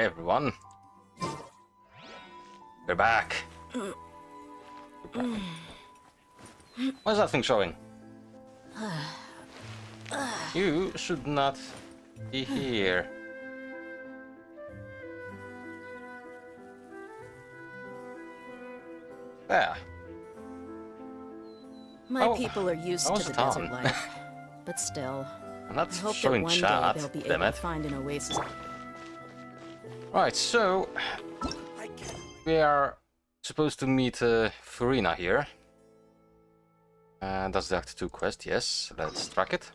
everyone. We're back. What's that thing showing? You should not be here. There. My people are used to the desert on? life, but still, I'm not I hope that showing one chat, day they'll be damn able it. to find an oasis. Right, so we are supposed to meet Farina here. That's the Act 2 quest, yes. Let's track it.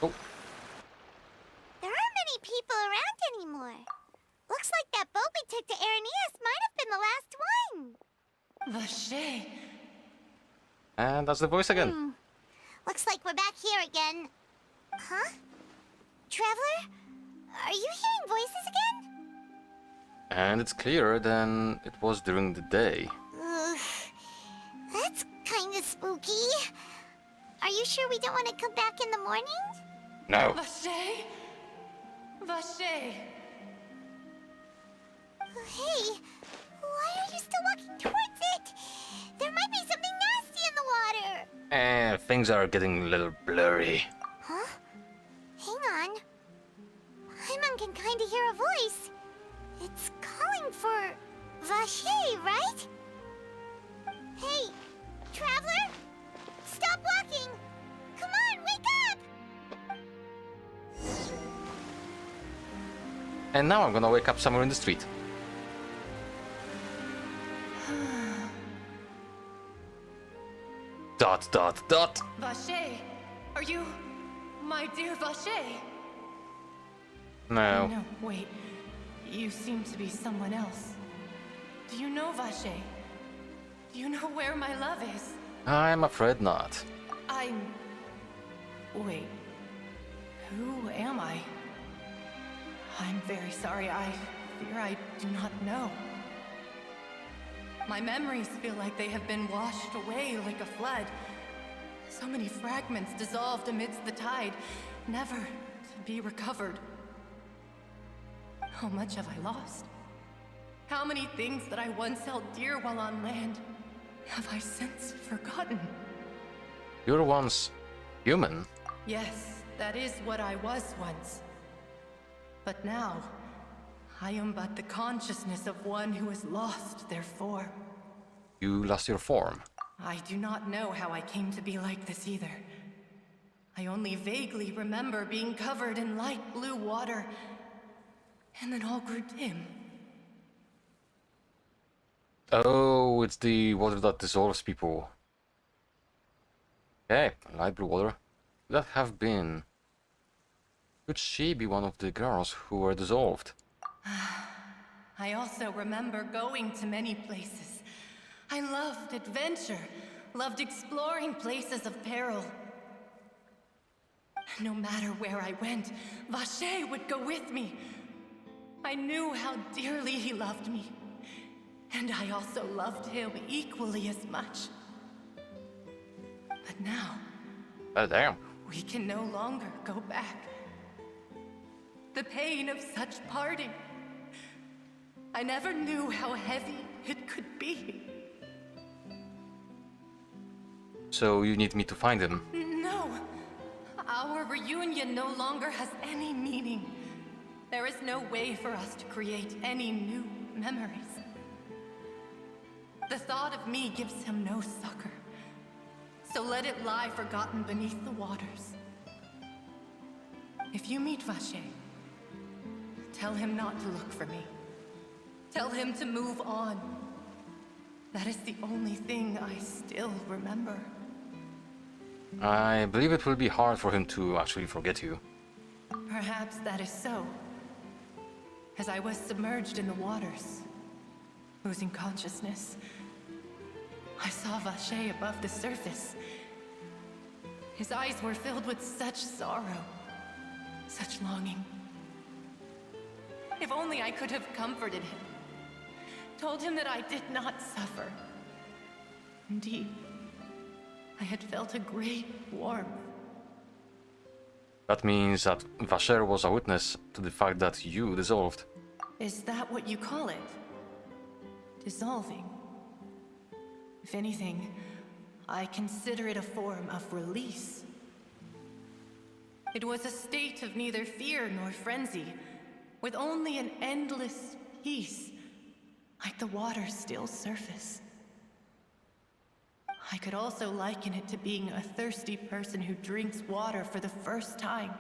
Oh, There aren't many people around anymore. Looks like that boat we took to Araneas might have been the last one. Vache. and that's the voice again. Looks like we're back here again. Huh? Traveler? Are you hearing voices again? And it's clearer than it was during the day. Ugh. That's kinda spooky. Are you sure we don't want to come back in the morning? No. Vache. Vache. Hey, why are you still walking towards it? There might be something nasty in the water. And things are getting a little blurry. Huh? Hang on. Paimon can kinda hear a voice. It's calling for Vache, right? Hey, Traveler? Stop walking! Come on, wake up! And now I'm gonna wake up somewhere in the street. Dot, dot, dot. Vache. Are you my dear Vache? No. No, wait. You seem to be someone else. Do you know Vache? Do you know where my love is? I'm afraid not. I'm... Wait. Who am I? I'm very sorry. I fear I do not know. My memories feel like they have been washed away like a flood. So many fragments dissolved amidst the tide, never to be recovered. How much have I lost? How many things that I once held dear while on land have I since forgotten? You were once human. Yes, that is what I was once. But now, I am but the consciousness of one who has lost their form. You lost your form. I do not know how I came to be like this either. I only vaguely remember being covered in light blue water, and then all grew dim. Oh, it's the water that dissolves people. Okay, light blue water. Could that have been? Could she be one of the girls who were dissolved? I also remember going to many places. I loved adventure, loved exploring places of peril. No matter where I went, Vache would go with me. I knew how dearly he loved me, and I also loved him equally as much. But now, Oh, damn. we can no longer go back. The pain of such parting. I never knew how heavy it could be. So you need me to find him. No! Our reunion no longer has any meaning. There is no way for us to create any new memories. The thought of me gives him no succor. So let it lie forgotten beneath the waters. If you meet Vache, tell him not to look for me. Tell him to move on. That is the only thing I still remember. I believe it will be hard for him to actually forget you. Perhaps that is so. As I was submerged in the waters, losing consciousness, I saw Vache above the surface. His eyes were filled with such sorrow, such longing. If only I could have comforted him, told him that I did not suffer. Indeed, I had felt a great warmth. That means that Vasher was a witness to the fact that you dissolved. Is that what you call it? Dissolving? If anything, I consider it a form of release. It was a state of neither fear nor frenzy, with only an endless peace, like the water's still surface. I could also liken it to being a thirsty person who drinks water for the first time,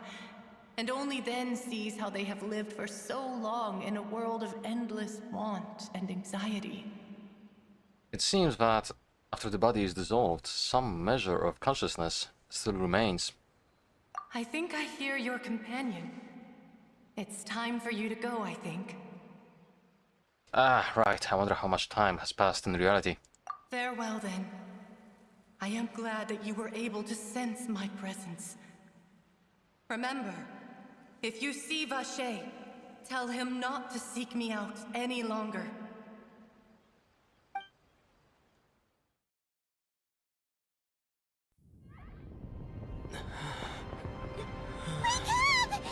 and only then sees how they have lived for so long in a world of endless want and anxiety. It seems that after the body is dissolved, some measure of consciousness still remains. I think I hear your companion. It's time for you to go, I think. Ah, right. I wonder how much time has passed in reality. Farewell, then. I am glad that you were able to sense my presence. Remember, if you see Vasher, tell him not to seek me out any longer.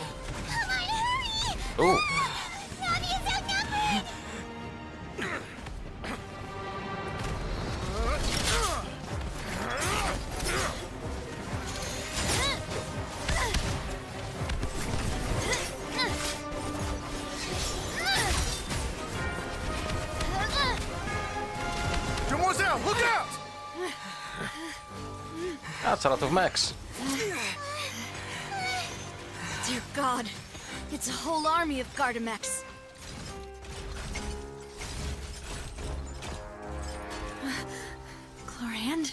Come on, hurry! Oh, Nami is outnumbered! Demoiselle, look out! that's a lot of mechs. Dear God, it's a whole army of Gardamex. Chlorand?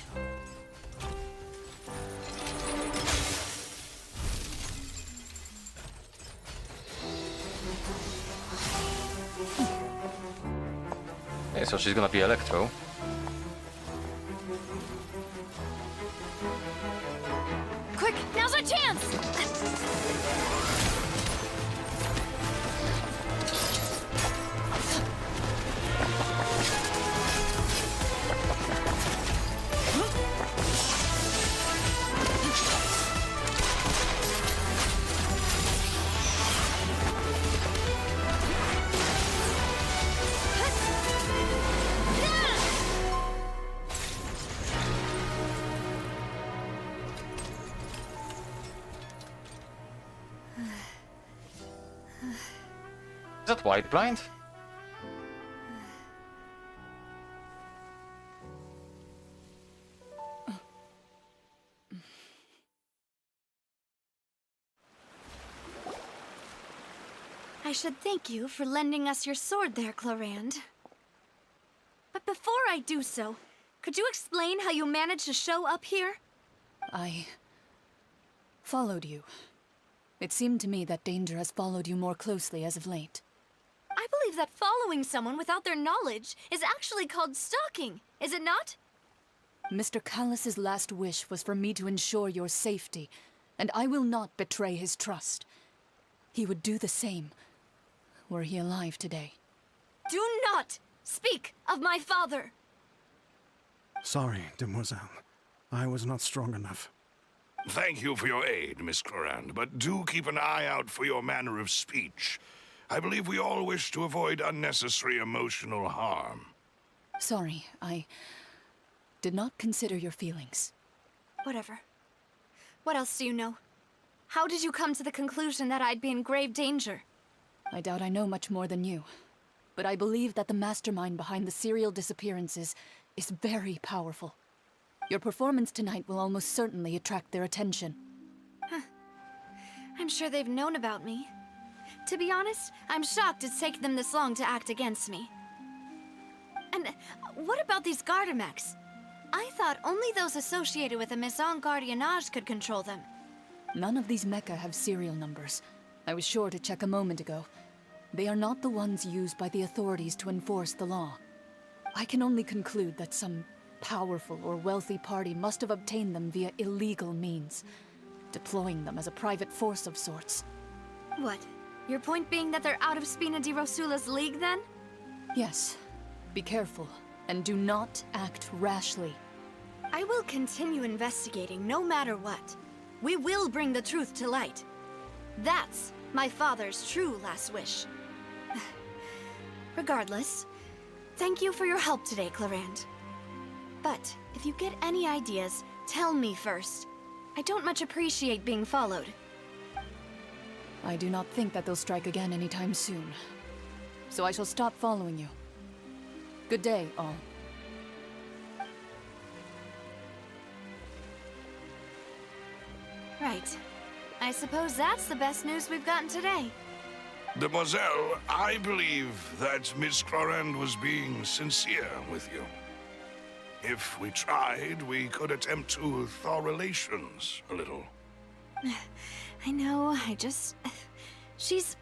Okay, so she's gonna be Electro. Quick, now's our chance! Is that white blind? I should thank you for lending us your sword there, Chlorand. But before I do so, could you explain how you managed to show up here? I followed you. It seemed to me that danger has followed you more closely as of late. I believe that following someone without their knowledge is actually called stalking, is it not? Mr. Callus's last wish was for me to ensure your safety, and I will not betray his trust. He would do the same, were he alive today. Do not speak of my father! Sorry, Demoiselle. I was not strong enough. Thank you for your aid, Miss Clorand, but do keep an eye out for your manner of speech. I believe we all wish to avoid unnecessary emotional harm. Sorry, I did not consider your feelings. Whatever. What else do you know? How did you come to the conclusion that I'd be in grave danger? I doubt I know much more than you, but I believe that the mastermind behind the serial disappearances is very powerful. Your performance tonight will almost certainly attract their attention. I'm sure they've known about me. To be honest, I'm shocked it's taken them this long to act against me. And what about these Gardamex? I thought only those associated with the Maison Gardiennage could control them. None of these mecha have serial numbers. I was sure to check a moment ago. They are not the ones used by the authorities to enforce the law. I can only conclude that some powerful or wealthy party must have obtained them via illegal means, deploying them as a private force of sorts. What? Your point being that they're out of Spina di Rosula's league, then? Yes. Be careful, and do not act rashly. I will continue investigating no matter what. We will bring the truth to light. That's my father's true last wish. Regardless, thank you for your help today, Clarand. But if you get any ideas, tell me first. I don't much appreciate being followed. I do not think that they'll strike again anytime soon. So I shall stop following you. Good day, all. Right. I suppose that's the best news we've gotten today. Demoiselle, I believe that Miss Clorand was being sincere with you. If we tried, we could attempt to thaw relations a little. I know, I just... She's...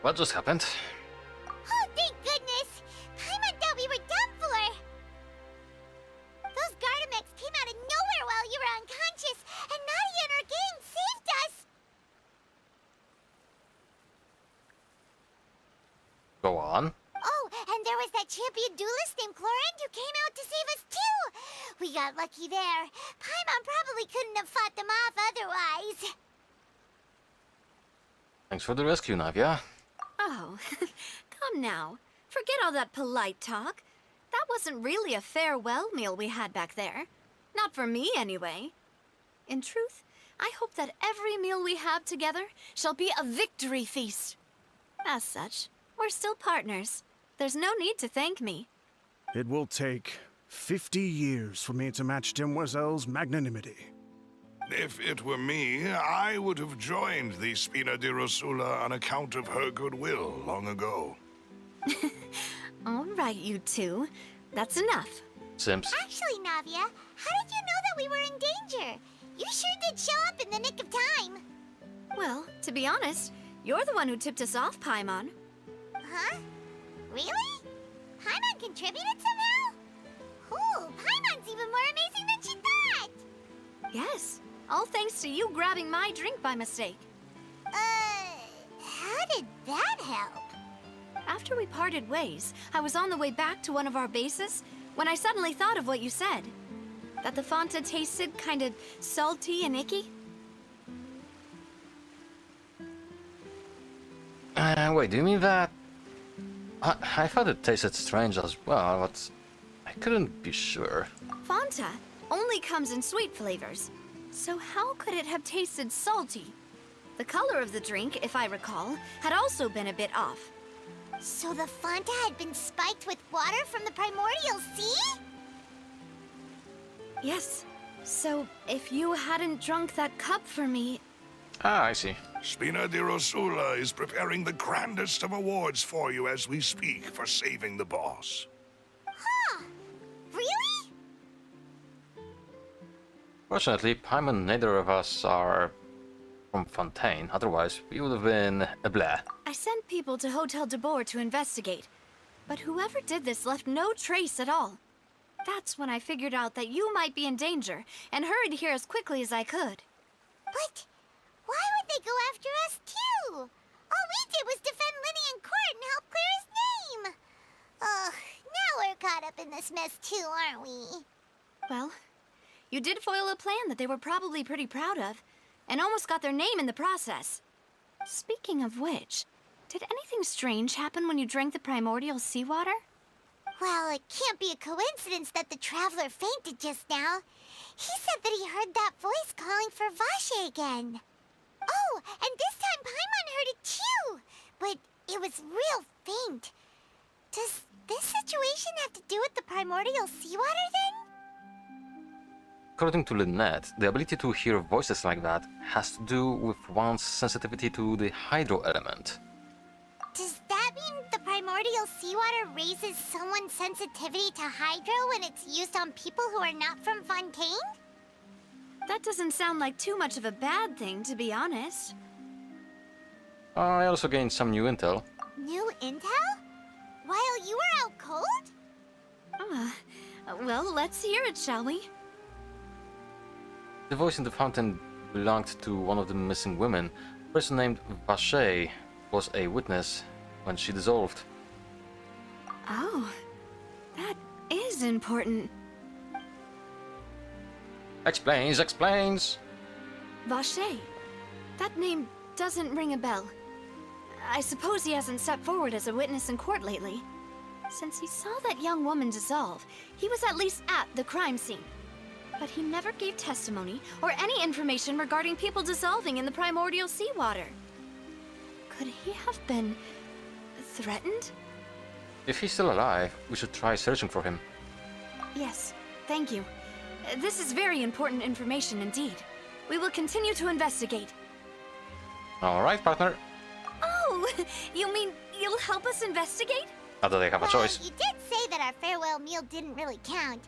What just happened? Oh, thank goodness! Paimon thought we were done for! Those Gardamex came out of nowhere while you were unconscious, and Nadia and her gang saved us! Go on. Oh, and there was that champion duelist named Clorand who came out to save us too! We got lucky there. Paimon probably couldn't have fought them off otherwise. Thanks for the rescue, Navia. Oh, come now. Forget all that polite talk. That wasn't really a farewell meal we had back there. Not for me, anyway. In truth, I hope that every meal we have together shall be a victory feast. As such, we're still partners. There's no need to thank me. It will take 50 years for me to match Demoiselle's magnanimity. If it were me, I would have joined the Spina di Rosula on account of her goodwill long ago. All right, you two. That's enough. Sims. Actually, Navia, how did you know that we were in danger? You sure did show up in the nick of time. Well, to be honest, you're the one who tipped us off, Paimon. Huh? Really? Paimon contributed somehow? Ooh, Paimon's even more amazing than she thought! Yes, all thanks to you grabbing my drink by mistake. How did that help? After we parted ways, I was on the way back to one of our bases when I suddenly thought of what you said. That the Fanta tasted kind of salty and icky. Wait, do you mean that? I thought it tasted strange as well, but I couldn't be sure. Fanta only comes in sweet flavors. So how could it have tasted salty? The color of the drink, if I recall, had also been a bit off. So the Fanta had been spiked with water from the primordial sea? Yes. So if you hadn't drunk that cup for me... Ah, I see. Spina di Rosula is preparing the grandest of awards for you as we speak for saving the boss. Huh. Really? Fortunately, Paimon, neither of us are from Fontaine, otherwise we would have been a blah. I sent people to Hotel de Boer to investigate, but whoever did this left no trace at all. That's when I figured out that you might be in danger and hurried here as quickly as I could. But why would they go after us too? All we did was defend Linny in court and help clear his name. Ugh, now we're caught up in this mess too, aren't we? Well, you did foil a plan that they were probably pretty proud of, and almost got their name in the process. Speaking of which, did anything strange happen when you drank the primordial seawater? Well, it can't be a coincidence that the Traveler fainted just now. He said that he heard that voice calling for Vache again. Oh, and this time Paimon heard it too, but it was real faint. Does this situation have to do with the primordial seawater then? According to Lynette, the ability to hear voices like that has to do with one's sensitivity to the hydro element. Does that mean the primordial seawater raises someone's sensitivity to hydro when it's used on people who are not from Fontaine? That doesn't sound like too much of a bad thing, to be honest. I also gained some new intel. New intel? While you were out cold? Well, let's hear it, shall we? The voice in the fountain belonged to one of the missing women. A person named Vache was a witness when she dissolved. Oh, that is important. Explains, explains! Vache. That name doesn't ring a bell. I suppose he hasn't stepped forward as a witness in court lately. Since he saw that young woman dissolve, he was at least at the crime scene. But he never gave testimony or any information regarding people dissolving in the primordial seawater. Could he have been threatened? If he's still alive, we should try searching for him. Yes, thank you. This is very important information indeed. We will continue to investigate. Alright, partner. Oh, you mean you'll help us investigate? Not that I have a choice. You did say that our farewell meal didn't really count.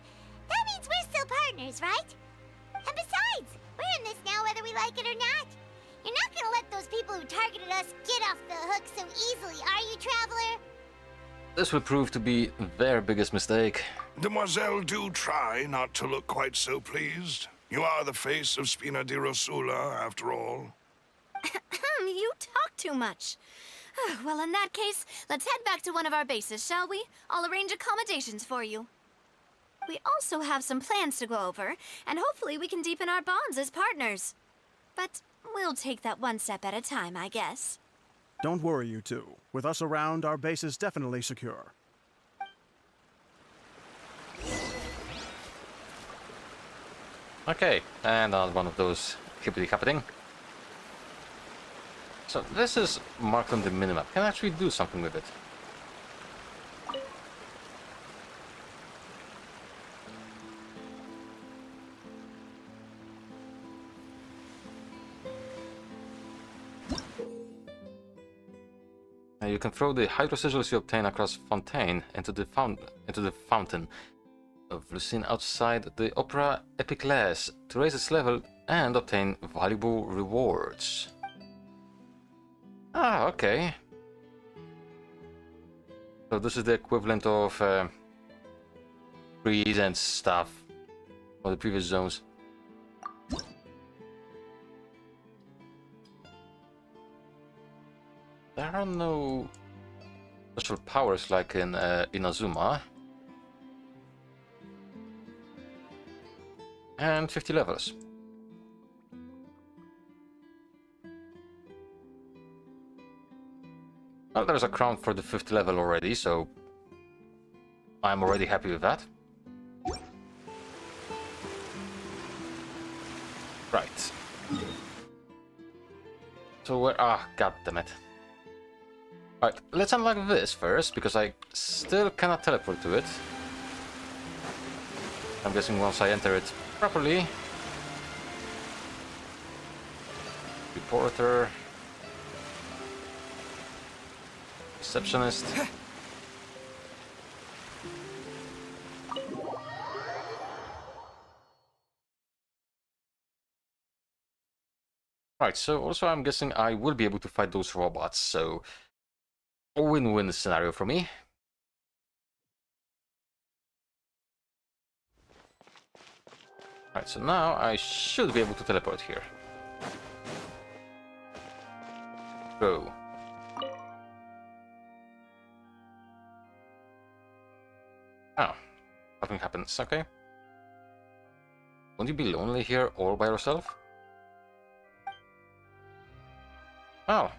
That means we're still partners, right? And besides, we're in this now whether we like it or not. You're not gonna let those people who targeted us get off the hook so easily, are you, Traveler? This will prove to be their biggest mistake. Demoiselle, do try not to look quite so pleased. You are the face of Spina di Rosula, after all. You talk too much. Well, in that case, let's head back to one of our bases, shall we? I'll arrange accommodations for you. We also have some plans to go over, and hopefully we can deepen our bonds as partners. But we'll take that one step at a time, I guess. Don't worry, you two. With us around, our base is definitely secure. Okay, and on one of those hippity-happening. So this is marked on the minimap. Can I actually do something with it? You can throw the hydro sigils you obtain across Fontaine into the fountain of Lucine outside the Opera Epiclese to raise its level and obtain valuable rewards. Ah, okay. So this is the equivalent of trees and stuff for the previous zones. There are no special powers like in Inazuma. And 50 levels. Well, there's a crown for the 50th level already, so I'm already happy with that. Right. So where... Ah, goddammit. Alright, let's unlock this first, because I still cannot teleport to it. I'm guessing once I enter it properly. Reporter. Receptionist. Right, so also I'm guessing I will be able to fight those robots, so a win-win scenario for me. Right, so now I should be able to teleport here. Go. Oh, nothing happens, okay. Won't you be lonely here all by yourself? Oh.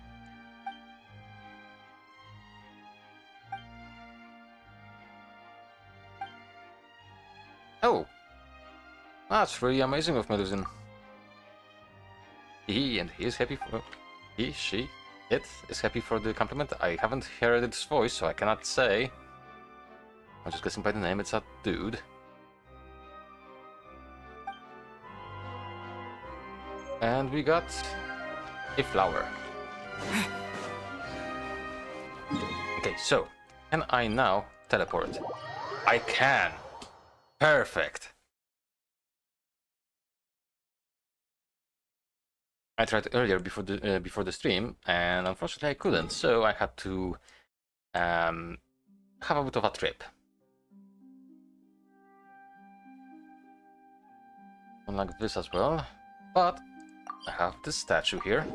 Oh. That's really amazing of Melusine. He is happy for... He, she, it is happy for the compliment. I haven't heard its voice, so I cannot say. I'm just guessing by the name, it's a dude. And we got a flower. Okay, so can I now teleport? I can. Perfect. I tried earlier before the stream, and unfortunately I couldn't, so I had to have a bit of a trip. Unlike this as well, but I have this statue here.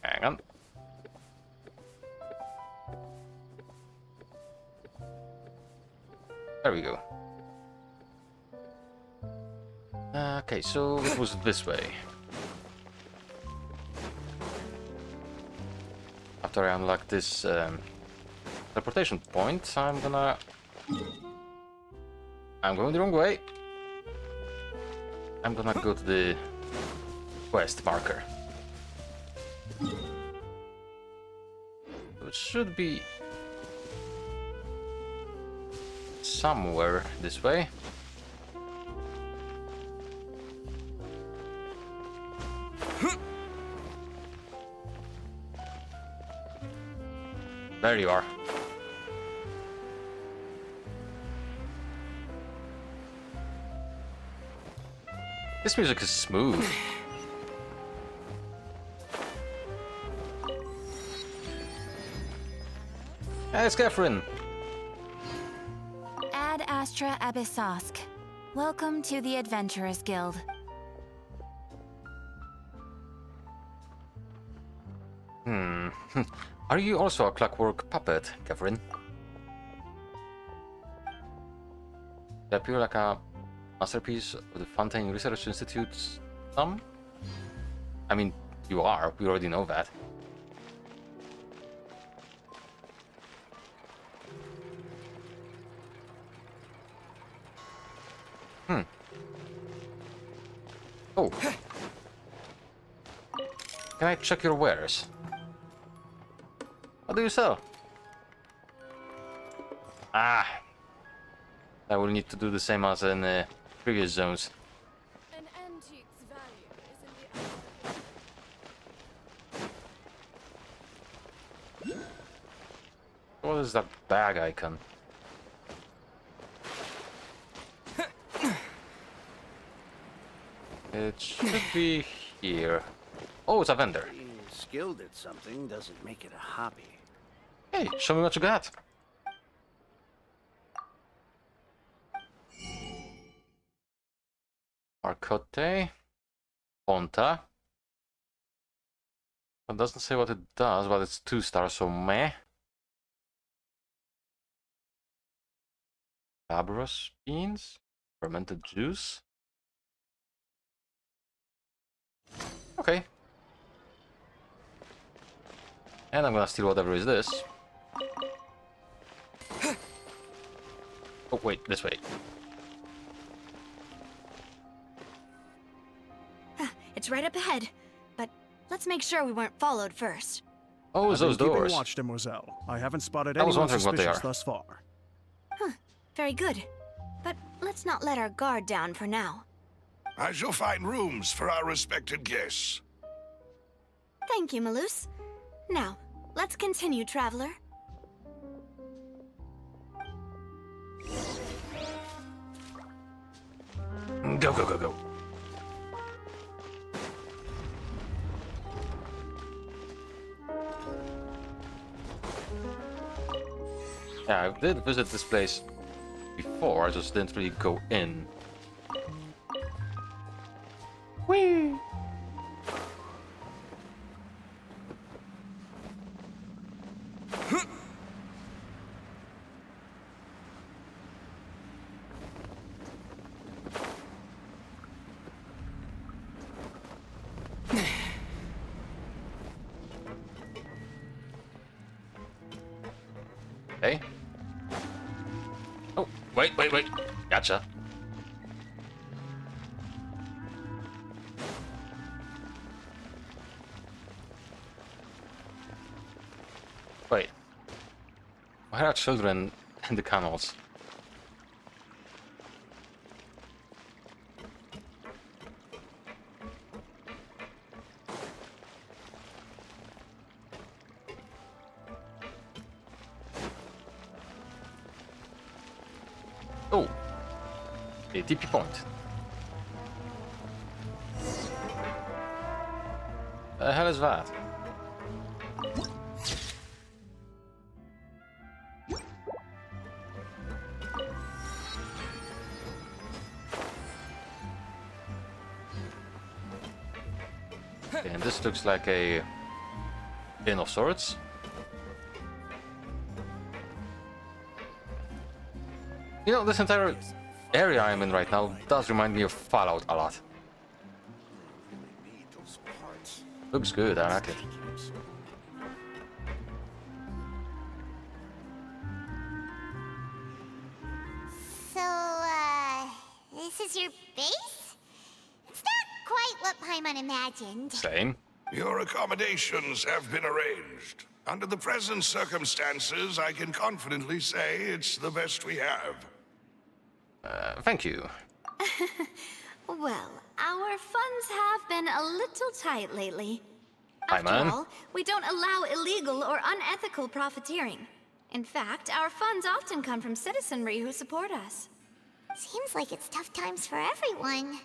Hang on. There we go. Okay, so it was this way. After I unlock this teleportation point, I'm going the wrong way. I'm gonna go to the quest marker. It should be somewhere this way. There you are. This music is smooth. Hey, it's Catherine. Ad Astra Abyssosk. Welcome to the Adventurers Guild. Are you also a clockwork puppet, Catherine? You appear like a masterpiece of the Fontaine Research Institute's thumb? I mean, you are. We already know that. Oh. Can I check your wares? What do you sell? Ah. I will need to do the same as in previous zones. An antique's value is in the What is that bag icon? It should be here. Oh, it's a vendor. Being skilled at something doesn't make it a hobby. Hey, show me what you got. Arcote. Ponta. It doesn't say what it does, but it's 2 stars, so meh. Labros beans. Fermented juice. Okay. And I'm gonna steal whatever is this. Oh, wait, this way. It's right up ahead, but let's make sure we weren't followed first. Oh, it's I've those been keeping doors. watch, Demoiselle. I haven't spotted I was anyone wondering what they suspicious are. thus far. Very good. But let's not let our guard down for now. I shall find rooms for our respected guests. Thank you, Malus. Now, let's continue, traveler. Go, go, go, go. Yeah, I did visit this place before, I just didn't really go in. Whee! Okay. Oh, wait. Gotcha. Wait. Why are children in the canals? Oh, a TP point. The hell is that? Okay, and this looks like a inn of sorts. You know, this entire area I'm in right now does remind me of Fallout a lot. Looks good, I like it. So, this is your base? It's not quite what Paimon imagined. Same. Your accommodations have been arranged. Under the present circumstances, I can confidently say it's the best we have. Thank you. Well, our funds have been a little tight lately. Hi, After man. all, we don't allow illegal or unethical profiteering. In fact, our funds often come from citizenry who support us. Seems like it's tough times for everyone.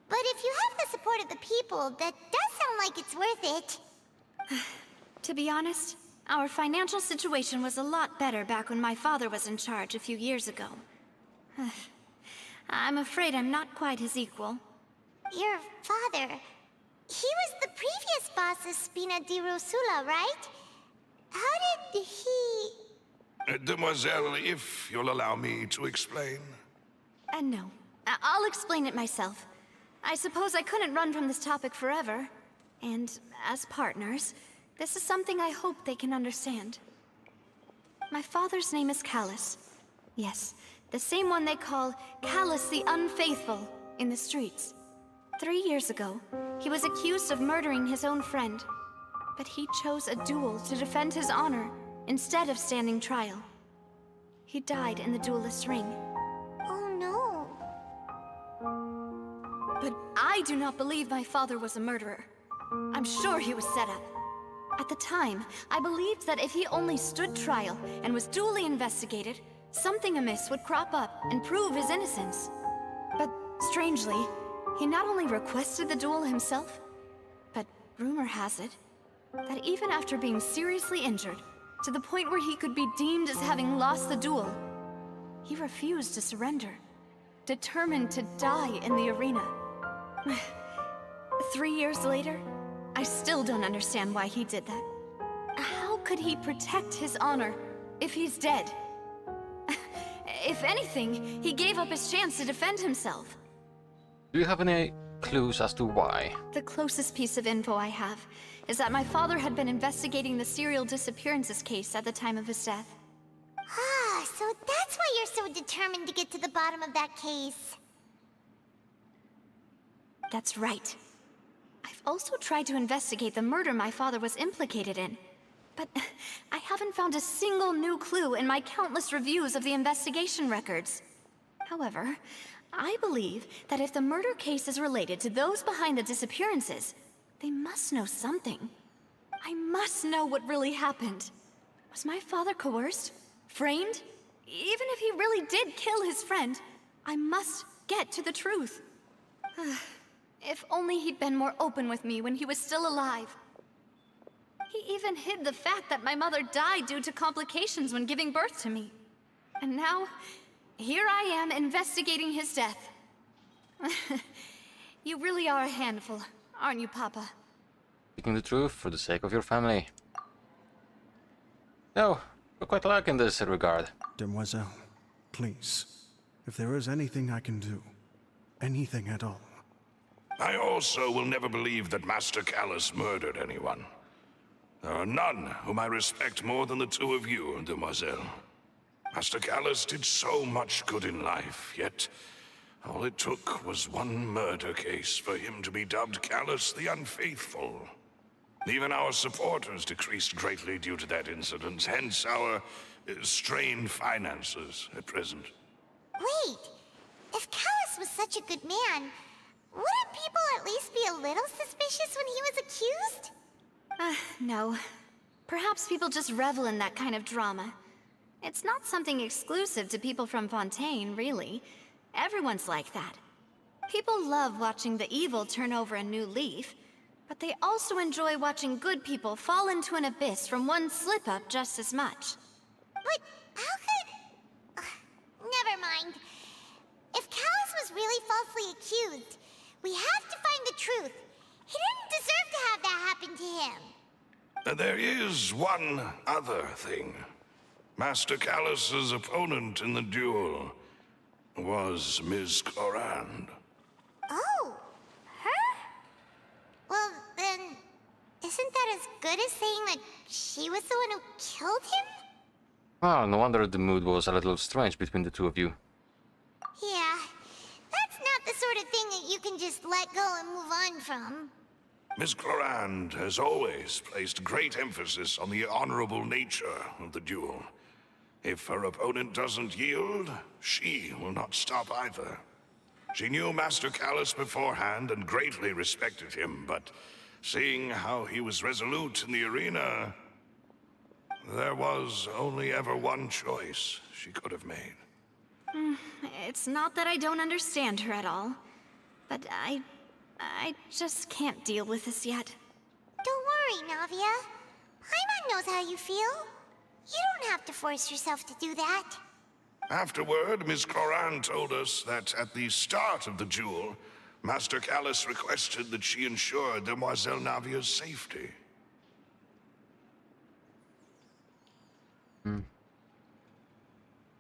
But if you have the support of the people, that does sound like it's worth it. To be honest, our financial situation was a lot better back when my father was in charge a few years ago. I'm afraid I'm not quite his equal. Your father, he was the previous boss of Spina di Rosula, right? How did he... Demoiselle, if you'll allow me to explain. No. I'll explain it myself. I suppose I couldn't run from this topic forever. And as partners, this is something I hope they can understand. My father's name is Callus. Yes, the same one they call Callus the Unfaithful in the streets. 3 years ago, he was accused of murdering his own friend. But he chose a duel to defend his honor instead of standing trial. He died in the duelist's ring. Oh no. But I do not believe my father was a murderer. I'm sure he was set up. At the time, I believed that if he only stood trial and was duly investigated, something amiss would crop up and prove his innocence. But strangely, he not only requested the duel himself, but rumor has it that even after being seriously injured, to the point where he could be deemed as having lost the duel, he refused to surrender, determined to die in the arena. 3 years later, I still don't understand why he did that. How could he protect his honor if he's dead? If anything, he gave up his chance to defend himself. Do you have any clues as to why? The closest piece of info I have is that my father had been investigating the serial disappearances case at the time of his death. Ah, so that's why you're so determined to get to the bottom of that case. That's right. I've also tried to investigate the murder my father was implicated in, but I haven't found a single new clue in my countless reviews of the investigation records. However, I believe that if the murder case is related to those behind the disappearances, they must know something. I must know what really happened. Was my father coerced? Framed? Even if he really did kill his friend, I must get to the truth. If only he'd been more open with me when he was still alive. He even hid the fact that my mother died due to complications when giving birth to me. And now, here I am investigating his death. You really are a handful, aren't you, Papa? Speaking the truth for the sake of your family. No, we're quite alike in this regard. Demoiselle, please, if there is anything I can do, anything at all. I also will never believe that Master Callus murdered anyone. There are none whom I respect more than the two of you, Demoiselle. Master Callus did so much good in life, yet all it took was one murder case for him to be dubbed Callus the Unfaithful. Even our supporters decreased greatly due to that incident, hence our strained finances at present. Wait, if Callus was such a good man, wouldn't people at least be a little suspicious when he was accused? No. Perhaps people just revel in that kind of drama. It's not something exclusive to people from Fontaine, really. Everyone's like that. People love watching the evil turn over a new leaf, but they also enjoy watching good people fall into an abyss from one slip-up just as much. But how could... never mind. If Callus was really falsely accused, we have to find the truth. He didn't deserve to have that happen to him. There is one other thing. Master Callus's opponent in the duel was Ms. Clorand. Oh, her? Well, then, isn't that as good as saying that she was the one who killed him? Ah, no wonder the mood was a little strange between the two of you. Yeah, that's not the sort of thing that you can just let go and move on from. Ms. Clorand has always placed great emphasis on the honorable nature of the duel. If her opponent doesn't yield, she will not stop either. She knew Master Callus beforehand and greatly respected him, but seeing how he was resolute in the arena, there was only ever one choice she could have made. It's not that I don't understand her at all, but I just can't deal with this yet. Don't worry, Navia. Paimon knows how you feel. You don't have to force yourself to do that. Afterward, Ms. Clorand told us that at the start of the duel, Master Callus requested that she ensure Demoiselle Navia's safety.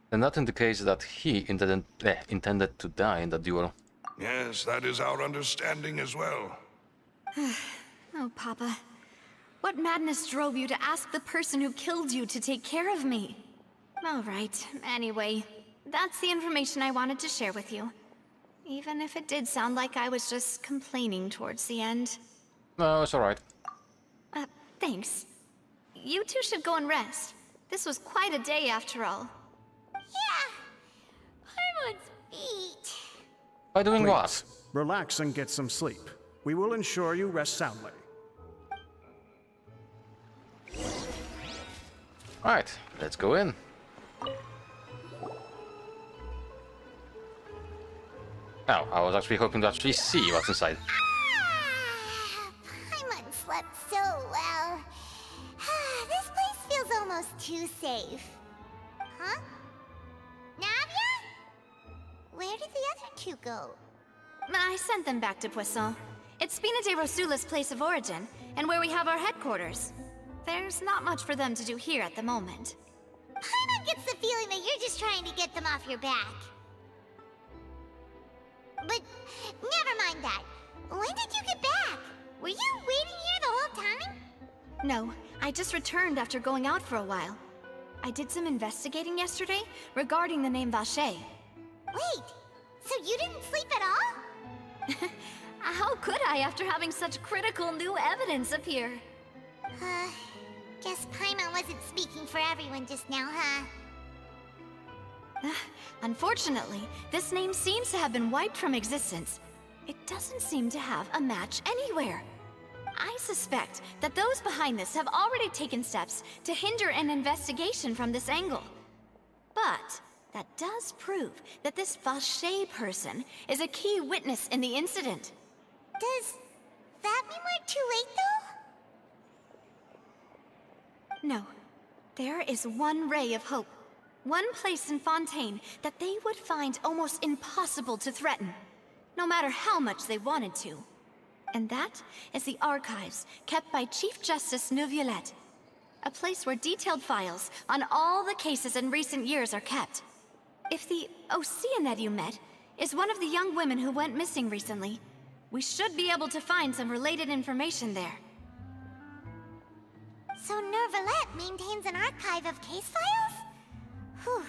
And that indicates that he intended to die in the duel. Yes, that is our understanding as well. Oh, Papa. What madness drove you to ask the person who killed you to take care of me? All right, anyway, that's the information I wanted to share with you. Even if it did sound like I was just complaining towards the end. No, it's alright. Thanks. You two should go and rest. This was quite a day after all. Yeah. Paimon's beat. By doing Please, what? relax and get some sleep. We will ensure you rest soundly. Alright, let's go in. Oh, I was actually hoping to actually see what's inside. Paimon slept so well. This place feels almost too safe. Huh? Navia? Where did the other two go? I sent them back to Poisson. It's Spina de Rosula's place of origin, and where we have our headquarters. There's not much for them to do here at the moment. Paimon gets the feeling that you're just trying to get them off your back. But never mind that. When did you get back? Were you waiting here the whole time? No, I just returned after going out for a while. I did some investigating yesterday regarding the name Vache. Wait, so you didn't sleep at all? How could I after having such critical new evidence appear? Guess Paimon wasn't speaking for everyone just now, huh? Unfortunately, this name seems to have been wiped from existence. It doesn't seem to have a match anywhere. I suspect that those behind this have already taken steps to hinder an investigation from this angle. But that does prove that this Vache person is a key witness in the incident. Does that mean we're too late, though? No. There is one ray of hope. One place in Fontaine that they would find almost impossible to threaten, no matter how much they wanted to. And that is the archives kept by Chief Justice Neuvillette. A place where detailed files on all the cases in recent years are kept. If the Oceanette you met is one of the young women who went missing recently, we should be able to find some related information there. So Neuvillette maintains an archive of case files? Whew.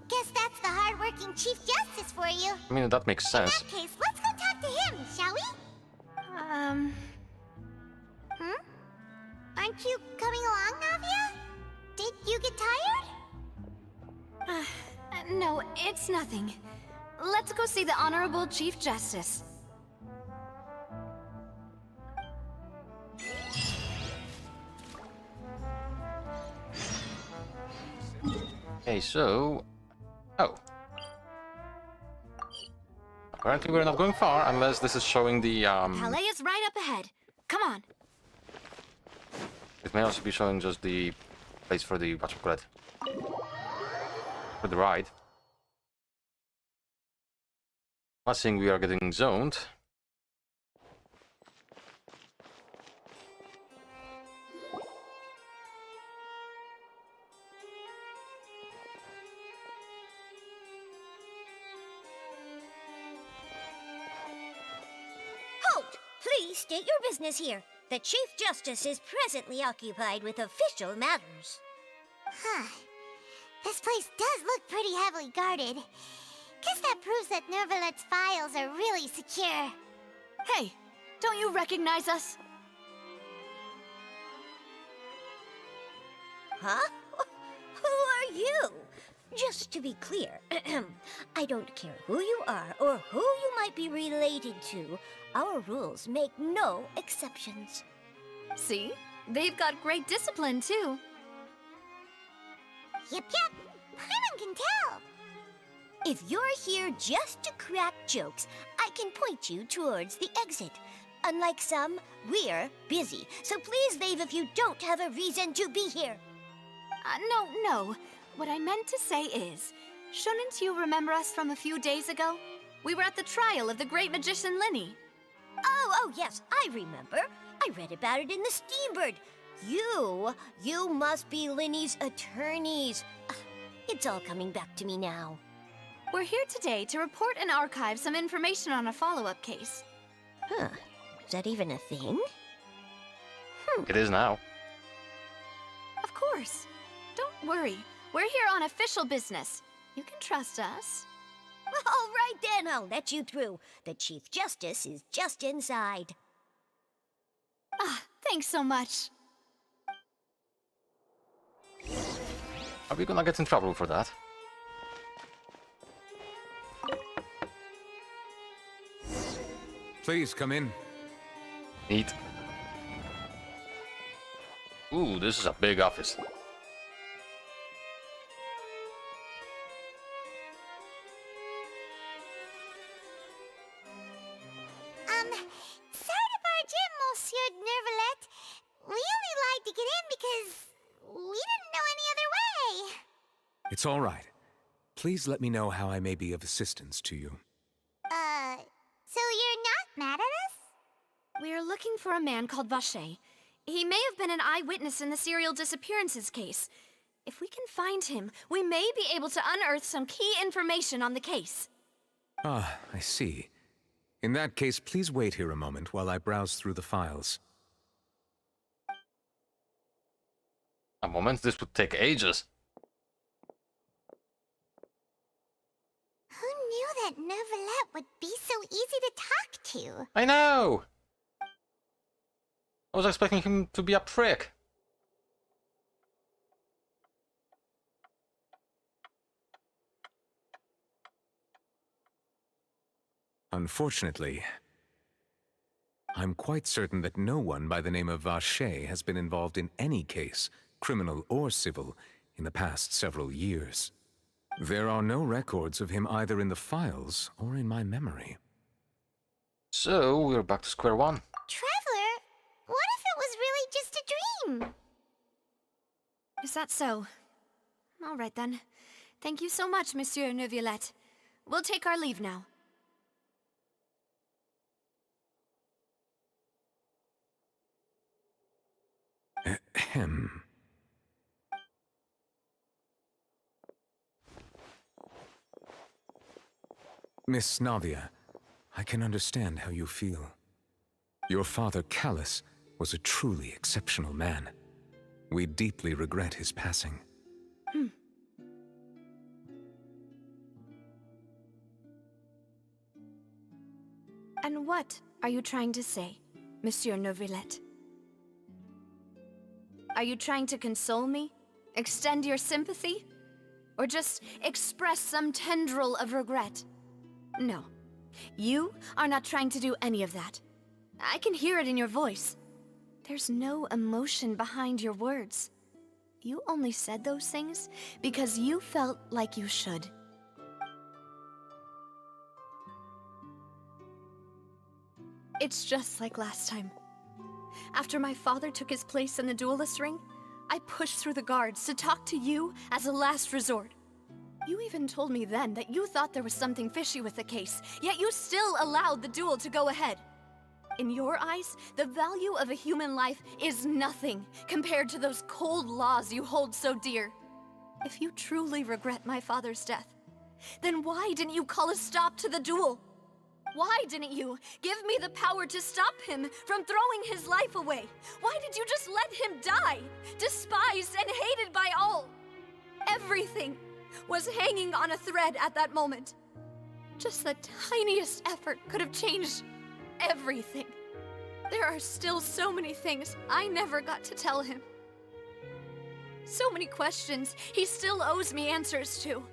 Guess that's the hard-working Chief Justice for you. I mean, that makes In sense. that case, let's go talk to him, shall we? Aren't you coming along, Navia? Did you get tired? No, it's nothing. Let's go see the Honorable Chief Justice. Okay, so... Oh. Apparently we're not going far, unless this is showing the, Palais is right up ahead. Come on. It may also be showing just the place for the, what you call it, for the ride. Not saying we are getting zoned. Please state your business here. The Chief Justice is presently occupied with official matters. Huh. This place does look pretty heavily guarded. Guess that proves that Nervalet's files are really secure. Hey, don't you recognize us? Huh? Who are you? Just to be clear, I don't care who you are or who you might be related to. Our rules make no exceptions. See? They've got great discipline, too. Yep. Paimon can tell. If you're here just to crack jokes, I can point you towards the exit. Unlike some, we're busy, so please leave if you don't have a reason to be here. No. What I meant to say is, shouldn't you remember us from a few days ago? We were at the trial of the great magician Linny. Oh, yes, I remember. I read about it in the Steambird. You must be Linny's attorneys. It's all coming back to me now. We're here today to report and archive some information on a follow-up case. Huh. Is that even a thing? It is now. Of course. Don't worry. We're here on official business. You can trust us. All right then, I'll let you through. The Chief Justice is just inside. Thanks so much. Are we gonna get in trouble for that? Please come in. Neat. Ooh, this is a big office. Sorry to barge in, Monsieur Nervalet. We only lied to get in because we didn't know any other way. It's all right. Please let me know how I may be of assistance to you. So you're not mad at us? We're looking for a man called Vache. He may have been an eyewitness in the serial disappearances case. If we can find him, we may be able to unearth some key information on the case. Ah, I see. In that case, please wait here a moment while I browse through the files. A moment, this would take ages. Who knew that Nervalet would be so easy to talk to? I know! I was expecting him to be a prick. Unfortunately, I'm quite certain that no one by the name of Vache has been involved in any case, criminal or civil, in the past several years. There are no records of him either in the files or in my memory. So, we're back to square one. Traveler, what if it was really just a dream? Is that so? All right then. Thank you so much, Monsieur Neuvillette. We'll take our leave now. Ahem. Miss Navia, I can understand how you feel. Your father, Callus, was a truly exceptional man. We deeply regret his passing. And what are you trying to say, Monsieur Neuvillette? Are you trying to console me? Extend your sympathy? Or just express some tendril of regret? No. You are not trying to do any of that. I can hear it in your voice. There's no emotion behind your words. You only said those things because you felt like you should. It's just like last time. After my father took his place in the duelist ring, I pushed through the guards to talk to you as a last resort. You even told me then that you thought there was something fishy with the case, yet you still allowed the duel to go ahead. In your eyes, the value of a human life is nothing compared to those cold laws you hold so dear. If you truly regret my father's death, then why didn't you call a stop to the duel? Why didn't you give me the power to stop him from throwing his life away? Why did you just let him die, despised and hated by all? Everything was hanging on a thread at that moment. Just the tiniest effort could have changed everything. There are still so many things I never got to tell him. So many questions he still owes me answers to.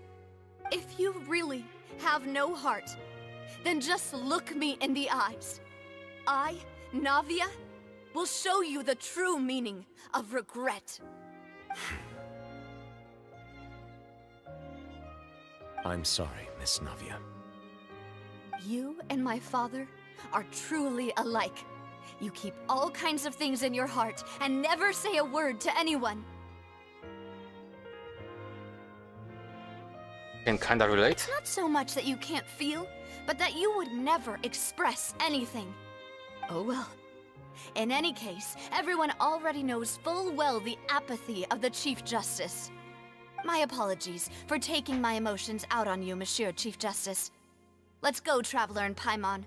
If you really have no heart, then just look me in the eyes. I, Navia, will show you the true meaning of regret. I'm sorry, Miss Navia. You and my father are truly alike. You keep all kinds of things in your heart and never say a word to anyone. Can kinda relate? It's not so much that you can't feel, but that you would never express anything. Oh well. In any case, everyone already knows full well the apathy of the Chief Justice. My apologies for taking my emotions out on you, Monsieur Chief Justice. Let's go, Traveler and Paimon.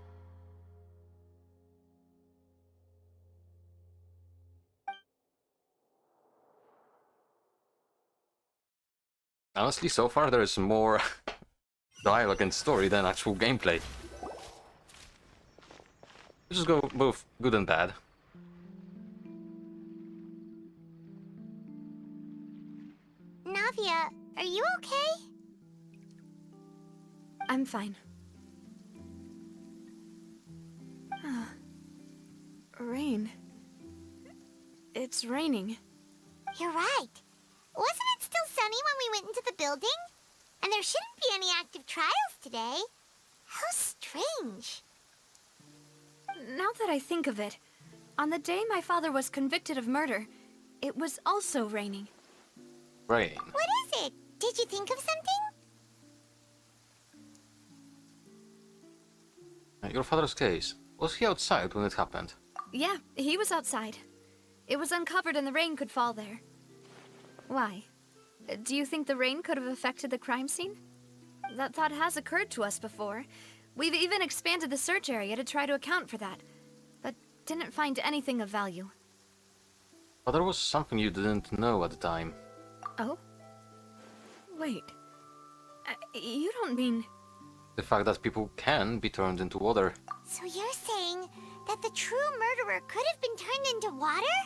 Honestly, so far there is more dialogue and story than actual gameplay. Which is both good and bad. Navia, are you okay? I'm fine. Rain. It's raining. You're right. Wasn't it still sunny when we went into the building? And there shouldn't be any active trials today. How strange. Now that I think of it, on the day my father was convicted of murder, it was also raining. Rain. What is it? Did you think of something? Your father's case. Was he outside when it happened? Yeah, he was outside. It was uncovered and the rain could fall there. Why? Do you think the rain could have affected the crime scene? That thought has occurred to us before. We've even expanded the search area to try to account for that, but didn't find anything of value. But there was something you didn't know at the time. Oh? Wait. You don't mean... The fact that people can be turned into water. So you're saying that the true murderer could have been turned into water?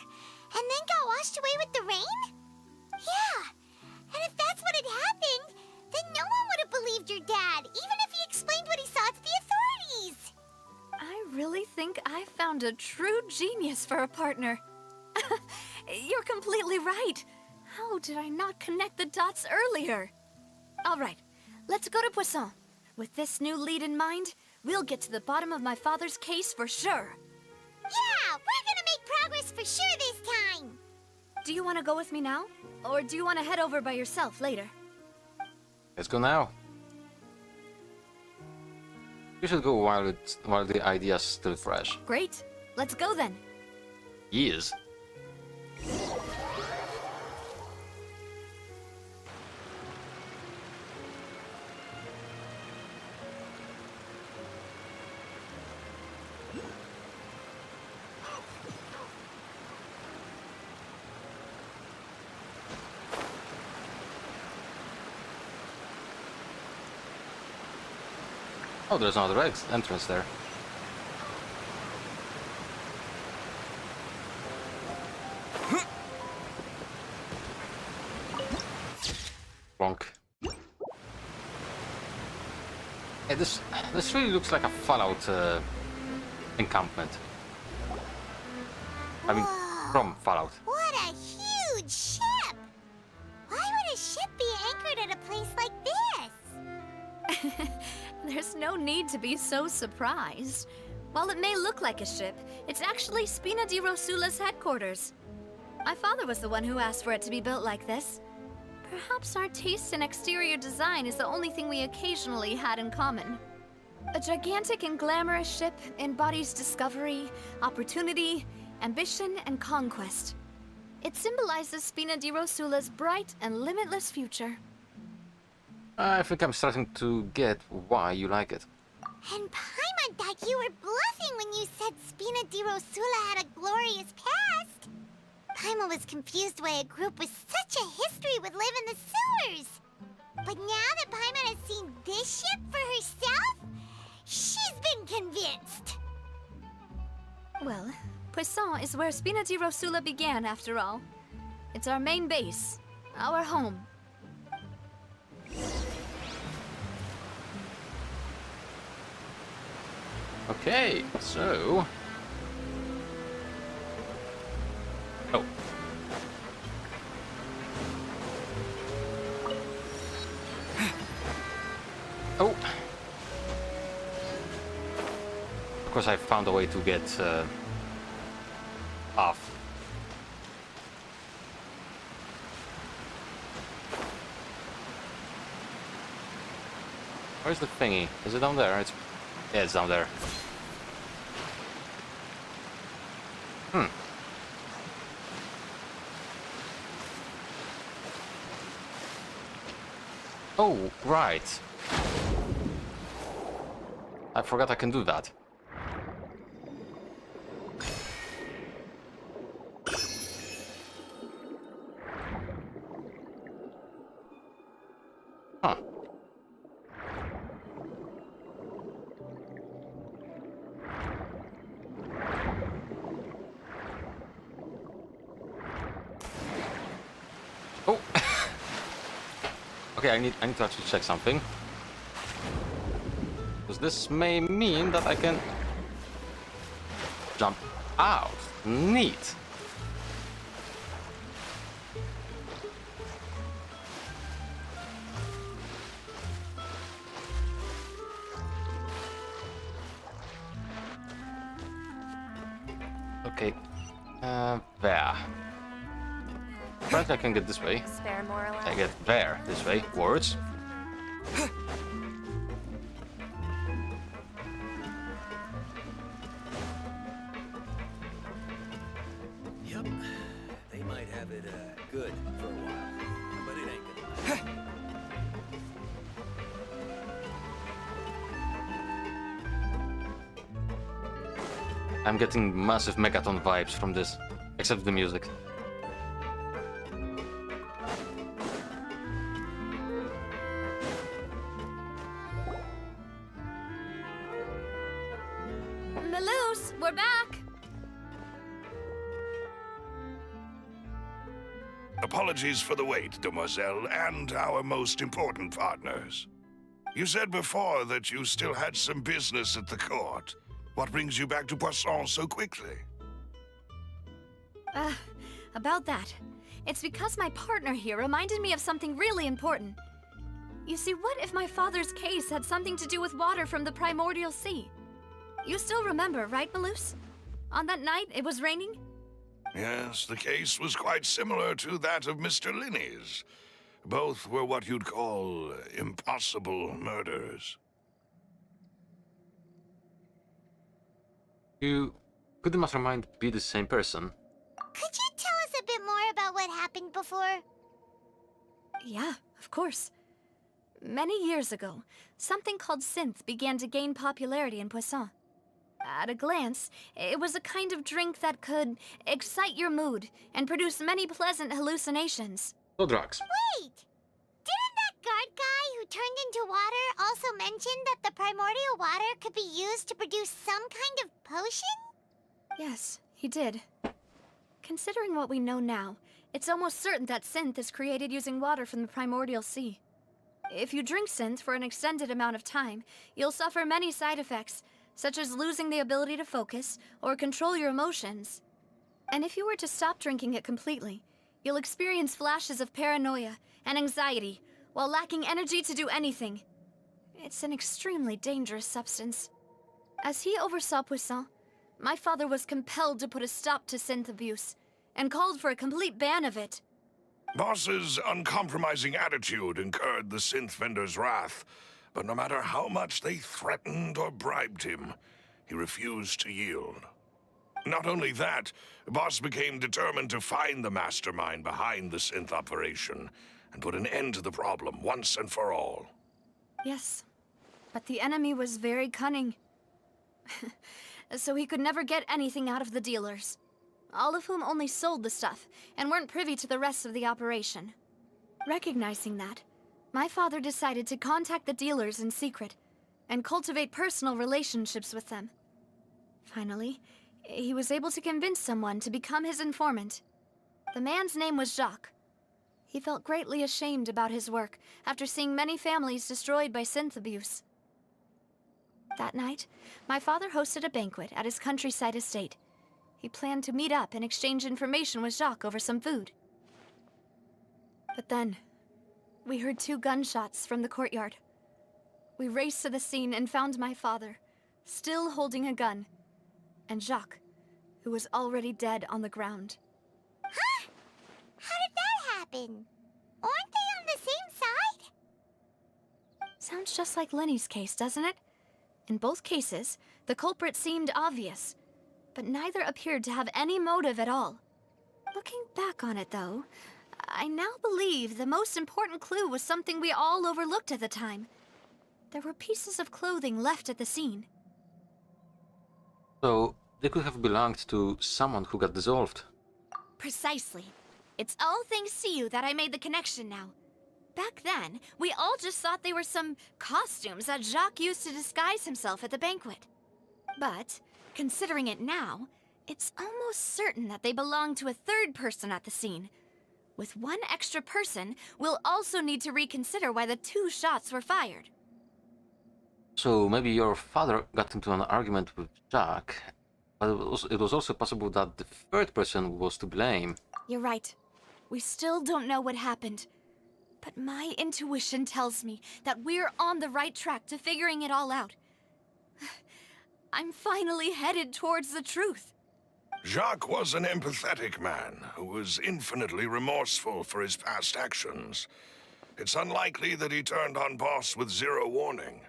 And then got washed away with the rain? Yeah. And if that's what had happened, then no one would have believed your dad, even if he explained what he saw to the authorities. I really think I found a true genius for a partner. You're completely right. How did I not connect the dots earlier? All right, let's go to Poisson. With this new lead in mind, we'll get to the bottom of my father's case for sure. Yeah, we're gonna make progress for sure this time. Do you want to go with me now? Or do you want to head over by yourself later? Let's go now. You should go while the idea's still fresh. Great. Let's go then. Yes. Oh, there's another entrance there. Bonk. Hey, this really looks like a Fallout encampment. I mean, Whoa. from Fallout. What a huge ship! Why would a ship be anchored at a place like this? There's no need to be so surprised. While it may look like a ship, it's actually Spina di Rosula's headquarters. My father was the one who asked for it to be built like this. Perhaps our taste in exterior design is the only thing we occasionally had in common. A gigantic and glamorous ship embodies discovery, opportunity, ambition, and conquest. It symbolizes Spina di Rosula's bright and limitless future. I think I'm starting to get why you like it. And Paimon thought you were bluffing when you said Spina di Rosula had a glorious past. Paimon was confused why a group with such a history would live in the sewers. But now that Paimon has seen this ship for herself, she's been convinced. Well, Poisson is where Spina di Rosula began, after all. It's our main base, our home. Okay, so... Oh. Oh! Of course I found a way to get off. Where's the thingy? Is it down there? Yeah, it's down there. Oh, right. I forgot I can do that. Huh. Oh. Okay, I need to actually check something. Because this may mean that I can jump out. Neat. Okay. There. Apparently I can get this way. Spare more or less. I get there this way. Words. Yep. They might have it good for a while, but it ain't gonna. I'm getting massive Megaton vibes from this, except the music. Maloose, we're back! Apologies for the wait, demoiselle, and our most important partners. You said before that you still had some business at the court. What brings you back to Poisson so quickly? About that. It's because my partner here reminded me of something really important. You see, what if my father's case had something to do with water from the primordial sea? You still remember, right, Maloose? On that night, it was raining? Yes, the case was quite similar to that of Mr. Linney's. Both were what you'd call impossible murders. Could the mastermind be the same person? Could you tell us a bit more about what happened before? Yeah, of course. Many years ago, something called synth began to gain popularity in Poisson. At a glance, it was a kind of drink that could excite your mood and produce many pleasant hallucinations. No drugs. Wait! Didn't that guard guy who turned into water also mention that the primordial water could be used to produce some kind of potion? Yes, he did. Considering what we know now, it's almost certain that synth is created using water from the primordial sea. If you drink synth for an extended amount of time, you'll suffer many side effects, such as losing the ability to focus or control your emotions. And if you were to stop drinking it completely, you'll experience flashes of paranoia and anxiety while lacking energy to do anything. It's an extremely dangerous substance. As he oversaw Poisson, my father was compelled to put a stop to synth abuse and called for a complete ban of it. Boss's uncompromising attitude incurred the synth vendor's wrath, but no matter how much they threatened or bribed him, he refused to yield. Not only that, Boss became determined to find the mastermind behind the synth operation and put an end to the problem once and for all. Yes, But the enemy was very cunning. So he could never get anything out of the dealers, all of whom only sold the stuff and weren't privy to the rest of the operation. Recognizing that, my father decided to contact the dealers in secret and cultivate personal relationships with them. Finally, he was able to convince someone to become his informant. The man's name was Jacques. He felt greatly ashamed about his work after seeing many families destroyed by synth abuse. That night, my father hosted a banquet at his countryside estate. He planned to meet up and exchange information with Jacques over some food. But then, we heard 2 gunshots from the courtyard. We raced to the scene and found my father, still holding a gun, and Jacques, who was already dead on the ground. Huh? How did that happen? Aren't they on the same side? Sounds just like Lenny's case, doesn't it? In both cases, the culprit seemed obvious, but neither appeared to have any motive at all. Looking back on it, though, I now believe the most important clue was something we all overlooked at the time. There were pieces of clothing left at the scene. So, they could have belonged to someone who got dissolved. Precisely. It's all thanks to you that I made the connection now. Back then, we all just thought they were some costumes that Jacques used to disguise himself at the banquet. But, considering it now, it's almost certain that they belong to a third person at the scene. With one extra person, we'll also need to reconsider why the 2 shots were fired. So maybe your father got into an argument with Jack, but it was also possible that the third person was to blame. You're right. We still don't know what happened. But my intuition tells me that we're on the right track to figuring it all out. I'm finally headed towards the truth. Jacques was an empathetic man who was infinitely remorseful for his past actions. It's unlikely that he turned on Boss with 0 warning.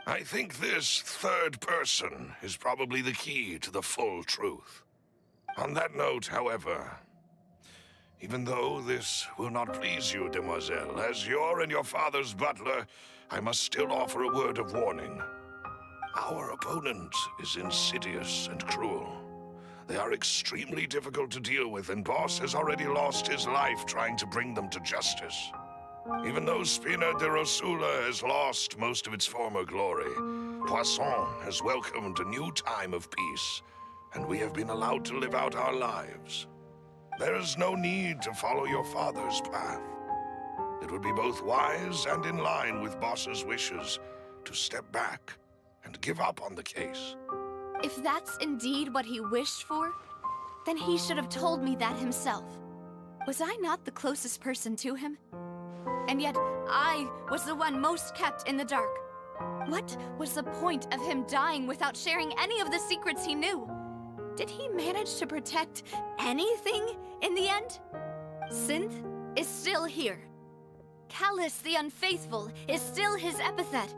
I think this third person is probably the key to the full truth. On that note, however, even though this will not please you, demoiselle, as your and your father's butler, I must still offer a word of warning. Our opponent is insidious and cruel. They are extremely difficult to deal with, and Boss has already lost his life trying to bring them to justice. Even though Spina de Rosula has lost most of its former glory, Poisson has welcomed a new time of peace, and we have been allowed to live out our lives. There is no need to follow your father's path. It would be both wise and in line with Boss's wishes to step back and give up on the case. If that's indeed what he wished for, then he should have told me that himself. Was I not the closest person to him? And yet, I was the one most kept in the dark. What was the point of him dying without sharing any of the secrets he knew? Did he manage to protect anything in the end? Synth is still here. Callus the Unfaithful is still his epithet.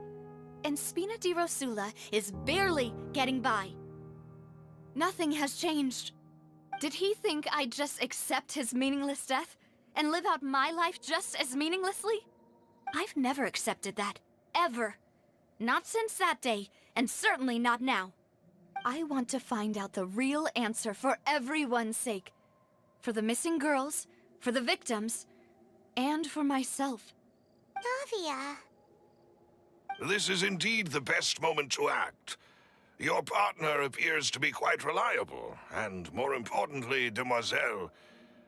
And Spina di Rosula is barely getting by. Nothing has changed. Did he think I'd just accept his meaningless death and live out my life just as meaninglessly? I've never accepted that. Ever. Not since that day, and certainly not now. I want to find out the real answer for everyone's sake. For the missing girls, for the victims, and for myself. Navia. This is indeed the best moment to act. Your partner appears to be quite reliable, and more importantly, demoiselle,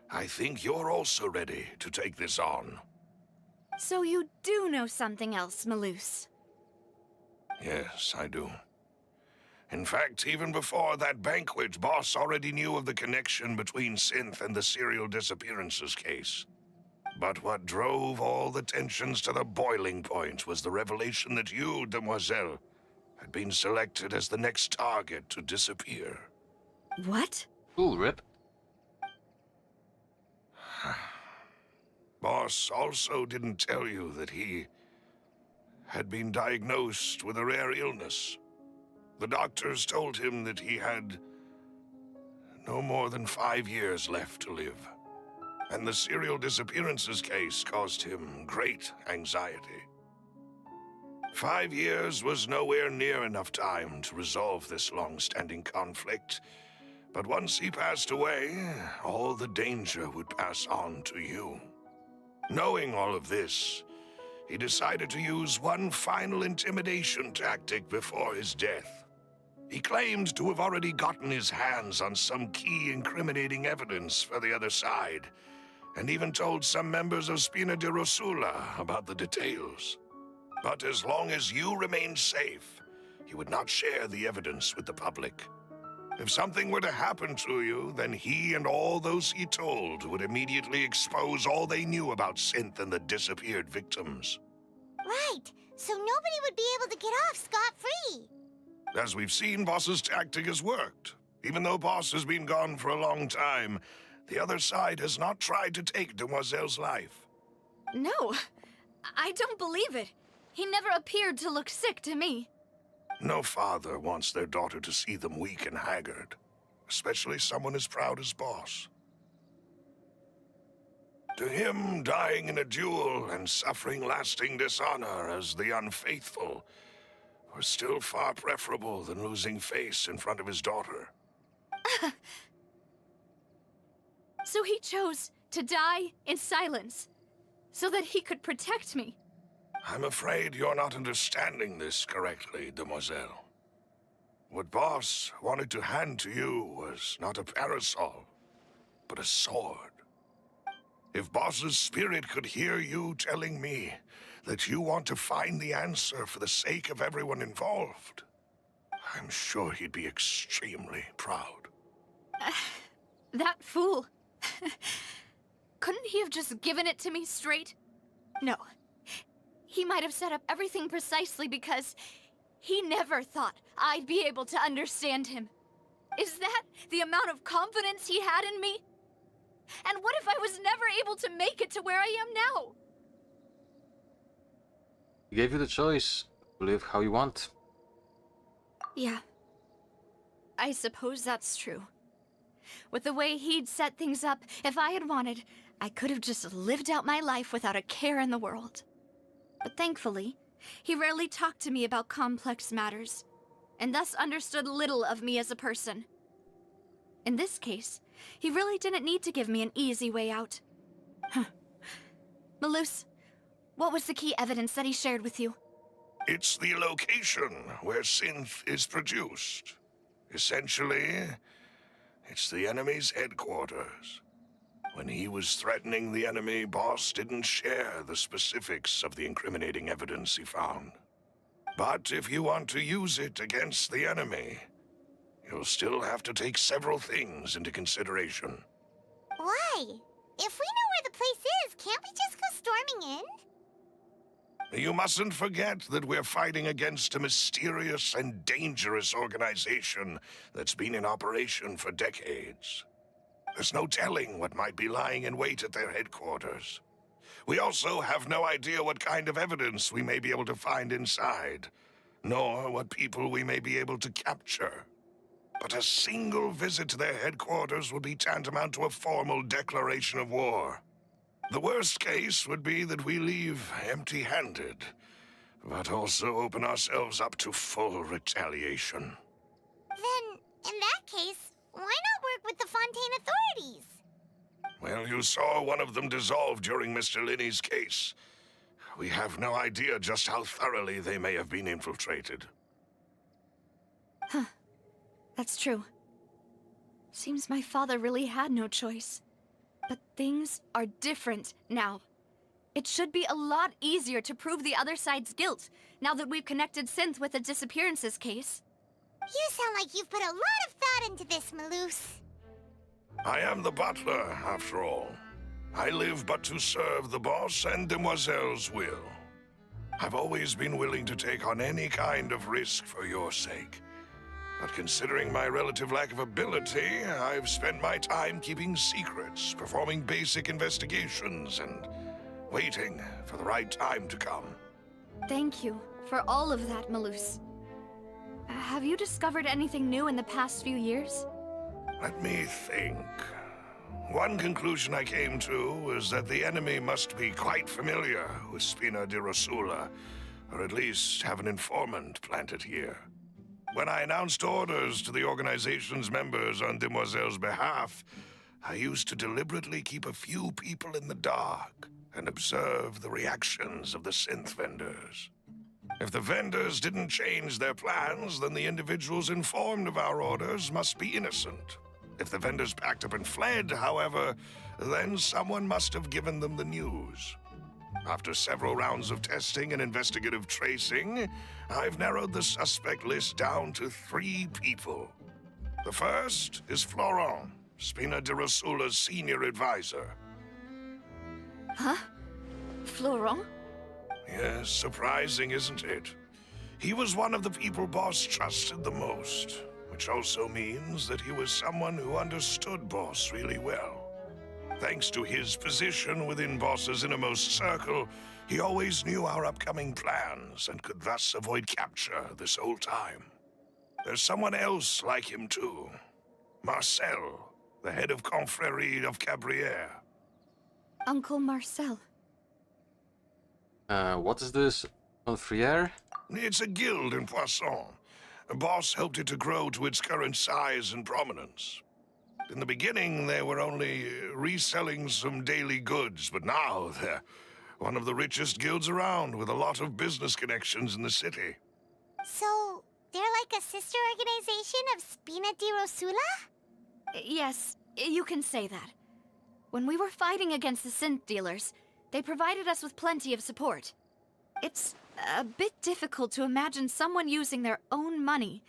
I think you're also ready to take this on. So you do know something else, Malus? Yes, I do. In fact, even before that banquet, Boss already knew of the connection between Synth and the serial disappearances case. But what drove all the tensions to the boiling point was the revelation that you, demoiselle, had been selected as the next target to disappear. What? Ooh, rip. Boss also didn't tell you that he had been diagnosed with a rare illness. The doctors told him that he had no more than 5 years left to live. And the serial disappearances case caused him great anxiety. 5 years was nowhere near enough time to resolve this long-standing conflict. But once he passed away, all the danger would pass on to you. Knowing all of this, he decided to use one final intimidation tactic before his death. He claimed to have already gotten his hands on some key incriminating evidence for the other side, and even told some members of Spina di Rosula about the details. But as long as you remained safe, he would not share the evidence with the public. If something were to happen to you, then he and all those he told would immediately expose all they knew about Synth and the disappeared victims. Right, so nobody would be able to get off scot-free. As we've seen, Boss's tactic has worked. Even though Boss has been gone for a long time, the other side has not tried to take Demoiselle's life. No, I don't believe it. He never appeared to look sick to me. No father wants their daughter to see them weak and haggard, especially someone as proud as Boss. To him, dying in a duel and suffering lasting dishonor as the unfaithful was still far preferable than losing face in front of his daughter. So he chose to die in silence, so that he could protect me. I'm afraid you're not understanding this correctly, Demoiselle. What Boss wanted to hand to you was not a parasol, but a sword. If Boss's spirit could hear you telling me that you want to find the answer for the sake of everyone involved, I'm sure he'd be extremely proud. That fool. Couldn't he have just given it to me straight? No. He might have set up everything precisely because he never thought I'd be able to understand him. Is that the amount of confidence he had in me? And what if I was never able to make it to where I am now? He gave you the choice to live how you want. Yeah. I suppose that's true. With the way he'd set things up, if I had wanted, I could have just lived out my life without a care in the world. But thankfully, he rarely talked to me about complex matters, and thus understood little of me as a person. In this case, he really didn't need to give me an easy way out. Malus, what was the key evidence that he shared with you? It's the location where Synth is produced. Essentially, it's the enemy's headquarters. When he was threatening the enemy, Boss didn't share the specifics of the incriminating evidence he found. But if you want to use it against the enemy, you'll still have to take several things into consideration. Why? If we know where the place is, can't we just go storming in? You mustn't forget that we're fighting against a mysterious and dangerous organization that's been in operation for decades. There's no telling what might be lying in wait at their headquarters. We also have no idea what kind of evidence we may be able to find inside, nor what people we may be able to capture. But a single visit to their headquarters would be tantamount to a formal declaration of war. The worst case would be that we leave empty-handed, but also open ourselves up to full retaliation. Then, in that case, why not work with the Fontaine authorities? Well, you saw one of them dissolve during Mr. Linney's case. We have no idea just how thoroughly they may have been infiltrated. Huh. That's true. Seems my father really had no choice. But things are different now. It should be a lot easier to prove the other side's guilt, now that we've connected Synth with the disappearances case. You sound like you've put a lot of thought into this, Malus. I am the butler, after all. I live but to serve the boss and Demoiselle's will. I've always been willing to take on any kind of risk for your sake. But considering my relative lack of ability, I've spent my time keeping secrets, performing basic investigations, and waiting for the right time to come. Thank you for all of that, Malus. Have you discovered anything new in the past few years? Let me think. One conclusion I came to was that the enemy must be quite familiar with Spina di Rosula, or at least have an informant planted here. When I announced orders to the organization's members on Demoiselle's behalf, I used to deliberately keep a few people in the dark and observe the reactions of the synth vendors. If the vendors didn't change their plans, then the individuals informed of our orders must be innocent. If the vendors packed up and fled, however, then someone must have given them the news. After several rounds of testing and investigative tracing, I've narrowed the suspect list down to 3 people. The first is Florent, Spina di Rosula's senior advisor. Huh? Florent? Yes, surprising, isn't it? He was one of the people Boss trusted the most, which also means that he was someone who understood Boss really well. Thanks to his position within Boss's innermost circle, he always knew our upcoming plans and could thus avoid capture this whole time. There's someone else like him too. Marcel, the head of Confrérie of Cabrières. Uncle Marcel. What is this? Confriere? It's a guild in Poisson. Boss helped it to grow to its current size and prominence. In the beginning, they were only reselling some daily goods, but now they're one of the richest guilds around with a lot of business connections in the city. So, they're like a sister organization of Spina di Rosula? Yes, you can say that. When we were fighting against the synth dealers, they provided us with plenty of support. It's a bit difficult to imagine someone using their own money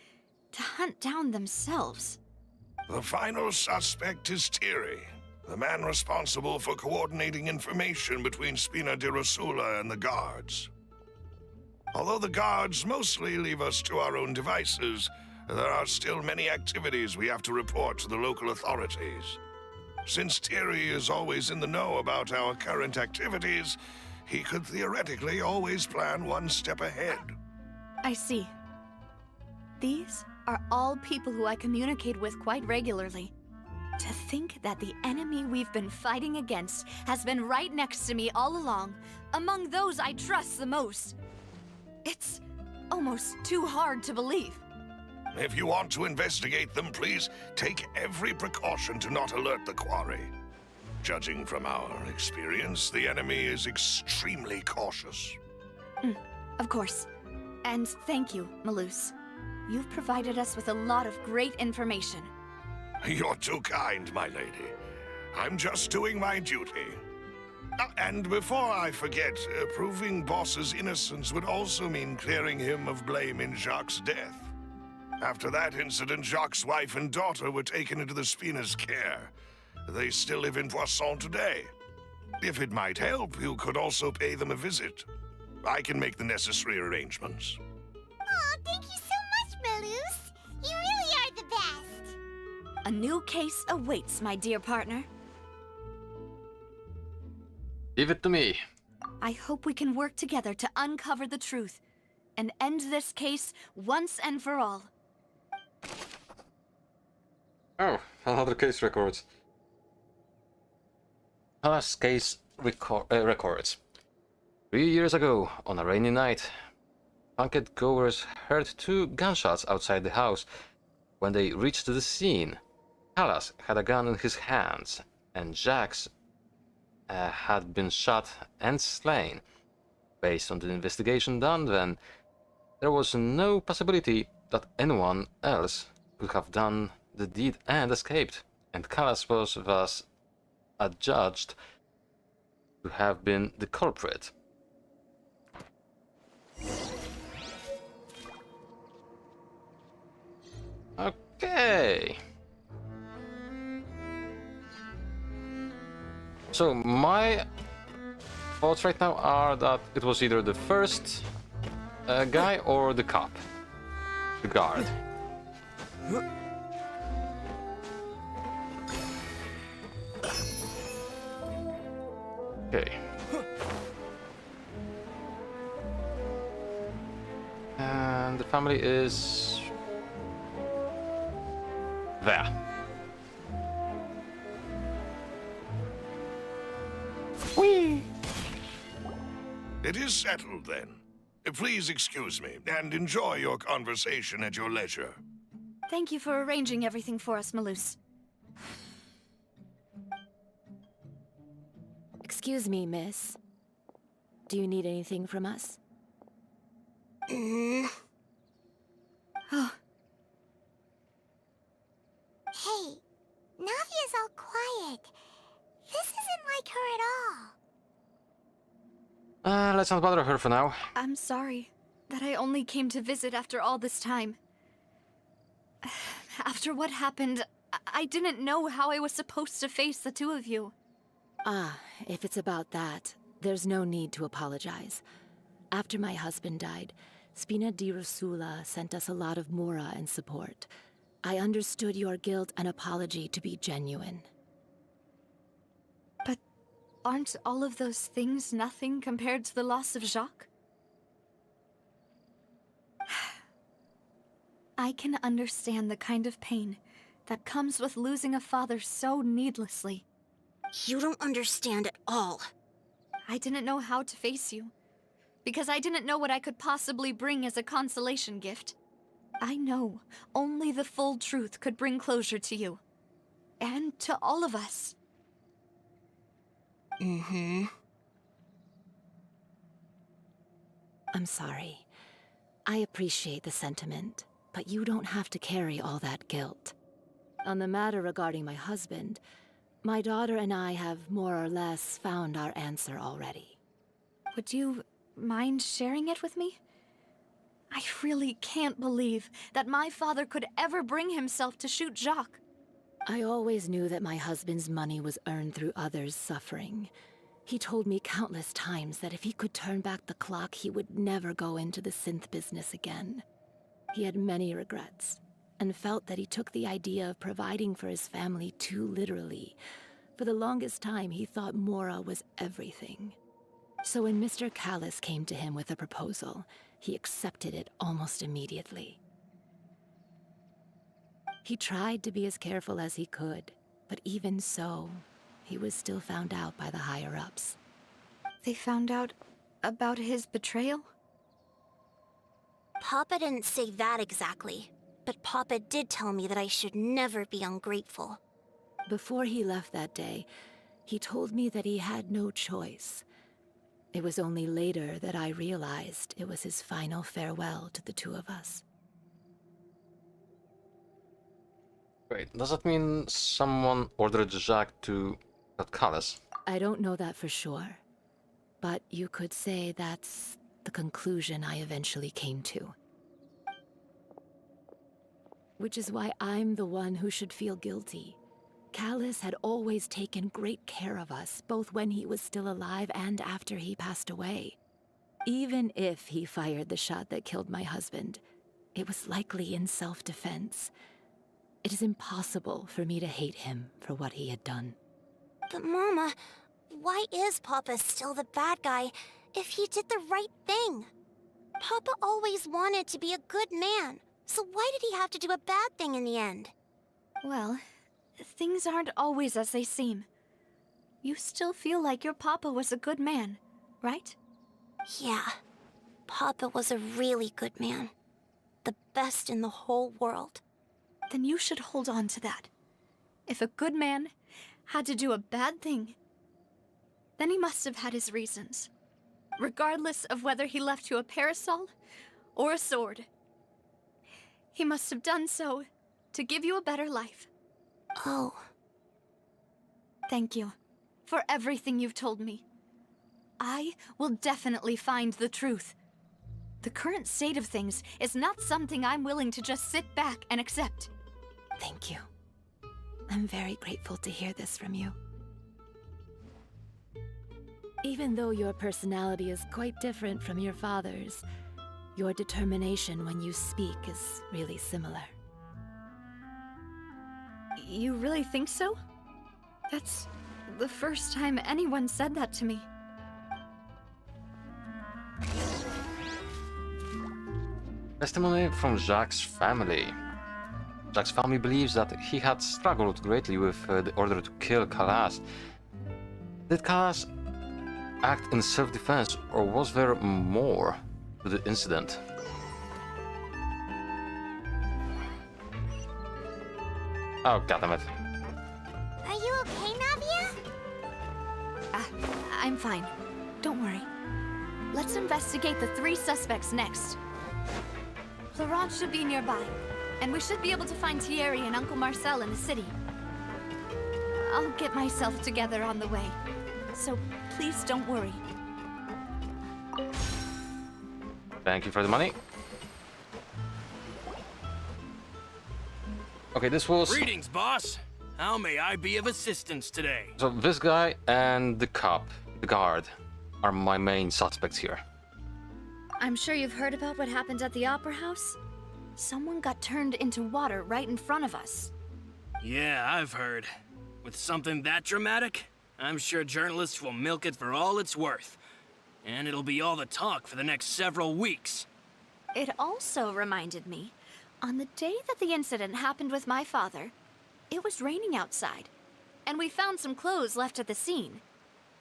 to hunt down themselves. The final suspect is Thierry, the man responsible for coordinating information between Spina di Rosula and the guards. Although the guards mostly leave us to our own devices, there are still many activities we have to report to the local authorities. Since Thierry is always in the know about our current activities, he could theoretically always plan one step ahead. I see. These are all people who I communicate with quite regularly. To think that the enemy we've been fighting against has been right next to me all along, among those I trust the most. It's almost too hard to believe. If you want to investigate them, please take every precaution to not alert the quarry. Judging from our experience, the enemy is extremely cautious. Of course. And thank you, Malus. You've provided us with a lot of great information. You're too kind, my lady. I'm just doing my duty. And before I forget, proving Boss's innocence would also mean clearing him of blame in Jacques' death. After that incident, Jacques' wife and daughter were taken into the Spina's care. They still live in Poisson today. If it might help, you could also pay them a visit. I can make the necessary arrangements. Oh, thank you so much, Malus. You really are the best. A new case awaits, my dear partner. Give it to me. I hope we can work together to uncover the truth and end this case once and for all. Oh, another case records. Last case records. 3 years ago, on a rainy night, Punked goers heard 2 gunshots outside the house. When they reached the scene, Callas had a gun in his hands, and Jacques had been shot and slain. Based on the investigation done then, there was no possibility that anyone else could have done the deed and escaped, and Callas was thus adjudged to have been the culprit. Okay. So my thoughts right now are that it was either the first guy or the cop, the guard. Okay. And the family is there. Whee! It is settled then. Please excuse me, and enjoy your conversation at your leisure. Thank you for arranging everything for us, Malus. Excuse me, miss. Do you need anything from us? Oh, Hey, Navia's all quiet. This isn't like her at all. Let's not bother her for now. I'm sorry that I only came to visit after all this time. After what happened, I didn't know how I was supposed to face the two of you. Ah, if it's about that, there's no need to apologize. After my husband died, Spina di Rosula sent us a lot of mora and support. I understood your guilt and apology to be genuine. But aren't all of those things nothing compared to the loss of Jacques? I can understand the kind of pain that comes with losing a father so needlessly. You don't understand at all. I didn't know how to face you, because I didn't know what I could possibly bring as a consolation gift. I know only the full truth could bring closure to you, and to all of us. I'm sorry. I appreciate the sentiment, but you don't have to carry all that guilt. On the matter regarding my husband, my daughter and I have more or less found our answer already. Would you mind sharing it with me? I really can't believe that my father could ever bring himself to shoot Jacques. I always knew that my husband's money was earned through others' suffering. He told me countless times that if he could turn back the clock, he would never go into the synth business again. He had many regrets, and felt that he took the idea of providing for his family too literally. For the longest time, he thought Mora was everything. So when Mr. Callis came to him with a proposal, he accepted it almost immediately. He tried to be as careful as he could, but even so, he was still found out by the higher-ups. They found out about his betrayal? Papa didn't say that exactly, but Papa did tell me that I should never be ungrateful. Before he left that day, he told me that he had no choice. It was only later that I realized it was his final farewell to the two of us. Wait, does that mean someone ordered Jacques to cut Callis? I don't know that for sure, but you could say that's the conclusion I eventually came to. Which is why I'm the one who should feel guilty. Callis had always taken great care of us, both when he was still alive and after he passed away. Even if he fired the shot that killed my husband, it was likely in self-defense. It is impossible for me to hate him for what he had done. But Mama, why is Papa still the bad guy if he did the right thing? Papa always wanted to be a good man, so why did he have to do a bad thing in the end? Well, things aren't always as they seem. You still feel like your papa was a good man, right? Yeah, Papa was a really good man. The best in the whole world. Then you should hold on to that. If a good man had to do a bad thing, then he must have had his reasons. Regardless of whether he left you a parasol or a sword. He must have done so to give you a better life. Oh. Thank you for everything you've told me. I will definitely find the truth. The current state of things is not something I'm willing to just sit back and accept. Thank you. I'm very grateful to hear this from you. Even though your personality is quite different from your father's, your determination when you speak is really similar. You really think so? That's the first time anyone said that to me. Testimony from Jacques' family. Jacques' family believes that he had struggled greatly with the order to kill Callas. Did Callas act in self-defense, or was there more? to the incident. Oh, goddammit. Are you okay, Navia? I'm fine. Don't worry. Let's investigate the 3 suspects next. Laurent should be nearby, and we should be able to find Thierry and Uncle Marcel in the city. I'll get myself together on the way, so please don't worry. Thank you for the money. Okay, this was... Greetings, boss. How may I be of assistance today? So this guy and the cop, the guard, are my main suspects here. I'm sure you've heard about what happened at the Opera House. Someone got turned into water right in front of us. Yeah, I've heard. With something that dramatic, I'm sure journalists will milk it for all it's worth. And it'll be all the talk for the next several weeks. It also reminded me, on the day that the incident happened with my father, it was raining outside, and we found some clothes left at the scene.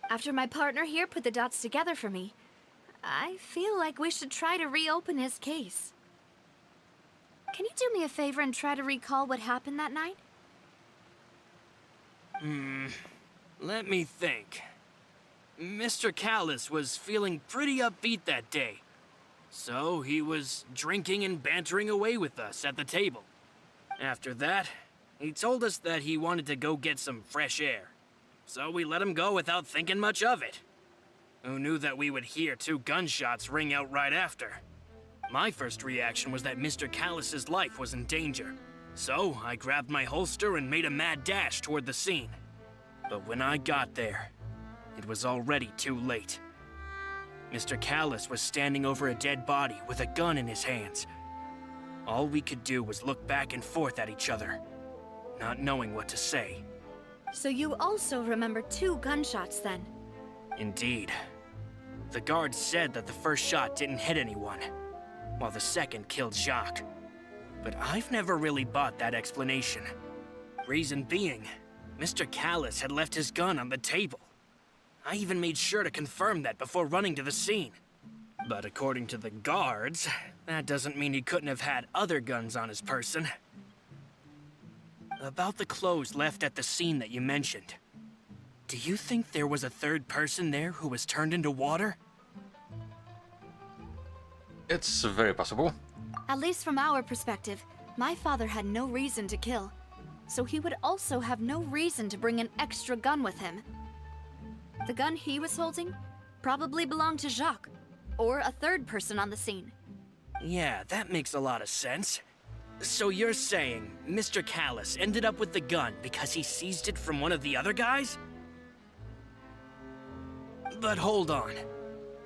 After my partner here put the dots together for me, I feel like we should try to reopen his case. Can you do me a favor and try to recall what happened that night? Let me think. Mr. Callis was feeling pretty upbeat that day. So he was drinking and bantering away with us at the table. After that, he told us that he wanted to go get some fresh air. So we let him go without thinking much of it. Who knew that we would hear 2 gunshots ring out right after? My first reaction was that Mr. Callis's life was in danger. So I grabbed my holster and made a mad dash toward the scene. But when I got there, it was already too late. Mr. Callis was standing over a dead body with a gun in his hands. All we could do was look back and forth at each other, not knowing what to say. So you also remember 2 gunshots then? Indeed. The guard said that the first shot didn't hit anyone, while the second killed Jacques. But I've never really bought that explanation. Reason being, Mr. Callis had left his gun on the table. I even made sure to confirm that before running to the scene. But according to the guards, that doesn't mean he couldn't have had other guns on his person. About the clothes left at the scene that you mentioned, do you think there was a 3rd person there who was turned into water? It's very possible. At least from our perspective, my father had no reason to kill. So he would also have no reason to bring an extra gun with him. The gun he was holding probably belonged to Jacques, or a 3rd person on the scene. Yeah, that makes a lot of sense. So you're saying Mr. Callis ended up with the gun because he seized it from one of the other guys? But hold on.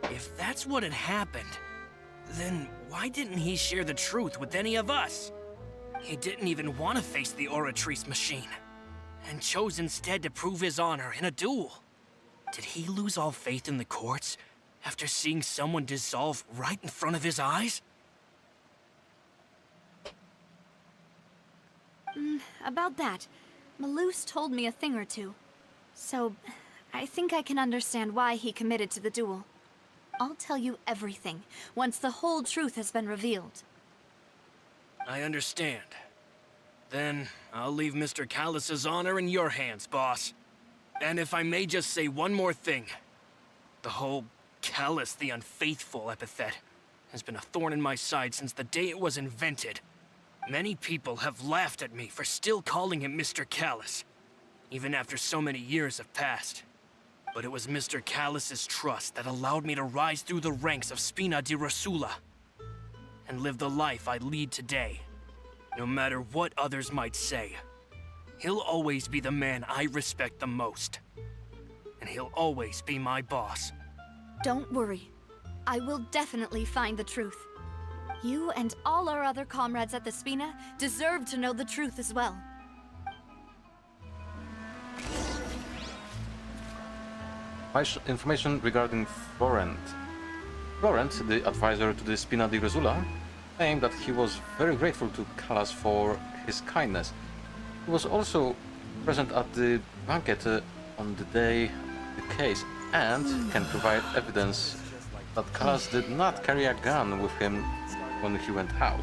If that's what had happened, then why didn't he share the truth with any of us? He didn't even want to face the Oratrice machine, and chose instead to prove his honor in a duel. Did he lose all faith in the courts after seeing someone dissolve right in front of his eyes? About that, Malus told me a thing or two. So, I think I can understand why he committed to the duel. I'll tell you everything, once the whole truth has been revealed. I understand. Then, I'll leave Mr. Callis's honor in your hands, boss. And if I may just say one more thing. The whole Callis the Unfaithful epithet has been a thorn in my side since the day it was invented. Many people have laughed at me for still calling him Mr. Callis, even after so many years have passed. But it was Mr. Callis's trust that allowed me to rise through the ranks of Spina di Rosula and live the life I lead today. No matter what others might say, he'll always be the man I respect the most. And he'll always be my boss. Don't worry. I will definitely find the truth. You and all our other comrades at the Spina deserve to know the truth as well. Information regarding Florent. Florent, the advisor to the Spina di Rosula, claimed that he was very grateful to Callas for his kindness. He was also present at the banquet on the day of the case and can provide evidence that Callas did not carry a gun with him when he went out.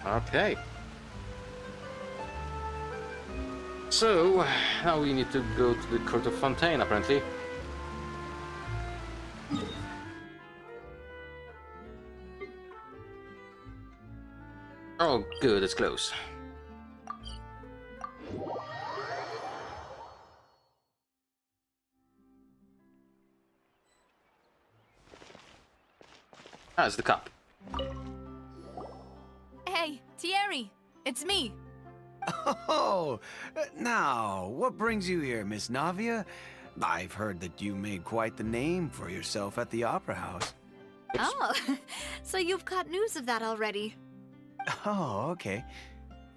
Okay. So, now we need to go to the court of Fontaine, apparently. Oh, good, it's close. Ah, it's the cop. Hey, Thierry, it's me. Oh, now, what brings you here, Miss Navia? I've heard that you made quite the name for yourself at the Opera House. Oh, so you've caught news of that already. Oh, okay.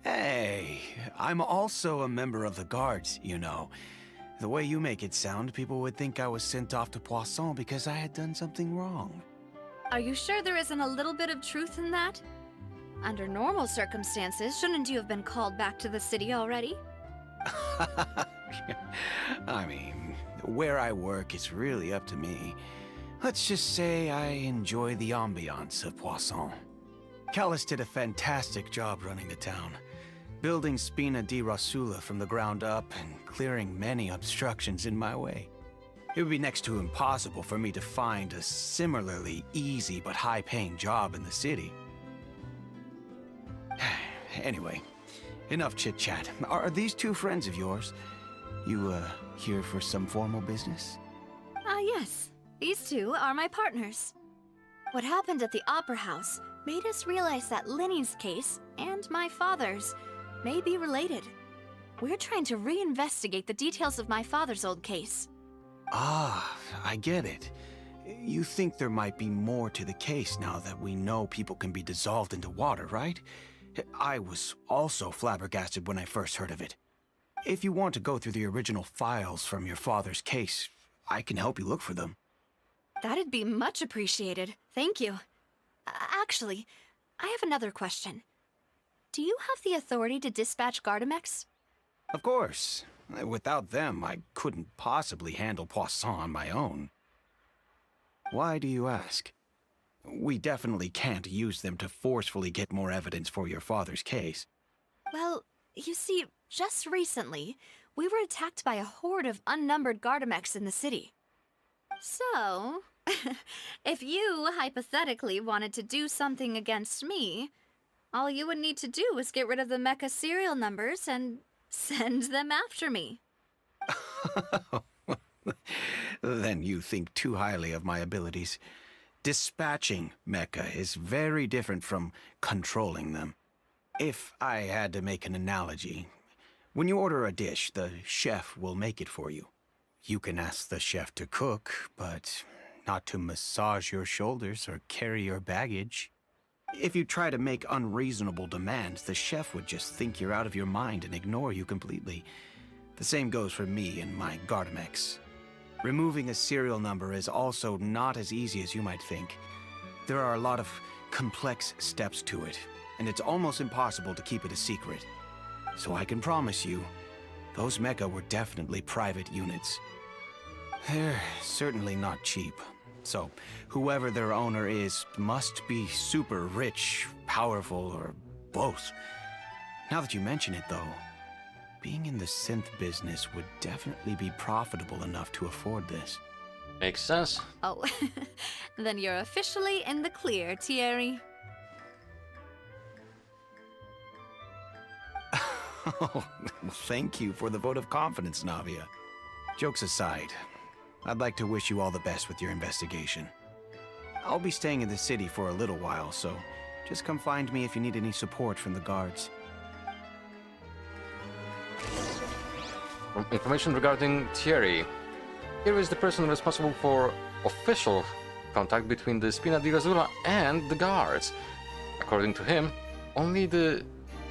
Hey, I'm also a member of the Guards, you know. The way you make it sound, people would think I was sent off to Poisson because I had done something wrong. Are you sure there isn't a little bit of truth in that? Under normal circumstances, shouldn't you have been called back to the city already? I mean, where I work is really up to me. Let's just say I enjoy the ambiance of Poisson. Callas did a fantastic job running the town, building Spina di Rosula from the ground up and clearing many obstructions in my way. It would be next to impossible for me to find a similarly easy but high-paying job in the city. Anyway, enough chit-chat. Are these two friends of yours? You, here for some formal business? Yes. These two are my partners. What happened at the Opera House made us realize that Linny's case and my father's may be related. We're trying to reinvestigate the details of my father's old case. Ah, I get it. You think there might be more to the case now that we know people can be dissolved into water, right? I was also flabbergasted when I first heard of it. If you want to go through the original files from your father's case, I can help you look for them. That'd be much appreciated. Thank you. Actually, I have another question. Do you have the authority to dispatch Gardamex? Of course. Without them, I couldn't possibly handle Poisson on my own. Why do you ask? We definitely can't use them to forcefully get more evidence for your father's case. Well, you see, just recently, we were attacked by a horde of unnumbered Gardamex in the city. So, if you hypothetically wanted to do something against me, all you would need to do is get rid of the mecha serial numbers and send them after me. Then you think too highly of my abilities. Dispatching mecha is very different from controlling them. If I had to make an analogy, when you order a dish, the chef will make it for you. You can ask the chef to cook, but not to massage your shoulders or carry your baggage. If you try to make unreasonable demands, the chef would just think you're out of your mind and ignore you completely. The same goes for me and my Gardamex. Removing a serial number is also not as easy as you might think. There are a lot of complex steps to it, and it's almost impossible to keep it a secret. So I can promise you, those mecha were definitely private units. They're certainly not cheap. So, whoever their owner is must be super rich, powerful, or both. Now that you mention it, though, being in the synth business would definitely be profitable enough to afford this. Makes sense. Oh, then you're officially in the clear, Thierry. Oh, thank you for the vote of confidence, Navia. Jokes aside, I'd like to wish you all the best with your investigation. I'll be staying in the city for a little while, so just come find me if you need any support from the guards. Information regarding Thierry. Here is the person responsible for official contact between the Spina di Rosula and the guards. According to him, only the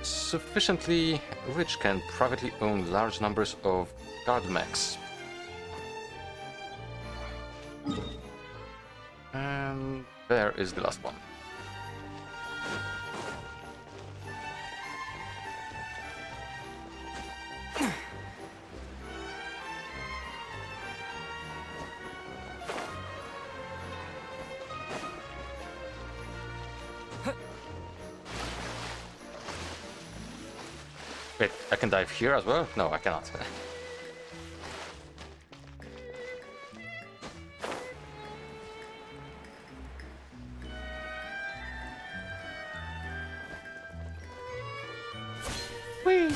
sufficiently rich can privately own large numbers of Gardamex. And there is the last one. Wait, I can dive here as well? No, I cannot. Whee!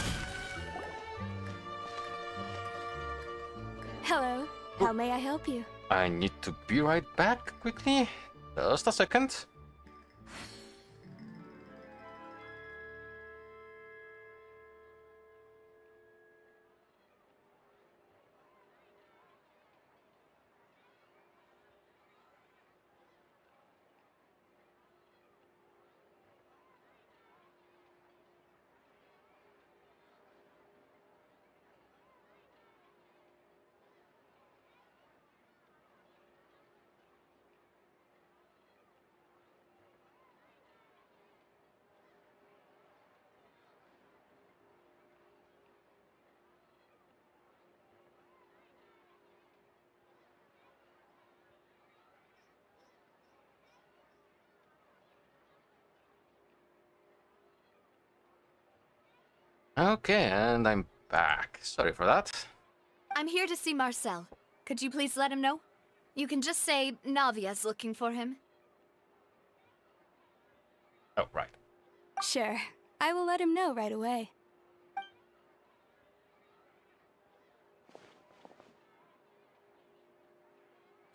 Hello. How may I help you? I need to be right back quickly. Just a second. Okay, and I'm back. Sorry for that. I'm here to see Marcel. Could you please let him know? You can just say Navia's looking for him. Oh, right. Sure. I will let him know right away.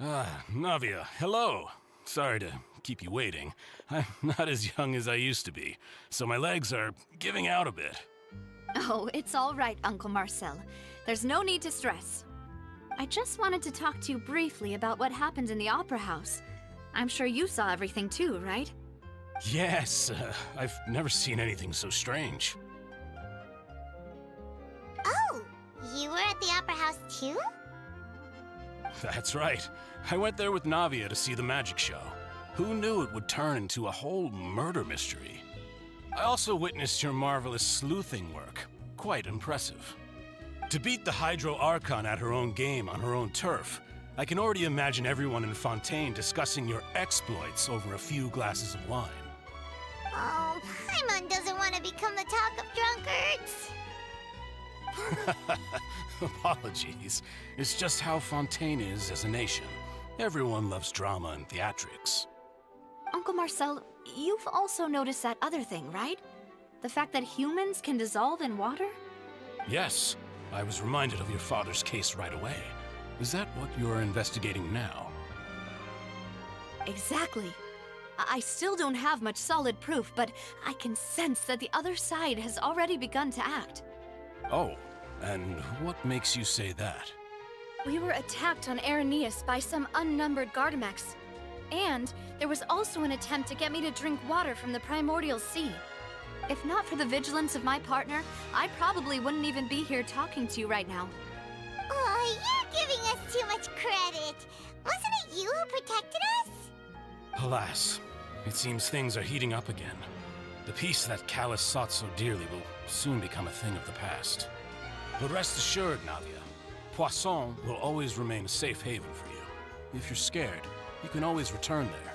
Navia, hello. Sorry to keep you waiting. I'm not as young as I used to be, so my legs are giving out a bit. Oh, it's all right, Uncle Marcel. There's no need to stress. I just wanted to talk to you briefly about what happened in the Opera House. I'm sure you saw everything too, right? Yes, I've never seen anything so strange. Oh, you were at the Opera House too? That's right. I went there with Navia to see the magic show. Who knew it would turn into a whole murder mystery? I also witnessed your marvelous sleuthing work. Quite impressive. To beat the Hydro Archon at her own game on her own turf, I can already imagine everyone in Fontaine discussing your exploits over a few glasses of wine. Oh, Paimon doesn't want to become the talk of drunkards. Apologies. It's just how Fontaine is as a nation. Everyone loves drama and theatrics. Uncle Marcel, you've also noticed that other thing, right? The fact that humans can dissolve in water? Yes, I was reminded of your father's case right away. Is that what you're investigating now? Exactly. I still don't have much solid proof, but I can sense that the other side has already begun to act. Oh, and what makes you say that? We were attacked on Araneus by some unnumbered Gardamex. And there was also an attempt to get me to drink water from the primordial sea. If not for the vigilance of my partner, I probably wouldn't even be here talking to you right now. Oh, you're giving us too much credit. Wasn't it you who protected us? Alas, it seems things are heating up again. The peace that Callus sought so dearly will soon become a thing of the past. But rest assured, Navia, Poisson will always remain a safe haven for you. If you're scared, you can always return there.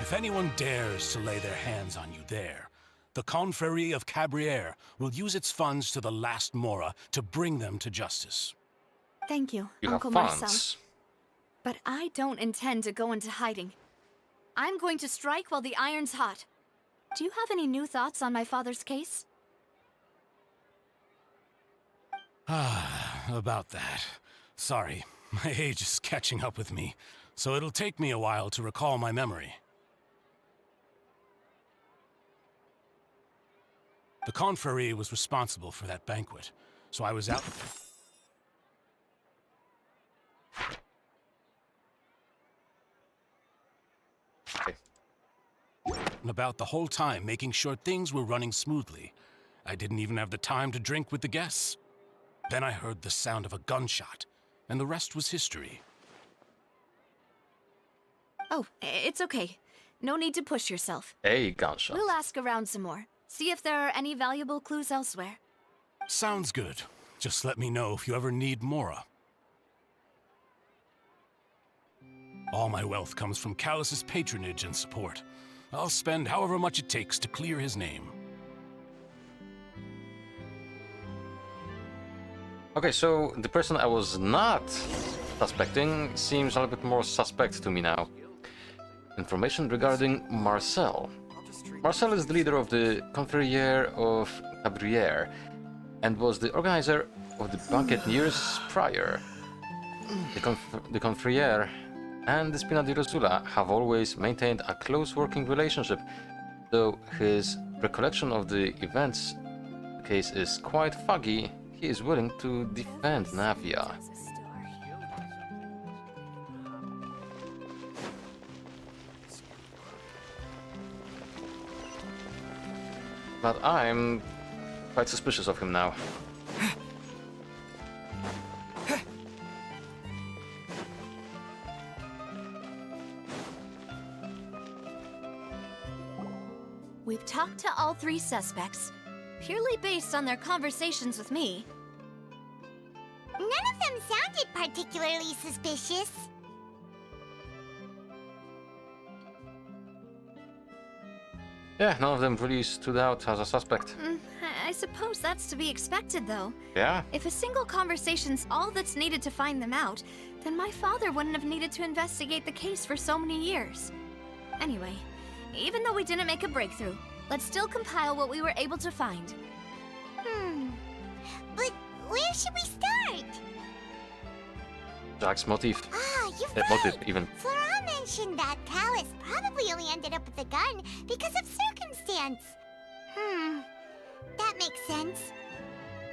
If anyone dares to lay their hands on you there, the Confrérie of Cabrières will use its funds to the last Mora to bring them to justice. Thank you, You Uncle have Marcel. funds. But I don't intend to go into hiding. I'm going to strike while the iron's hot. Do you have any new thoughts on my father's case? About that. Sorry, my age is catching up with me, so it'll take me a while to recall my memory. The Confrérie was responsible for that banquet, so I was out. And about the whole time making sure things were running smoothly. I didn't even have the time to drink with the guests. Then I heard the sound of a gunshot, and the rest was history. Oh, it's okay. No need to push yourself. A gunshot. We'll ask around some more. See if there are any valuable clues elsewhere. Sounds good. Just let me know if you ever need Mora. All my wealth comes from Callus's patronage and support. I'll spend however much it takes to clear his name. Okay, so the person I was not suspecting seems a little bit more suspect to me now. Information regarding Marcel. Marcel is the leader of the Confrères of Cabrières and was the organizer of the banquet years prior. The Confrères and the Spina di Rosula have always maintained a close working relationship, though his recollection of the events case is quite foggy. He is willing to defend Navia. But I'm quite suspicious of him now. We've talked to all 3 suspects, purely based on their conversations with me. None of them sounded particularly suspicious. Yeah, none of them really stood out as a suspect. I suppose that's to be expected, though. Yeah? If a single conversation's all that's needed to find them out, then my father wouldn't have needed to investigate the case for so many years. Anyway, even though we didn't make a breakthrough, let's still compile what we were able to find. But where should we start? Jack's motif. Ah, you're right. Motive, even. Flora mentioned that Callus probably only ended up with the gun because of circumstance. That makes sense.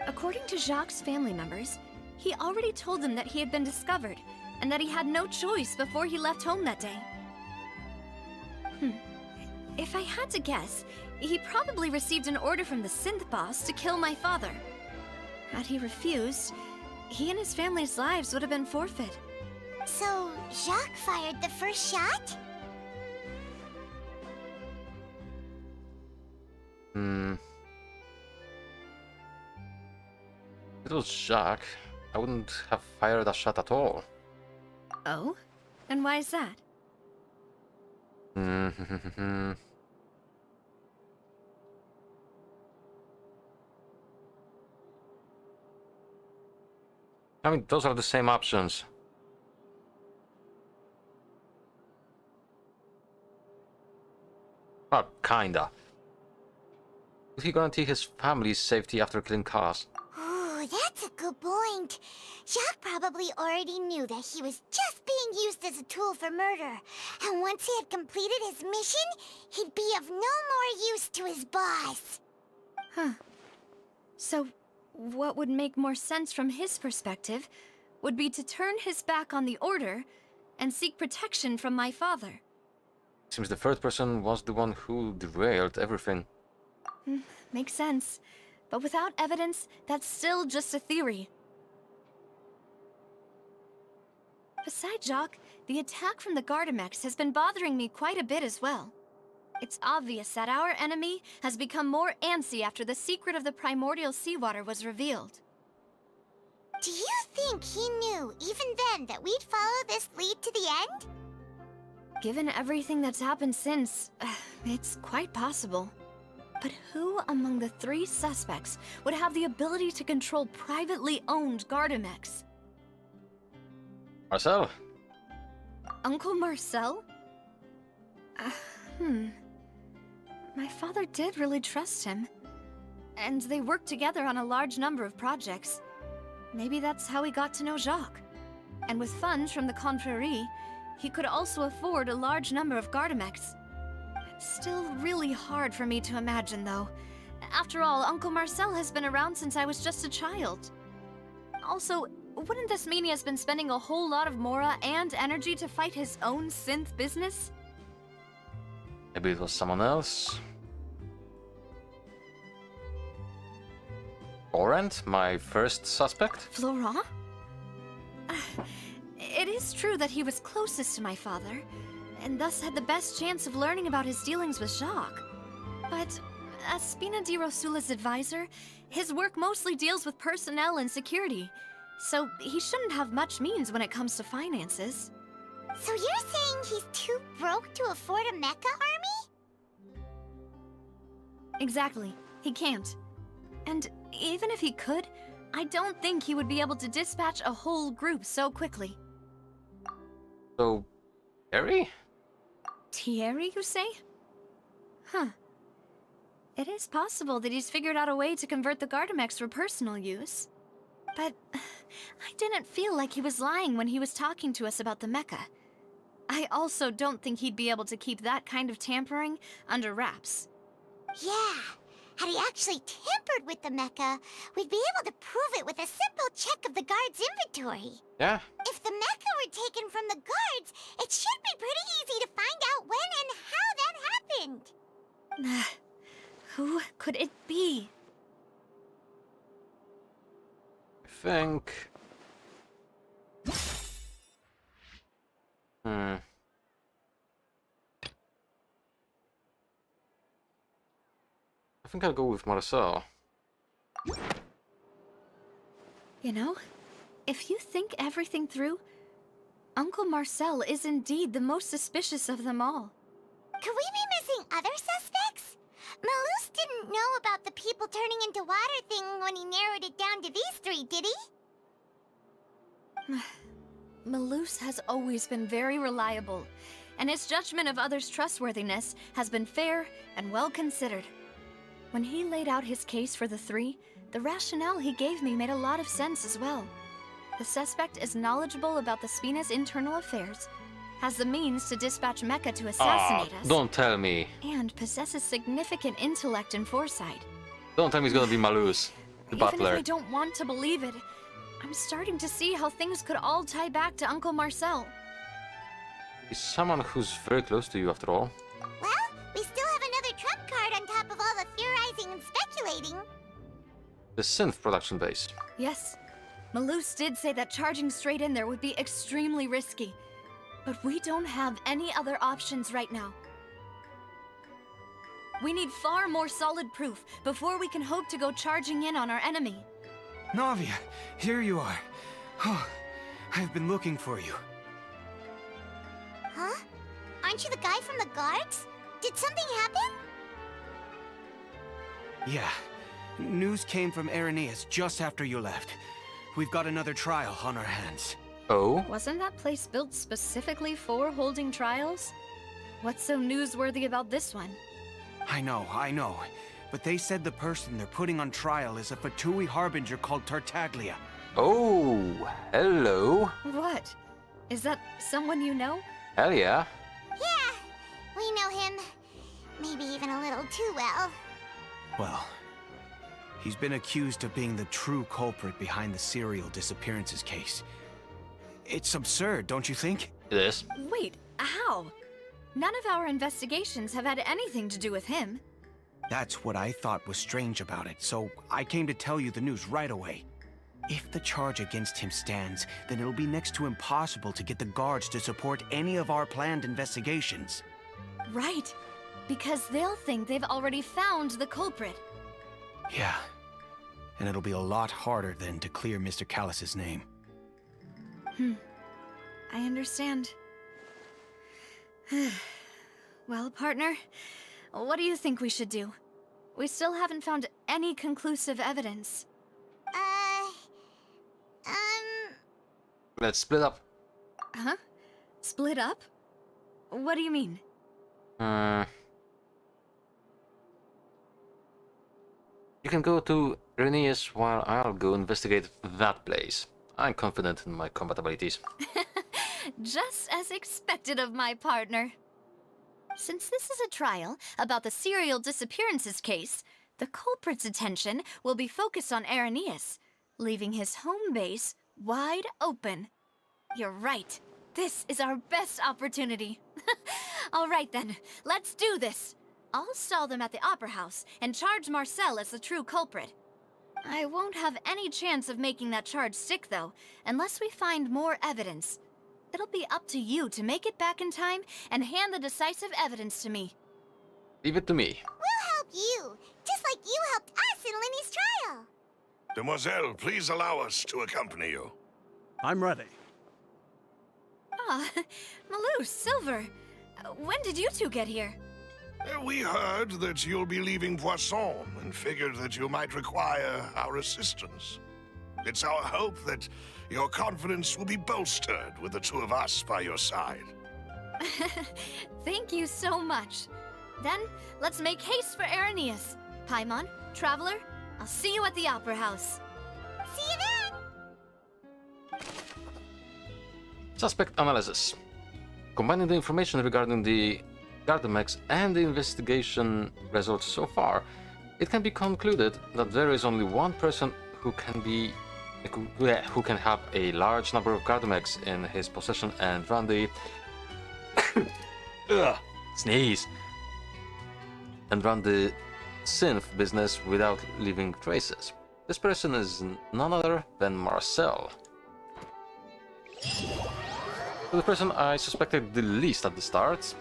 According to Jacques' family members, he already told them that he had been discovered, and that he had no choice before he left home that day. If I had to guess, he probably received an order from the synth boss to kill my father. Had he refused, he and his family's lives would have been forfeit. So, Jacques fired the first shot? If it was Jacques, I wouldn't have fired a shot at all. Oh? And why is that? I mean, those are the same options. Well, kinda. Will he guarantee his family's safety after killing Callus? Ooh, that's a good point. Jacques probably already knew that he was just being used as a tool for murder. And once he had completed his mission, he'd be of no more use to his boss. So, what would make more sense from his perspective would be to turn his back on the Order and seek protection from my father. Seems the third person was the one who derailed everything. Makes sense. But without evidence, that's still just a theory. Besides Jacques, the attack from the Gardamex has been bothering me quite a bit as well. It's obvious that our enemy has become more antsy after the secret of the primordial seawater was revealed. Do you think he knew, even then, that we'd follow this lead to the end? Given everything that's happened since, it's quite possible. But who among the 3 suspects would have the ability to control privately owned Gardamex? Marcel? Uncle Marcel? My father did really trust him. And they worked together on a large number of projects. Maybe that's how he got to know Jacques. And with funds from the Confrérie, he could also afford a large number of Gardamex. It's still really hard for me to imagine, though. After all, Uncle Marcel has been around since I was just a child. Also, wouldn't this mean he has been spending a whole lot of mora and energy to fight his own synth business? Maybe it was someone else. Laurent, my first suspect? Florent? It is true that he was closest to my father, and thus had the best chance of learning about his dealings with Jacques. But as Spina di Rosula's advisor, his work mostly deals with personnel and security, so he shouldn't have much means when it comes to finances. So you're saying he's too broke to afford a mecha army? Exactly. He can't. And even if he could, I don't think he would be able to dispatch a whole group so quickly. So, Harry? Thierry, you say? Huh. It is possible that he's figured out a way to convert the Gardamex for personal use. But I didn't feel like he was lying when he was talking to us about the mecha. I also don't think he'd be able to keep that kind of tampering under wraps. Yeah, had he actually tampered with the mecha, we'd be able to prove it with a simple check of the guard's inventory. Yeah. If the mecha were taken from the guards, it should be pretty easy to find out when and how that happened. Who could it be? I think... I think I'll go with Marcel. You know, if you think everything through, Uncle Marcel is indeed the most suspicious of them all. Could we be missing other suspects? Malus didn't know about the people turning into water thing when he narrowed it down to these three, did he? Malus has always been very reliable, and his judgment of others' trustworthiness has been fair and well considered. When he laid out his case for the three, the rationale he gave me made a lot of sense as well. The suspect is knowledgeable about the Spina's internal affairs, has the means to dispatch Mecha to assassinate us, Don't tell me. and possesses significant intellect and foresight. Don't tell me it's gonna be Malus, the Even butler. if I don't want to believe it, I'm starting to see how things could all tie back to Uncle Marcel. He's someone who's very close to you after all. Well, we still have another trump card on top of all the theorizing and speculating. The synth production base. Yes, Malus did say that charging straight in there would be extremely risky. But we don't have any other options right now. We need far more solid proof before we can hope to go charging in on our enemy. Navia, here you are. Oh, I've been looking for you. Huh? Aren't you the guy from the guards? Did something happen? Yeah. News came from Irenaeus just after you left. We've got another trial on our hands. Oh? Wasn't that place built specifically for holding trials? What's so newsworthy about this one? I know. But they said the person they're putting on trial is a Fatui harbinger called Tartaglia. Oh, hello. What? Is that someone you know? Hell yeah. Yeah, we know him. Maybe even a little too well. Well, he's been accused of being the true culprit behind the serial disappearances case. It's absurd, don't you think? It is. Wait, how? None of our investigations have had anything to do with him. That's what I thought was strange about it, so I came to tell you the news right away. If the charge against him stands, then it'll be next to impossible to get the guards to support any of our planned investigations. Right, because they'll think they've already found the culprit. Yeah, and it'll be a lot harder then to clear Mr. Callus's name. I understand. Well, partner, what do you think we should do? We still haven't found any conclusive evidence. Let's split up. Huh? Split up? What do you mean? You can go to Irenaeus while I'll go investigate that place. I'm confident in my combat abilities. Just as expected of my partner. Since this is a trial about the serial disappearances case, the culprit's attention will be focused on Irenaeus, leaving his home base wide open. You're right. This is our best opportunity. All right then, let's do this. I'll stall them at the Opera House and charge Marcel as the true culprit. I won't have any chance of making that charge stick, though, unless we find more evidence. It'll be up to you to make it back in time and hand the decisive evidence to me. Leave it to me. We'll help you, just like you helped us in Linny's trial. Demoiselle, please allow us to accompany you. I'm ready. Ah, Malus, Silver. When did you two get here? We heard that you'll be leaving Poisson and figured that you might require our assistance. It's our hope that your confidence will be bolstered with the two of us by your side. Thank you so much. Then, let's make haste for Arrhenius. Paimon, Traveler, I'll see you at the Opera House. See you then! Suspect analysis. Combining the information regarding the Gardamex and the investigation results so far, it can be concluded that there is only one person who can have a large number of Gardamex in his possession and run the sneeze and run the synth business without leaving traces. This person is none other than Marcel. So the person I suspected the least at the start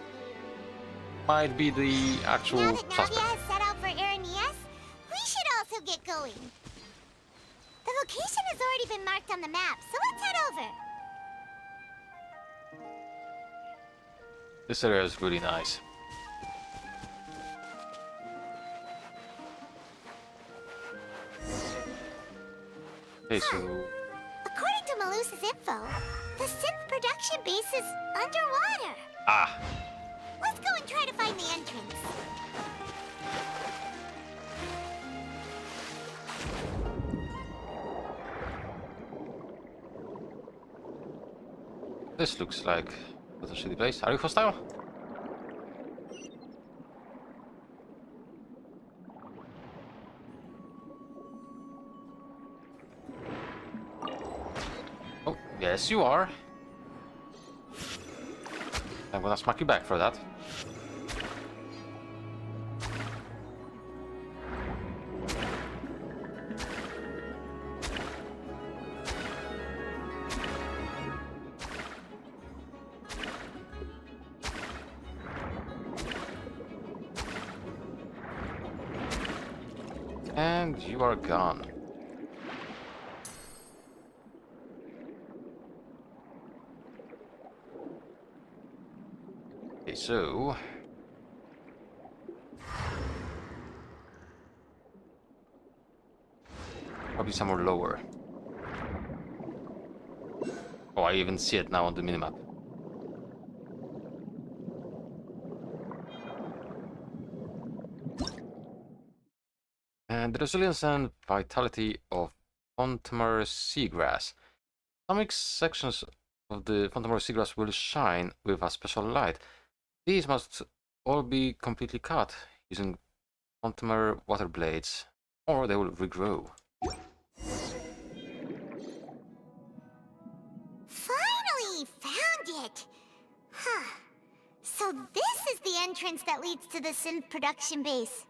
might be the actual Now that suspect. Navia has set out for Arrhenius, we should also get going. The location has already been marked on the map, so let's head over. This area is really nice. Okay, so According to Malus's info, the synth production base is underwater. Let's go and try to find the entrance. this looks like a shitty place. Are you hostile? Oh, yes you are. I'm gonna smack you back for that. And you are gone. Okay, so probably somewhere lower. Oh, I even see it now on the minimap. And the resilience and vitality of Fontaine seagrass. Some sections of the Fontaine seagrass will shine with a special light. These must all be completely cut using Fontaine water blades, or they will regrow. Finally found it! Huh. So this is the entrance that leads to the synth production base.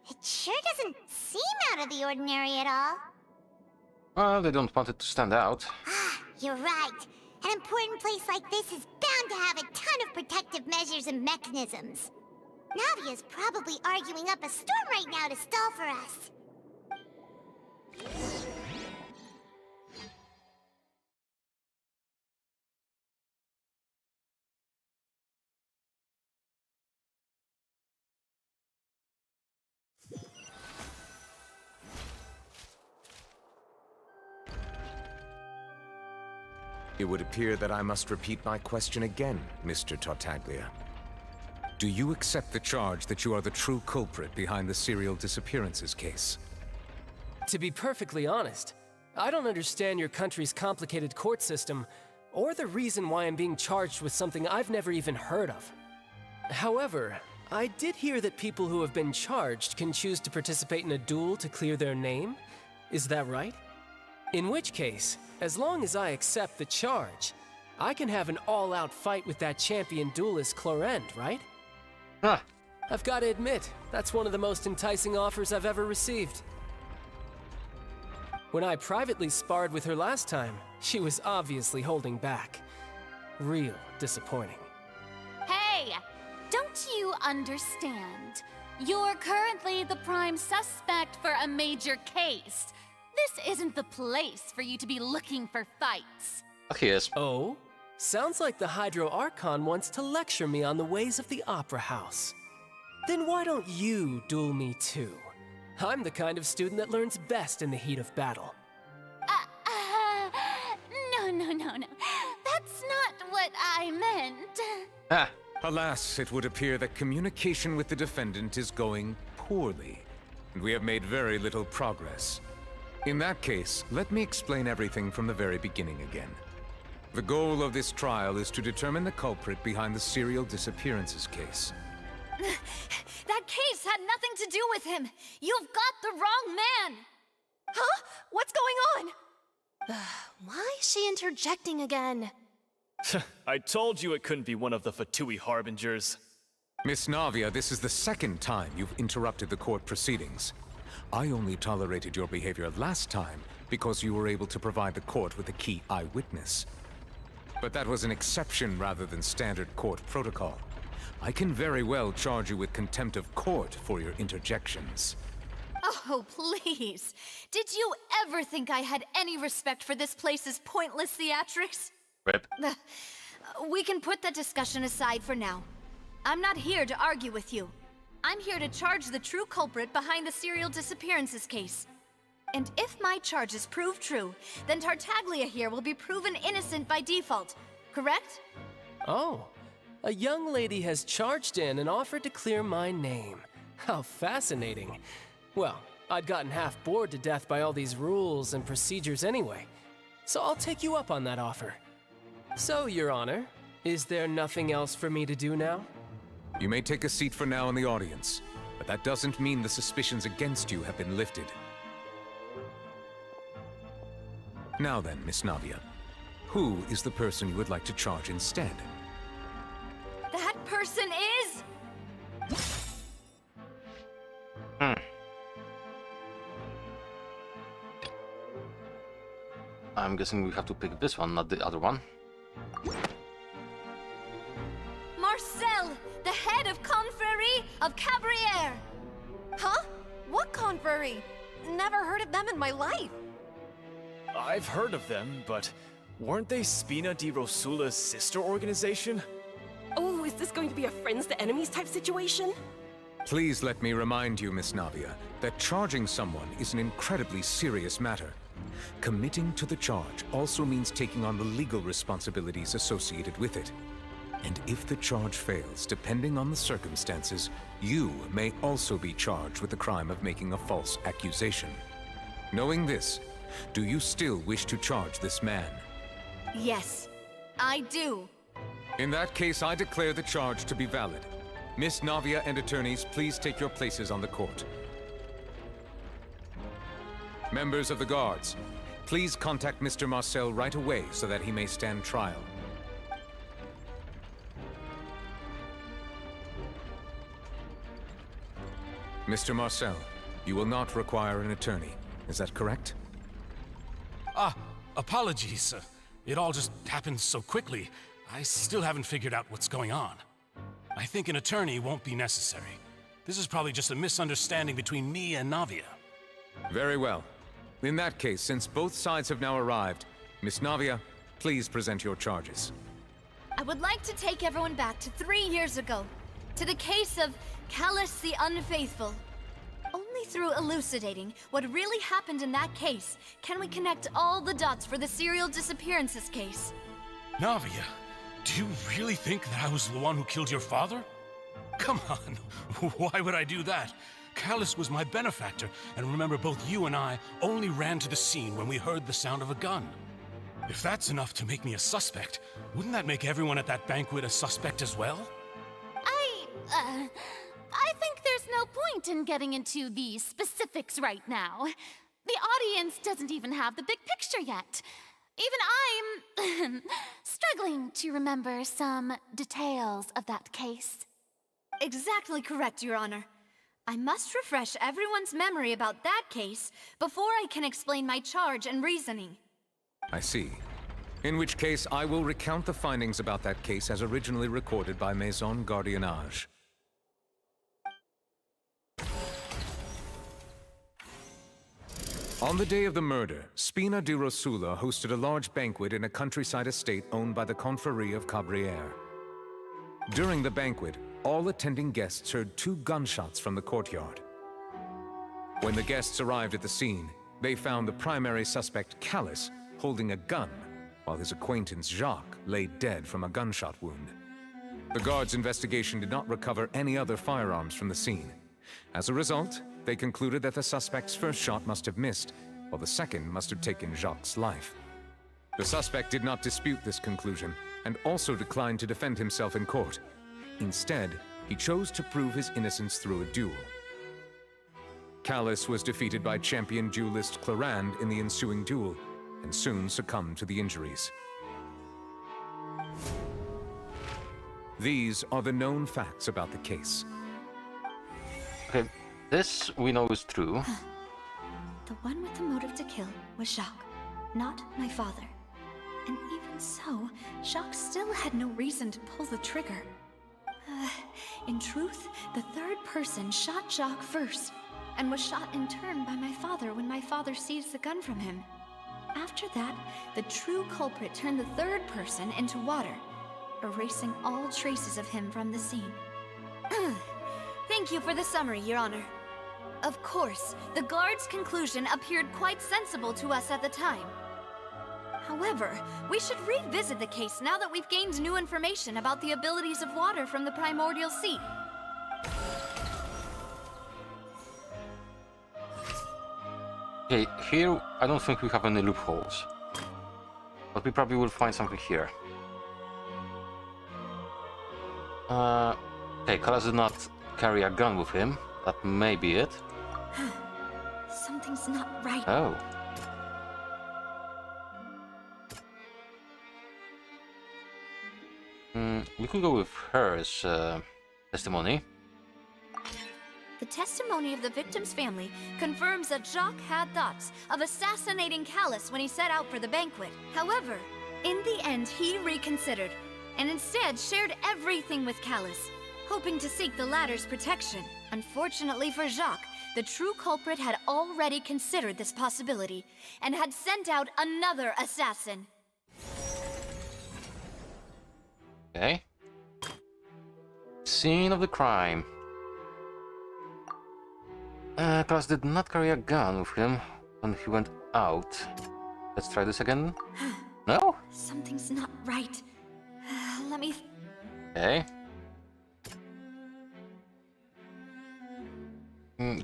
It sure doesn't seem out of the ordinary at all. Well, they don't want it to stand out. You're right. An important place like this is bound to have a ton of protective measures and mechanisms. Navia's probably arguing up a storm right now to stall for us. It would appear that I must repeat my question again, Mr. Tartaglia. Do you accept the charge that you are the true culprit behind the serial disappearances case? To be perfectly honest, I don't understand your country's complicated court system, or the reason why I'm being charged with something I've never even heard of. However, I did hear that people who have been charged can choose to participate in a duel to clear their name. Is that right? In which case, as long as I accept the charge, I can have an all-out fight with that champion duelist Clorend, right? Huh. I've got to admit, that's one of the most enticing offers I've ever received. When I privately sparred with her last time, she was obviously holding back. Real disappointing. Hey! Don't you understand? You're currently the prime suspect for a major case. This isn't the place for you to be looking for fights. Okay, yes. Oh? Sounds like the Hydro Archon wants to lecture me on the ways of the Opera House. Then why don't you duel me too? I'm the kind of student that learns best in the heat of battle. No. That's not what I meant. Ah, Alas, it would appear that communication with the defendant is going poorly, and we have made very little progress. In that case, let me explain everything from the very beginning again. The goal of this trial is to determine the culprit behind the serial disappearances case. That case had nothing to do with him. You've got the wrong man. Huh? What's going on? Why is she interjecting again? I told you it couldn't be one of the Fatui harbingers. Miss Navia, this is the second time you've interrupted the court proceedings. I only tolerated your behavior last time because you were able to provide the court with a key eyewitness. But that was an exception rather than standard court protocol. I can very well charge you with contempt of court for your interjections. Oh, please. Did you ever think I had any respect for this place's pointless theatrics? rip. We can put that discussion aside for now. I'm not here to argue with you. I'm here to charge the true culprit behind the serial disappearances case. And if my charges prove true, then Tartaglia here will be proven innocent by default, correct? Oh, a young lady has charged in and offered to clear my name. How fascinating. Well, I'd gotten half bored to death by all these rules and procedures anyway, so I'll take you up on that offer. So, Your Honor, is there nothing else for me to do now? You may take a seat for now in the audience, but that doesn't mean the suspicions against you have been lifted. Now then, Miss Navia, who is the person you would like to charge instead? That person is... I'm guessing we have to pick this one, not the other one. Marcel, the head of Confrérie of Cabrières! Huh? What confrérie? Never heard of them in my life. I've heard of them, but weren't they Spina di Rosula's sister organization? Oh, is this going to be a friends to enemies type situation? Please let me remind you, Miss Navia, that charging someone is an incredibly serious matter. Committing to the charge also means taking on the legal responsibilities associated with it. And if the charge fails, depending on the circumstances, you may also be charged with the crime of making a false accusation. Knowing this, do you still wish to charge this man? Yes, I do. In that case, I declare the charge to be valid. Miss Navia and attorneys, please take your places on the court. Members of the guards, please contact Mr. Marcel right away so that he may stand trial. Mr. Marcel, you will not require an attorney. Is that correct? Apologies. It all just happened so quickly. I still haven't figured out what's going on. I think an attorney won't be necessary. This is probably just a misunderstanding between me and Navia. Very well. In that case, since both sides have now arrived, Miss Navia, please present your charges. I would like to take everyone back to 3 years ago, to the case of Callus the Unfaithful. Only through elucidating what really happened in that case can we connect all the dots for the serial disappearances case. Navia, do you really think that I was the one who killed your father? Come on, why would I do that? Callus was my benefactor, and remember both you and I only ran to the scene when we heard the sound of a gun. If that's enough to make me a suspect, wouldn't that make everyone at that banquet a suspect as well? I think there's no point in getting into the specifics right now. The audience doesn't even have the big picture yet. Even I'm struggling to remember some details of that case. Exactly correct, Your Honor. I must refresh everyone's memory about that case before I can explain my charge and reasoning. I see. In which case, I will recount the findings about that case as originally recorded by Maison Gardiennage. On the day of the murder, Spina di Rosula hosted a large banquet in a countryside estate owned by the Confrérie of Cabrières. During the banquet, all attending guests heard 2 gunshots from the courtyard. When the guests arrived at the scene, they found the primary suspect, Callus, holding a gun, while his acquaintance Jacques lay dead from a gunshot wound. The guards' investigation did not recover any other firearms from the scene. As a result, they concluded that the suspect's first shot must have missed, while the second must have taken Jacques' life. The suspect did not dispute this conclusion, and also declined to defend himself in court. Instead, he chose to prove his innocence through a duel. Callus was defeated by champion duelist Clarand in the ensuing duel, and soon succumbed to the injuries. These are the known facts about the case. Okay, this we know is true. The one with the motive to kill was Jacques, not my father. And even so, Jacques still had no reason to pull the trigger. In truth, the third person shot Jacques first, and was shot in turn by my father when my father seized the gun from him. After that, the true culprit turned the third person into water, erasing all traces of him from the scene. Thank you for the summary, Your Honor. Of course, the guard's conclusion appeared quite sensible to us at the time. However, we should revisit the case now that we've gained new information about the abilities of water from the primordial sea. Okay, here I don't think we have any loopholes. But we probably will find something here. Okay, Callus did not carry a gun with him. That may be it. Something's not right. Oh. We could go with her as testimony. The testimony of the victim's family confirms that Jacques had thoughts of assassinating Callus when he set out for the banquet. However, in the end, he reconsidered, and instead shared everything with Callus, hoping to seek the latter's protection. Unfortunately for Jacques, the true culprit had already considered this possibility, and had sent out another assassin. Okay. Scene of the crime. Callus did not carry a gun with him when he went out. Let's try this again. No? Something's not right. Let me... Okay.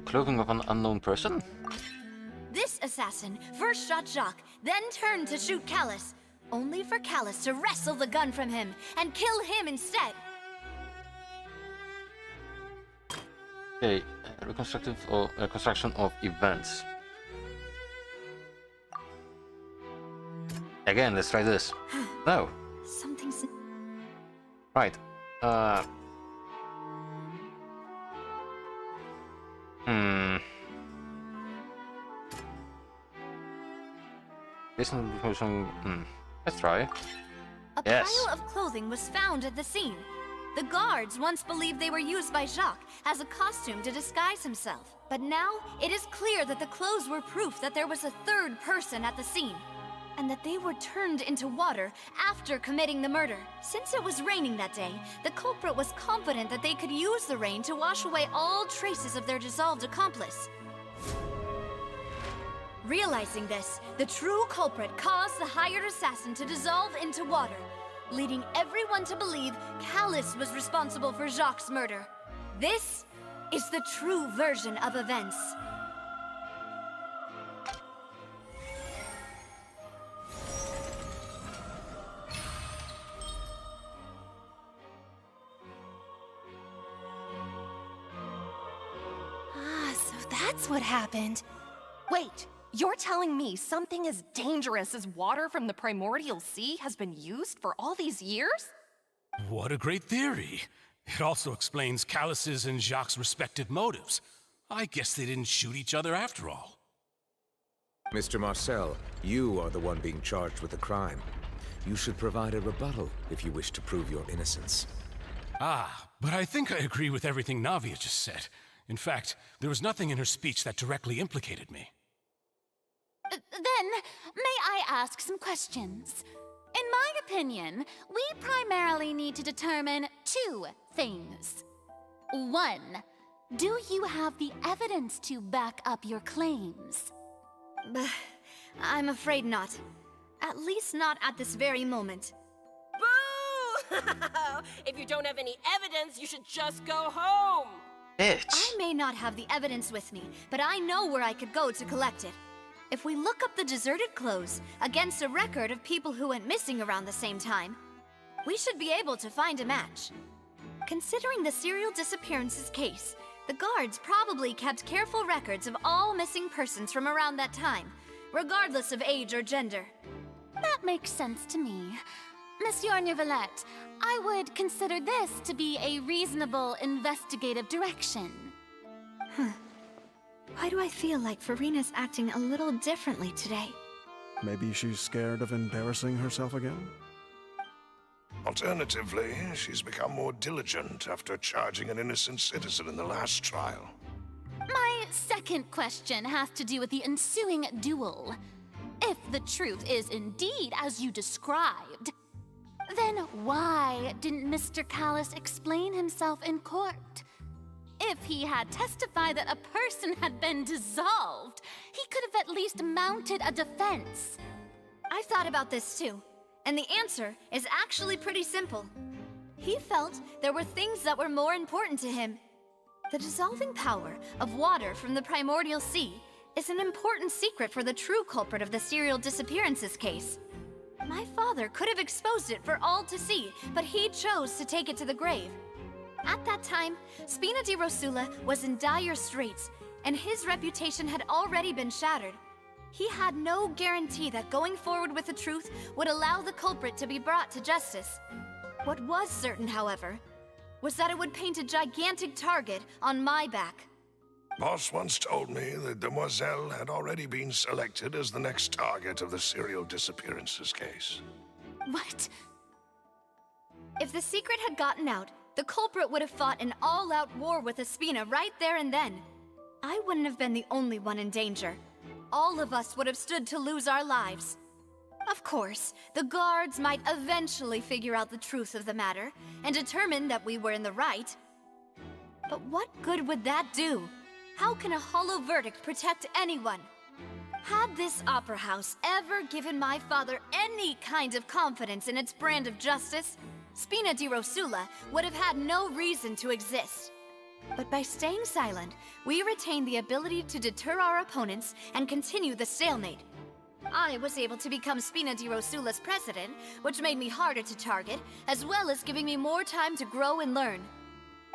Clothing of an unknown person? This assassin first shot Jacques, then turned to shoot Callus, only for Callus to wrestle the gun from him and kill him instead. Okay, reconstruction of events. Again, let's try this. No. Something's... Right. Let's try. A pile of clothing was found at the scene. The guards once believed they were used by Jacques as a costume to disguise himself. But now, it is clear that the clothes were proof that there was a third person at the scene, and that they were turned into water after committing the murder. Since it was raining that day, the culprit was confident that they could use the rain to wash away all traces of their dissolved accomplice. Realizing this, the true culprit caused the hired assassin to dissolve into water, leading everyone to believe Callus was responsible for Jacques' murder. This is the true version of events. So that's what happened. Wait, you're telling me something as dangerous as water from the primordial sea has been used for all these years? What a great theory. It also explains Callus's and Jacques' respective motives. I guess they didn't shoot each other after all. Mr. Marcel, you are the one being charged with the crime. You should provide a rebuttal if you wish to prove your innocence. Ah, but I think I agree with everything Navia just said. In fact, there was nothing in her speech that directly implicated me. Then, may I ask some questions? In my opinion, we primarily need to determine two things. One, do you have the evidence to back up your claims? I'm afraid not. At least not at this very moment. Boo! If you don't have any evidence, you should just go home! Bitch! I may not have the evidence with me, but I know where I could go to collect it. If we look up the deserted clothes against a record of people who went missing around the same time, we should be able to find a match. Considering the serial disappearances case, the guards probably kept careful records of all missing persons from around that time, regardless of age or gender. That makes sense to me. Monsieur Neuvillette, I would consider this to be a reasonable investigative direction. Why do I feel like Farina's acting a little differently today? Maybe she's scared of embarrassing herself again? Alternatively, she's become more diligent after charging an innocent citizen in the last trial. My second question has to do with the ensuing duel. If the truth is indeed as you described, then why didn't Mr. Callis explain himself in court? If he had testified that a person had been dissolved, he could have at least mounted a defense. I've thought about this too, and the answer is actually pretty simple. He felt there were things that were more important to him. The dissolving power of water from the primordial sea is an important secret for the true culprit of the serial disappearances case. My father could have exposed it for all to see, but he chose to take it to the grave. At that time, Spina di Rosula was in dire straits, and his reputation had already been shattered. He had no guarantee that going forward with the truth would allow the culprit to be brought to justice. What was certain, however, was that it would paint a gigantic target on my back. Boss once told me that Demoiselle had already been selected as the next target of the serial disappearances case. What? If the secret had gotten out, the culprit would have fought an all-out war with Espina right there and then. I wouldn't have been the only one in danger. All of us would have stood to lose our lives. Of course, the guards might eventually figure out the truth of the matter and determine that we were in the right. But what good would that do? How can a hollow verdict protect anyone? Had this opera house ever given my father any kind of confidence in its brand of justice, Spina di Rosula would have had no reason to exist. But by staying silent, we retain the ability to deter our opponents and continue the stalemate. I was able to become Spina di Rosula's president, which made me harder to target, as well as giving me more time to grow and learn.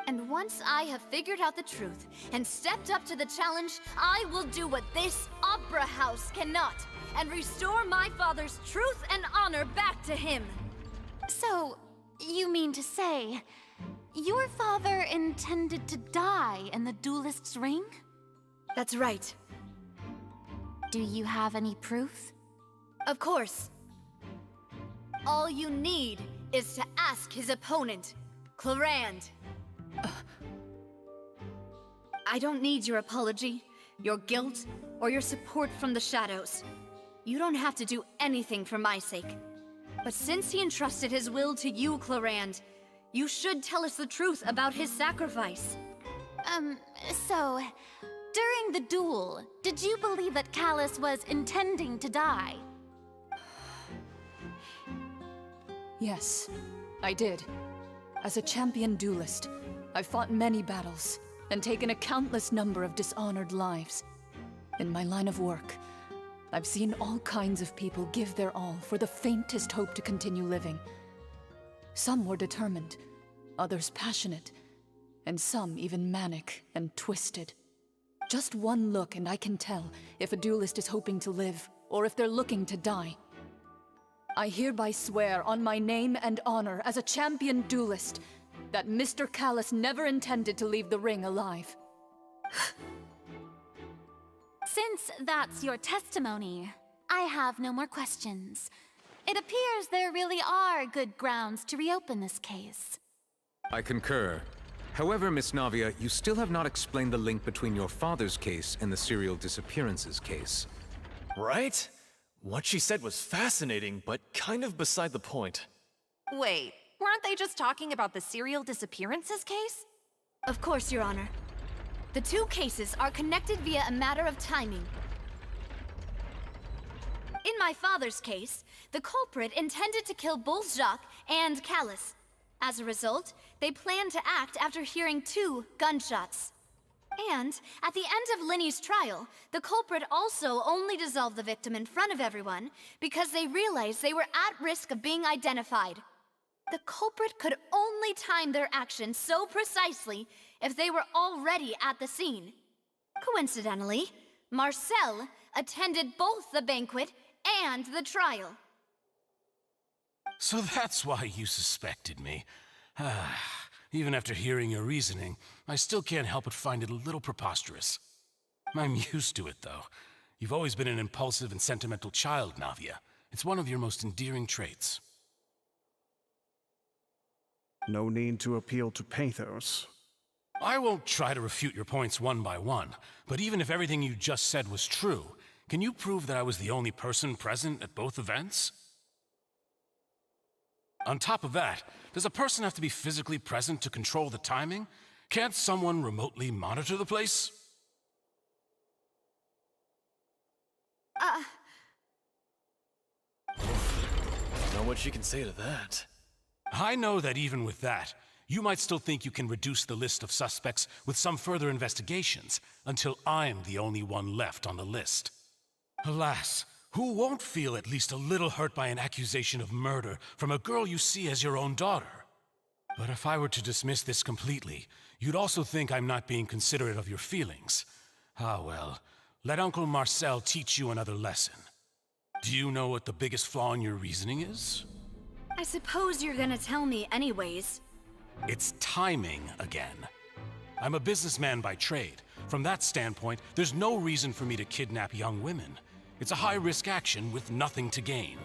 And once I have figured out the truth and stepped up to the challenge, I will do what this opera house cannot, and restore my father's truth and honor back to him. So, you mean to say, your father intended to die in the duelist's ring? That's right. Do you have any proof? Of course. All you need is to ask his opponent, Clarand. I don't need your apology, your guilt, or your support from the shadows. You don't have to do anything for my sake. But since he entrusted his will to you, Clarand, you should tell us the truth about his sacrifice. So, during the duel, did you believe that Callis was intending to die? Yes, I did. As a champion duelist, I've fought many battles and taken a countless number of dishonored lives. In my line of work, I've seen all kinds of people give their all for the faintest hope to continue living. Some were determined, others passionate, and some even manic and twisted. Just one look and I can tell if a duelist is hoping to live or if they're looking to die. I hereby swear on my name and honor as a champion duelist that Mr. Callis never intended to leave the ring alive. Since that's your testimony, I have no more questions. It appears there really are good grounds to reopen this case. I concur. However, Miss Navia, you still have not explained the link between your father's case and the serial disappearances case. Right? What she said was fascinating, but kind of beside the point. Wait, weren't they just talking about the serial disappearances case? Of course, Your Honor. The two cases are connected via a matter of timing. in my father's case, the culprit intended to kill both Jacques and Callus. As a result, they planned to act after hearing 2 gunshots. And at the end of Linny's trial, the culprit also only dissolved the victim in front of everyone because they realized they were at risk of being identified. The culprit could only time their actions so precisely if they were already at the scene. Coincidentally, Marcel attended both the banquet and the trial. So that's why you suspected me. Even after hearing your reasoning, I still can't help but find it a little preposterous. I'm used to it, though. You've always been an impulsive and sentimental child, Navia. It's one of your most endearing traits. No need to appeal to pathos. I won't try to refute your points one by one, but even if everything you just said was true, can you prove that I was the only person present at both events? On top of that, does a person have to be physically present to control the timing? Can't someone remotely monitor the place? Not much you can say to that. I know that even with that, you might still think you can reduce the list of suspects with some further investigations, until I'm the only one left on the list. Alas, who won't feel at least a little hurt by an accusation of murder from a girl you see as your own daughter? But if I were to dismiss this completely, you'd also think I'm not being considerate of your feelings. Ah well, let Uncle Marcel teach you another lesson. Do you know what the biggest flaw in your reasoning is? I suppose you're gonna tell me anyways. It's timing again. I'm a businessman by trade. From that standpoint, there's no reason for me to kidnap young women. It's a high-risk action with nothing to gain.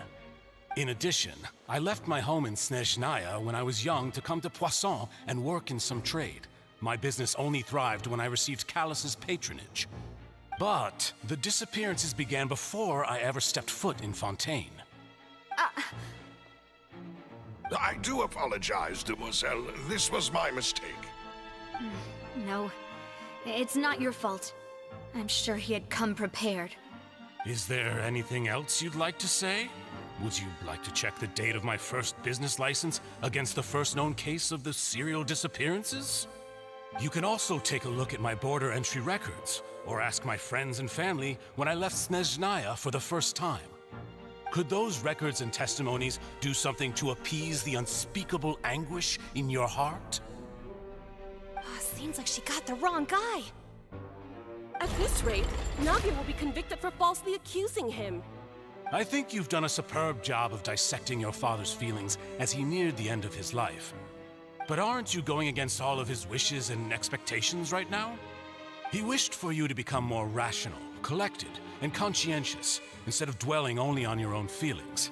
In addition, I left my home in Snezhnaya when I was young to come to Poisson and work in some trade. My business only thrived when I received Callus's patronage. But the disappearances began before I ever stepped foot in Fontaine. I do apologize, Demoiselle. This was my mistake. No, it's not your fault. I'm sure he had come prepared. Is there anything else you'd like to say? Would you like to check the date of my first business license against the first known case of the serial disappearances? You can also take a look at my border entry records, or ask my friends and family when I left Snezhnaya for the first time. Could those records and testimonies do something to appease the unspeakable anguish in your heart? Seems like she got the wrong guy. At this rate, Navia will be convicted for falsely accusing him. I think you've done a superb job of dissecting your father's feelings as he neared the end of his life. But aren't you going against all of his wishes and expectations right now? He wished for you to become more rational, collected, and conscientious, instead of dwelling only on your own feelings.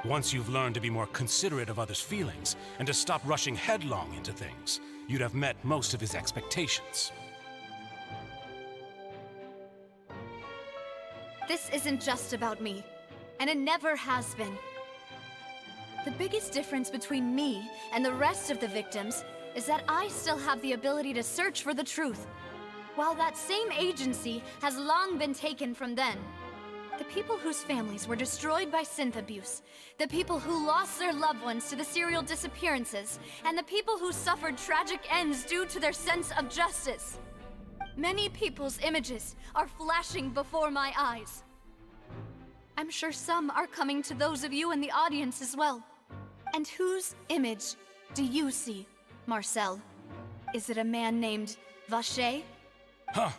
Once you've learned to be more considerate of others' feelings, and to stop rushing headlong into things, you'd have met most of his expectations. This isn't just about me, and it never has been. The biggest difference between me and the rest of the victims is that I still have the ability to search for the truth, while that same agency has long been taken from them. The people whose families were destroyed by synth abuse, the people who lost their loved ones to the serial disappearances, and the people who suffered tragic ends due to their sense of justice. Many people's images are flashing before my eyes. I'm sure some are coming to those of you in the audience as well. And whose image do you see, Marcel? Is it a man named Vacher? Huh.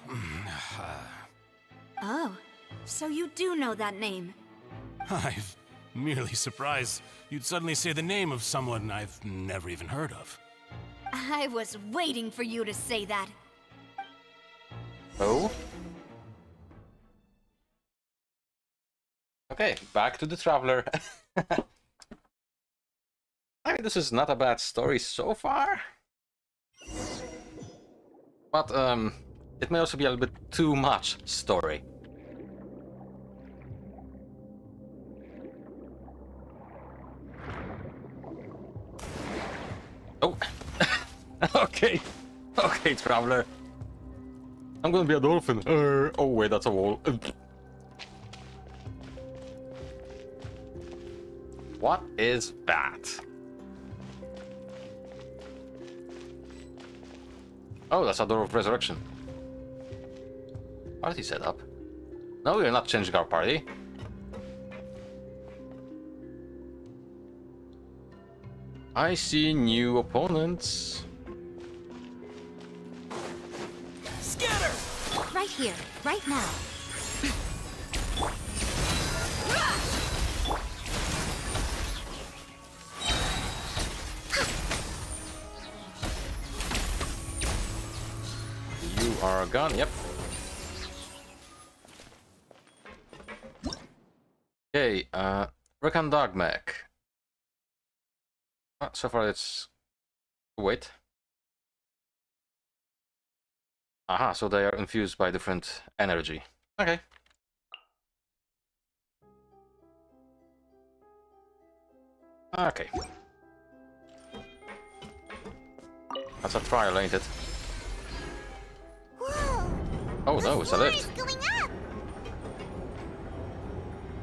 Oh, so you do know that name. I'm merely surprised you'd suddenly say the name of someone I've never even heard of. I was waiting for you to say that. Oh? Okay, back to the Traveler. I mean, this is not a bad story so far. But, it may also be a little bit too much story. Oh! Okay! Okay, Traveler. I'm gonna be a dolphin. Oh wait, that's a wall. What is that? Oh, that's a door of resurrection. Party setup. No, we're not changing our party. I see new opponents. Scatter! Right here, right now. You are gone, yep. Okay, Recon Dog Mech. So far it's... Wait. Aha, so they are infused by different energy. Okay. Okay. That's a trial, ain't it? Whoa! Oh no, it's a Floor lift. is going up!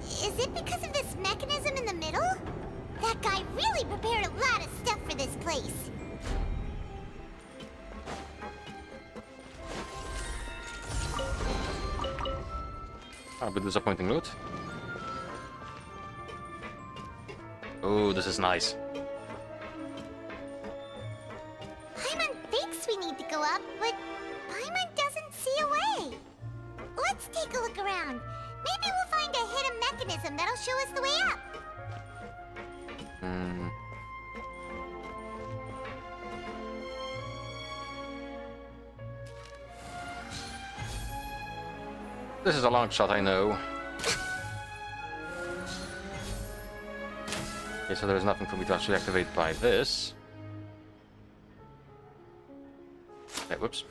Is it because of this mechanism in the middle? That guy really prepared a lot of stuff for this place. A bit disappointing loot. Oh, this is nice. Paimon thinks we need to go up, but Paimon doesn't see a way. Let's take a look around. Maybe we'll find a hidden mechanism that'll show us the way up. This is a long shot, I know. Okay, so there's nothing for me to actually activate by this. Okay, whoops.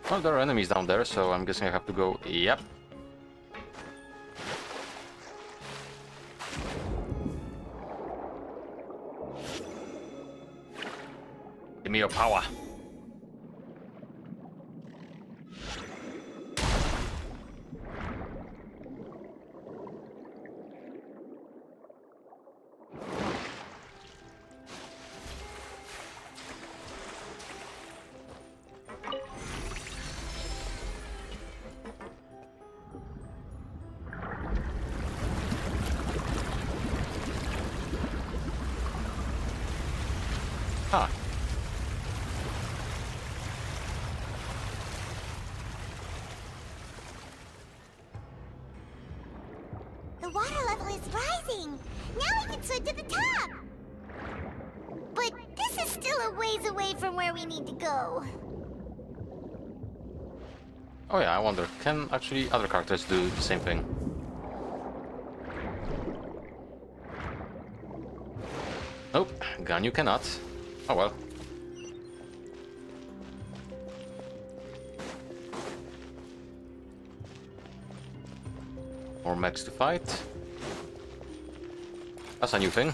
Well, there are enemies down there, so I'm guessing I have to go... Yep. Give me your power. Huh. The water level is rising. Now we can swim to the top. But this is still a ways away from where we need to go. Oh yeah, I wonder, can actually other characters do the same thing? Nope, Gun, you cannot. Oh well. More mechs to fight. That's a new thing.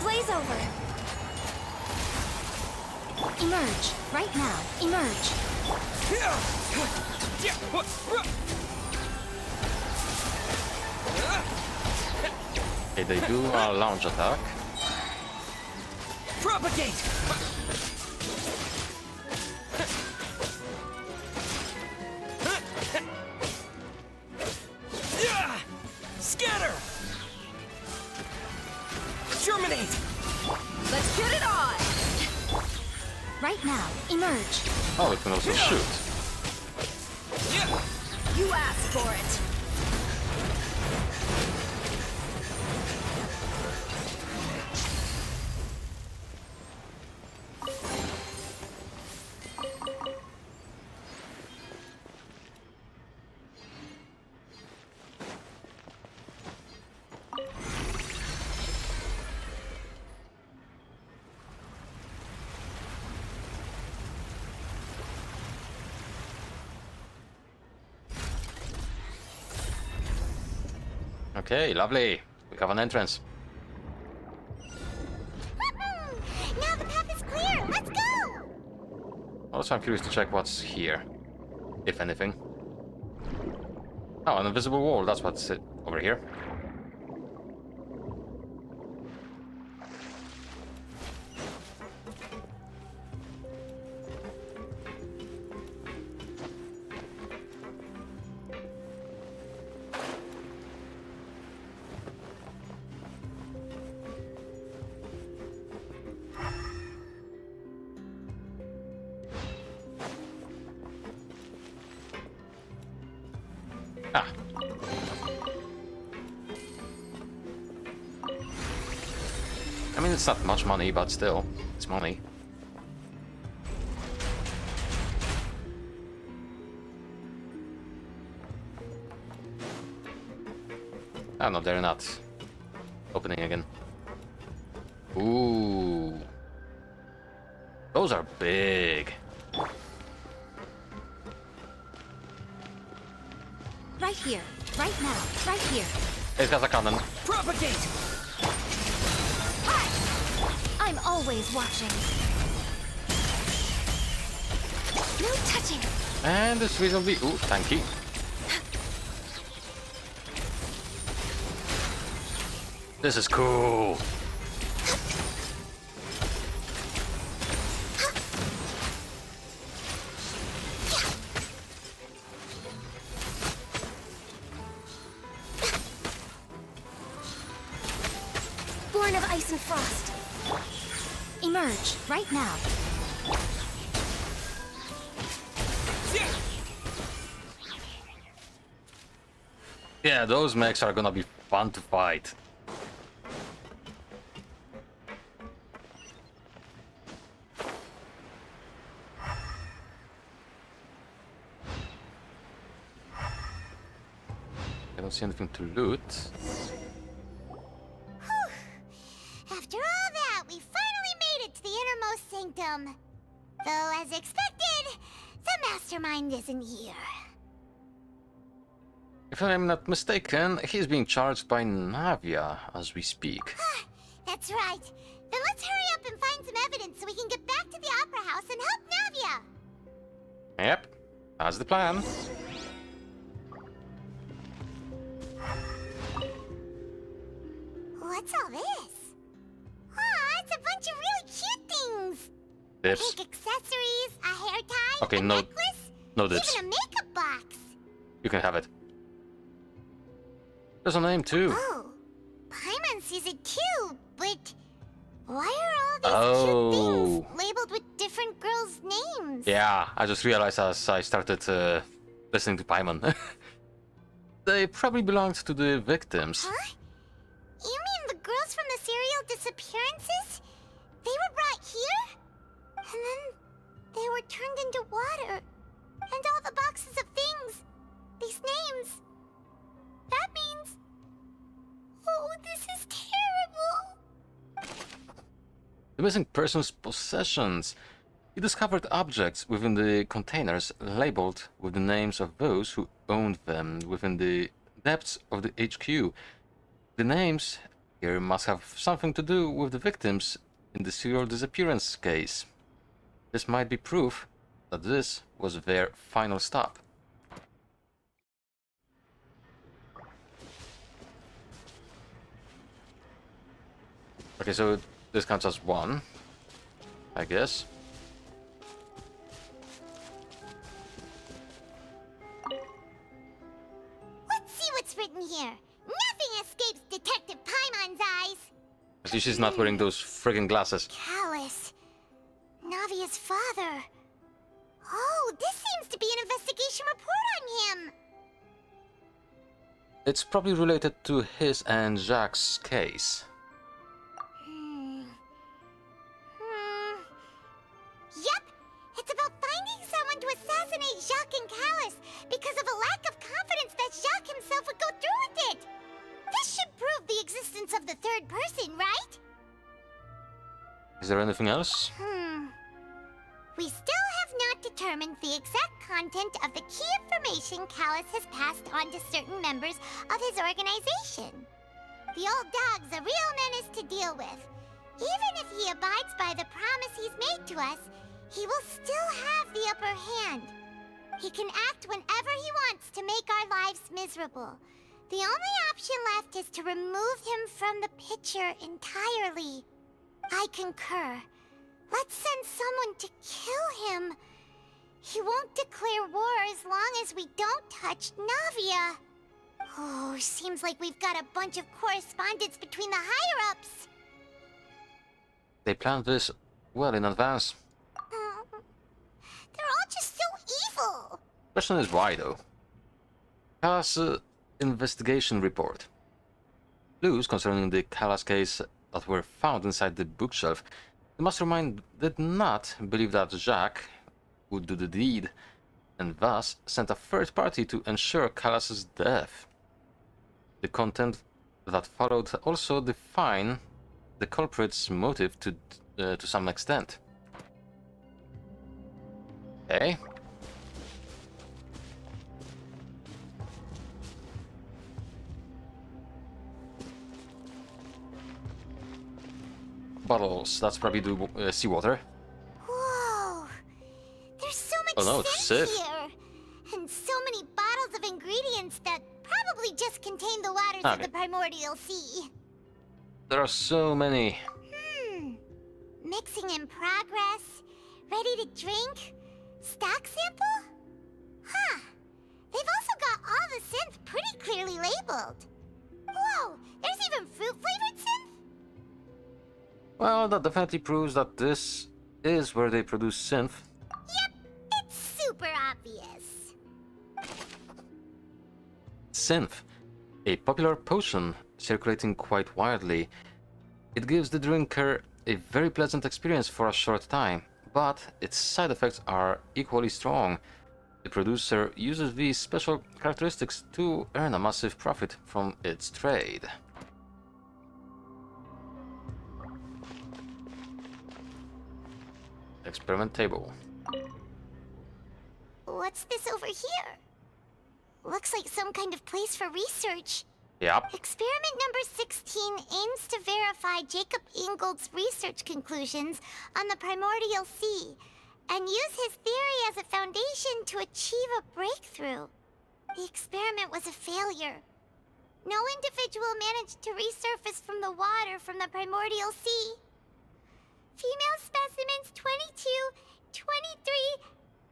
Blaze over. Emerge. Right now. Emerge. Okay, they do a launch attack. Propagate! Scatter! Germinate! Let's get it on! Right now. Emerge. Oh, it can also shoot. You asked for it. Okay, lovely. We have an entrance. Now the path is clear. Let's go. Also, I'm curious to check what's here, if anything. Oh, an invisible wall, that's what's it over here. Ah. I mean, it's not much money, but still, it's money. Oh no, they're not opening again. Ooh. Those are big. Right here, right now, right here. It's got a cannon. Propagate! Hi! I'm always watching. No touching. And this reasonably... Ooh, tanky. This is cool. Born of ice and frost. Emerge, right now. Yeah, those mechs are gonna be fun to fight. I don't see anything to loot. After all that, we finally made it to the innermost sanctum. Though, as expected, the mastermind isn't here. If I'm not mistaken, he's being charged by Navia as we speak. That's right. Then let's hurry up and find some evidence so we can get back to the Opera House and help Navia. Yep, that's the plan. What's all this? Aw, it's a bunch of really cute things. Dips. Pink accessories, a hair tie, Okay, a no, necklace, no dips. even a makeup box. You can have it. There's a name too. Oh, Paimon sees it too, but why are all these cute things labeled with different girls' names? Yeah, I just realized as I started listening to Paimon. They probably belonged to the victims. Huh? You mean the girls from the serial disappearances? They were brought here? And then they were turned into water. And all the boxes of things. These names. That means... Oh, this is terrible. The missing person's possessions. He discovered objects within the containers labeled with the names of those who owned them within the depths of the HQ. The names here must have something to do with the victims in the serial disappearance case. This might be proof that this was their final stop. Okay, so this counts as one, I guess. Let's see what's written here. Nothing escapes Detective Paimon's eyes. At least she's not wearing those friggin' glasses. Callus. Navia's father. Oh, this seems to be an investigation report on him. It's probably related to his and Jacques' case. Yep, it's about finding someone to assassinate Jacques and Callus because of a lack of confidence that Jacques himself would go through with it. This should prove the existence of the third person, right? Is there anything else? We still have not determined the exact content of the key information Callus has passed on to certain members of his organization. The old dog's a real menace to deal with. Even if he abides by the promise he's made to us, he will still have the upper hand. He can act whenever he wants to make our lives miserable. The only option left is to remove him from the picture entirely. I concur. Let's send someone to kill him. He won't declare war as long as we don't touch Navia. Oh, seems like we've got a bunch of correspondence between the higher-ups. They planned this well in advance. They're all just so evil. Question is why, though. Callas' investigation report. Clues concerning the Callas case that were found inside the bookshelf. The mastermind did not believe that Jacques would do the deed, and thus sent a third party to ensure Callas' death. The content that followed also define the culprit's motive to some extent. Okay. Bottles, that's probably the seawater. Whoa! There's so much Oh no, it's scent Sif. here! And so many bottles of ingredients that probably just contain the waters of Okay. the primordial sea. There are so many. Mixing in progress, ready to drink, stock sample? Huh. They've also got all the synth pretty clearly labeled. Whoa, there's even fruit-flavored synth? Well, that definitely proves that this is where they produce synth. Yep, it's super obvious. Synth, a popular potion circulating quite widely. It gives the drinker a very pleasant experience for a short time, but its side effects are equally strong. The producer uses these special characteristics to earn a massive profit from its trade. Experiment table. What's this over here? Looks like some kind of place for research. Yep. Experiment number 16 aims to verify Jacob Ingold's research conclusions on the primordial sea and use his theory as a foundation to achieve a breakthrough. The experiment was a failure. No individual managed to resurface from the water from the primordial sea. Female specimens 22, 23,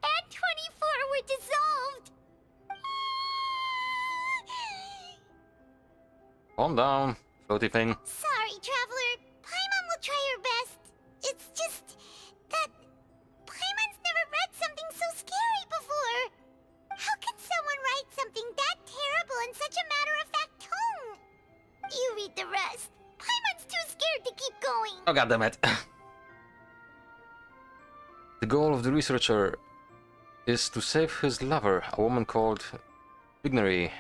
and 24 were dissolved. Calm down, floaty thing. Sorry, Traveler. Paimon will try her best. It's just that Paimon's never read something so scary before. How can someone write something that terrible in such a matter-of-fact tone? You read the rest. Paimon's too scared to keep going. Oh goddammit. The goal of the researcher is to save his lover, a woman called Vigneri,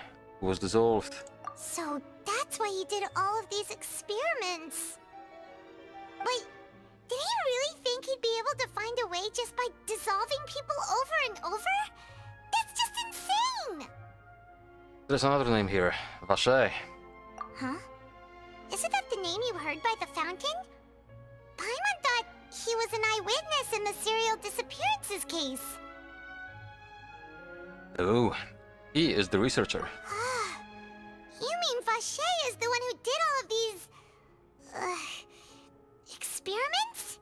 who was dissolved. So that's why he did all of these experiments. Wait, did he really think he'd be able to find a way just by dissolving people over and over? That's just insane! There's another name here, Vache. Huh? Isn't that the name you heard by the fountain? Paimon thought he was an eyewitness in the serial disappearances case. Oh, he is the researcher. You mean Vache is the one who did all of these... experiments?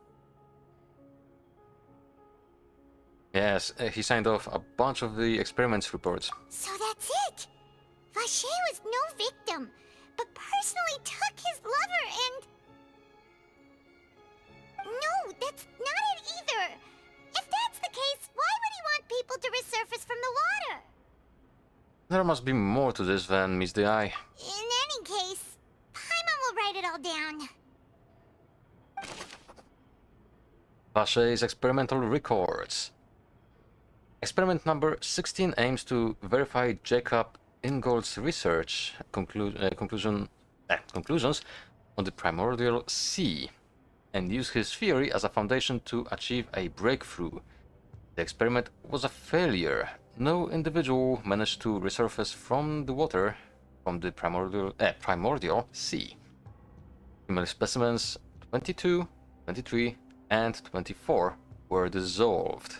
Yes, he signed off a bunch of the experiments reports. So that's it! Vache was no victim, but personally took his lover and... No, that's not it either! If that's the case, why would he want people to resurface from the water? There must be more to this than meets the eye. In any case, Paimon will write it all down. Vache's experimental records. Experiment number 16 aims to verify Jacob Ingold's research conclusions on the primordial sea and use his theory as a foundation to achieve a breakthrough. The experiment was a failure. No individual managed to resurface from the water from the primordial sea. Female specimens 22, 23, and 24 were dissolved.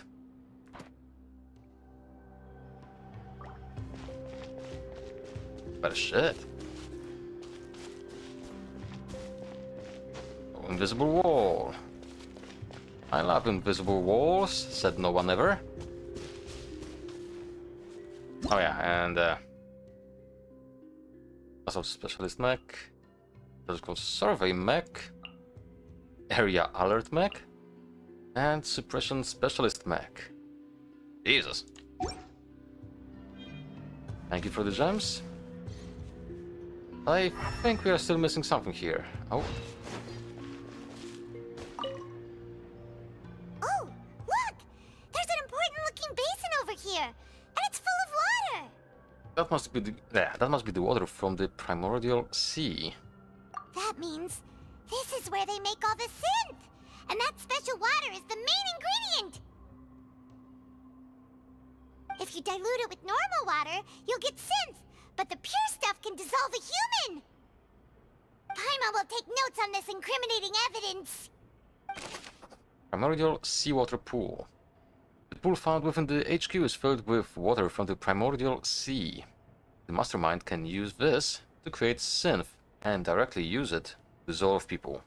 Well, shit. Oh, invisible wall. I love invisible walls, said no one ever. Oh yeah, and also specialist mech, surgical survey mech, area alert mech, and suppression specialist mech. Jesus. Thank you for the gems. I think we are still missing something here. Oh. Oh, look! There's an important looking basin over here, and it's full of water. That must be the water from the primordial sea. That means this is where they make all the synth, and that special water is the main ingredient. If you dilute it with normal water, you'll get synth, but the pure stuff can dissolve a human. Paimon will take notes on this incriminating evidence. Primordial seawater pool. The pool found within the HQ is filled with water from the primordial sea. The mastermind can use this to create synth and directly use it to dissolve people.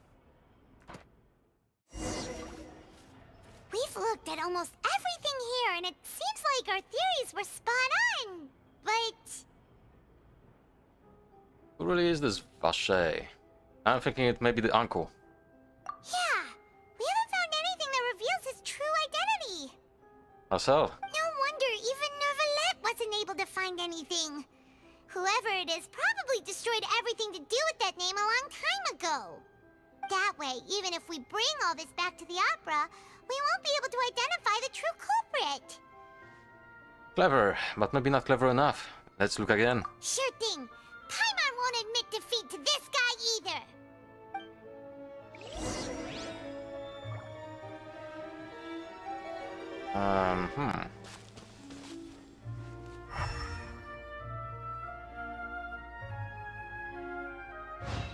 We've looked at almost everything here, and it seems like our theories were spot on. But Who really is this Vache? I'm thinking it may be the uncle. yeah, we haven't found anything that reveals his true identity. Marcel. No wonder even Neuvillette wasn't able to find anything. Whoever it is probably destroyed everything to do with that name a long time ago. That way, even if we bring all this back to the opera, we won't be able to identify the true culprit. Clever, but maybe not clever enough. Let's look again. Sure thing. Paimon won't admit defeat to this guy either.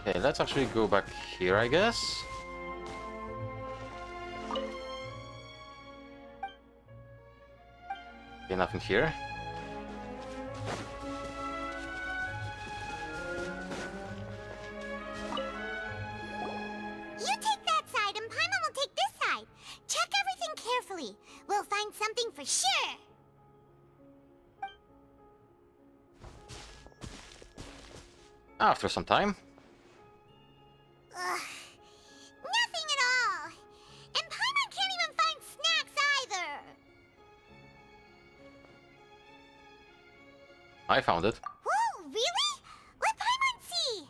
Okay, let's actually go back here, I guess. Okay, nothing here. You take that side and Paimon will take this side. Check everything carefully. We'll find something for sure. After some time. Ugh. Nothing at all. And Paimon can't even find snacks either. I found it. Whoa, really? Let Paimon see.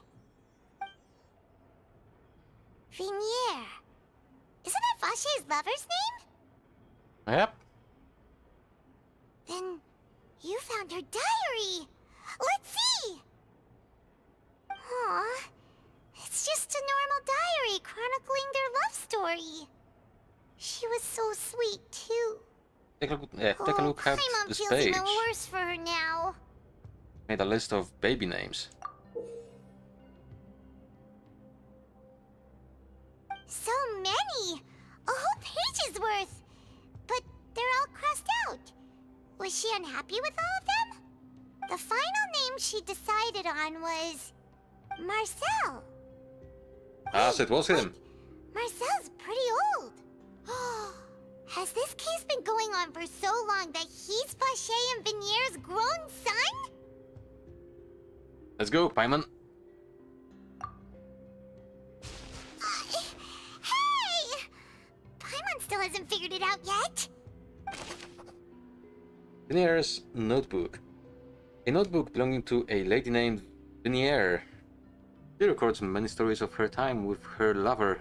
Vinier. Isn't that Vache's lover's name? Yep. Then you found her diary. Let's see. Aw. It's just a normal diary chronicling their love story. She was so sweet, too. Take a look at Paimon this feels page. even worse for her now. Made a list of baby names. So many! A whole page's worth! But they're all crossed out. Was she unhappy with all of them? The final name she decided on was... Marcel. Ah, so it was him. Marcel's pretty old. Has this case been going on for so long that he's Vache and Vinier's grown son? Let's go, Paimon. Hey! Paimon still hasn't figured it out yet. Vinier's notebook. A notebook belonging to a lady named Vinier. She records many stories of her time with her lover,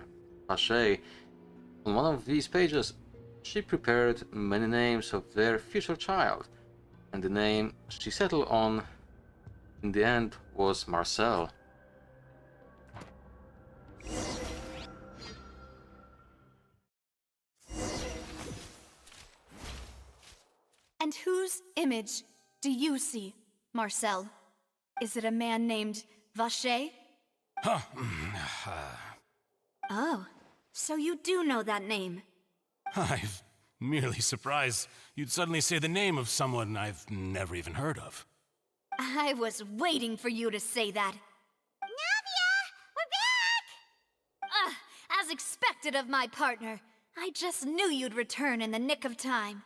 Vache. On one of these pages, she prepared many names of their future child, and the name she settled on in the end was Marcel. And whose image do you see, Marcel? Is it a man named Vache? Oh, so you do know that name. I'm merely surprised you'd suddenly say the name of someone I've never even heard of. I was waiting for you to say that. Navia! We're back! As expected of my partner. I just knew you'd return in the nick of time.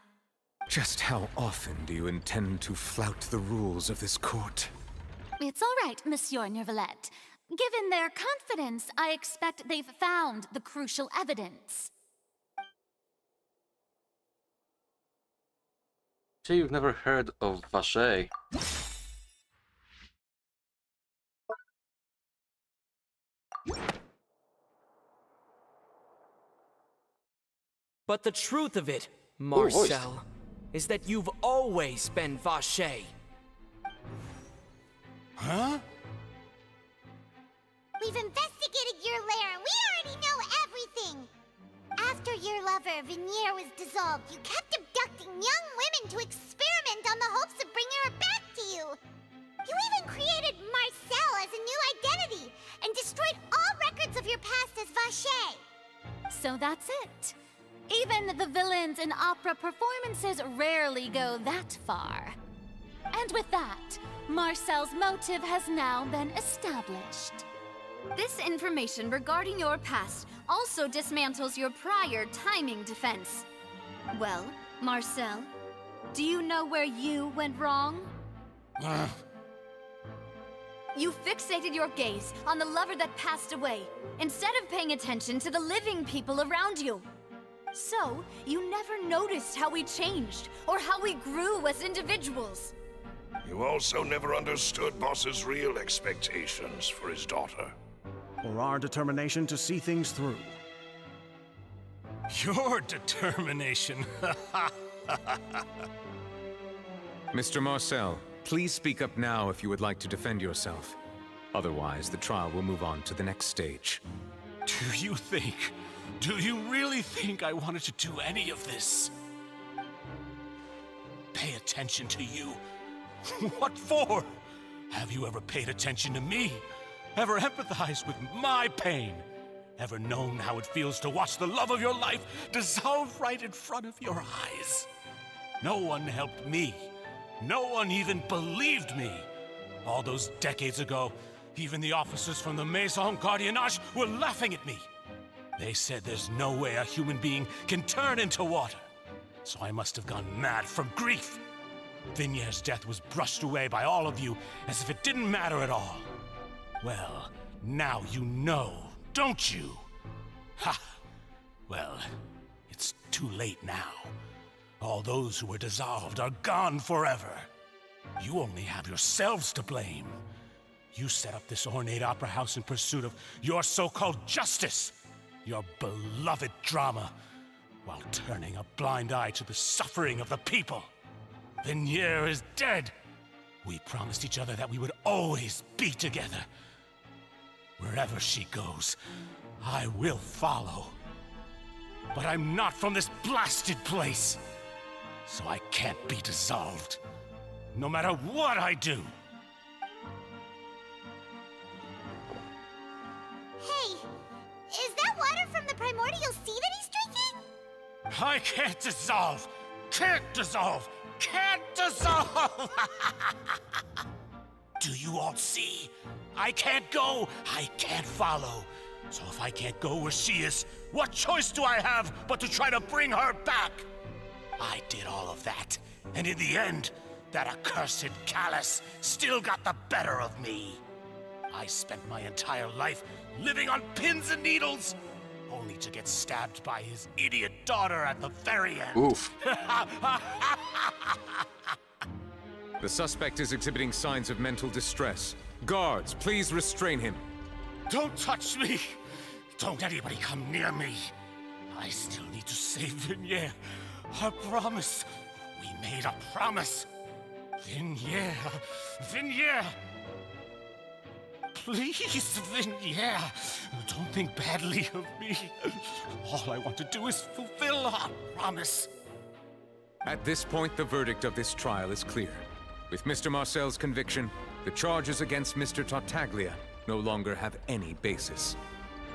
Just how often do you intend to flout the rules of this court? It's all right, Monsieur Nervalette. Given their confidence, I expect they've found the crucial evidence. So you've never heard of Vache? But the truth of it, voiced. Marcel, is that you've always been Vache. Huh? We've investigated your lair and we already know everything! After your lover, Venier, was dissolved, you kept abducting young women to experiment on the hopes of bringing her back to you! You even created Marcel as a new identity and destroyed all records of your past as Vache! So that's it. Even the villains in opera performances rarely go that far. And with that, Marcel's motive has now been established. This information regarding your past also dismantles your prior timing defense. Well, Marcel, do you know where you went wrong? You fixated your gaze on the lover that passed away, instead of paying attention to the living people around you. So, you never noticed how we changed, or how we grew as individuals. You also never understood Boss's real expectations for his daughter. Or our determination to see things through. Your determination. Mr. Marcel, please speak up now if you would like to defend yourself. Otherwise, the trial will move on to the next stage. Do you really think I wanted to do any of this? Pay attention to you? What for? Have you ever paid attention to me? Ever empathized with my pain? Ever known how it feels to watch the love of your life dissolve right in front of your eyes? No one helped me. No one even believed me. All those decades ago, even the officers from the Maison Gardiennage were laughing at me. They said there's no way a human being can turn into water. So I must have gone mad from grief. Vinier's death was brushed away by all of you as if it didn't matter at all. Well, now you know, don't you? Ha! Well, it's too late now. All those who were dissolved are gone forever. You only have yourselves to blame. You set up this ornate opera house in pursuit of your so-called justice, your beloved drama, while turning a blind eye to the suffering of the people. Venier is dead. We promised each other that we would always be together. Wherever she goes, I will follow. But I'm not from this blasted place, so I can't be dissolved, no matter what I do. Hey, is that water from the primordial sea that he's drinking? I can't dissolve! Can't dissolve! Can't dissolve! Do you all see? I can't go, I can't follow. So if I can't go where she is, what choice do I have but to try to bring her back? I did all of that, and in the end, that accursed Callus still got the better of me. I spent my entire life living on pins and needles, only to get stabbed by his idiot daughter at the very end. Oof. The suspect is exhibiting signs of mental distress. Guards, please restrain him. Don't touch me! Don't anybody come near me! I still need to save Venier. Our promise. We made a promise. Venier. Venier! Please, Venier. Don't think badly of me. All I want to do is fulfill our promise. At this point, the verdict of this trial is clear. With Mr. Marcel's conviction, the charges against Mr. Tartaglia no longer have any basis.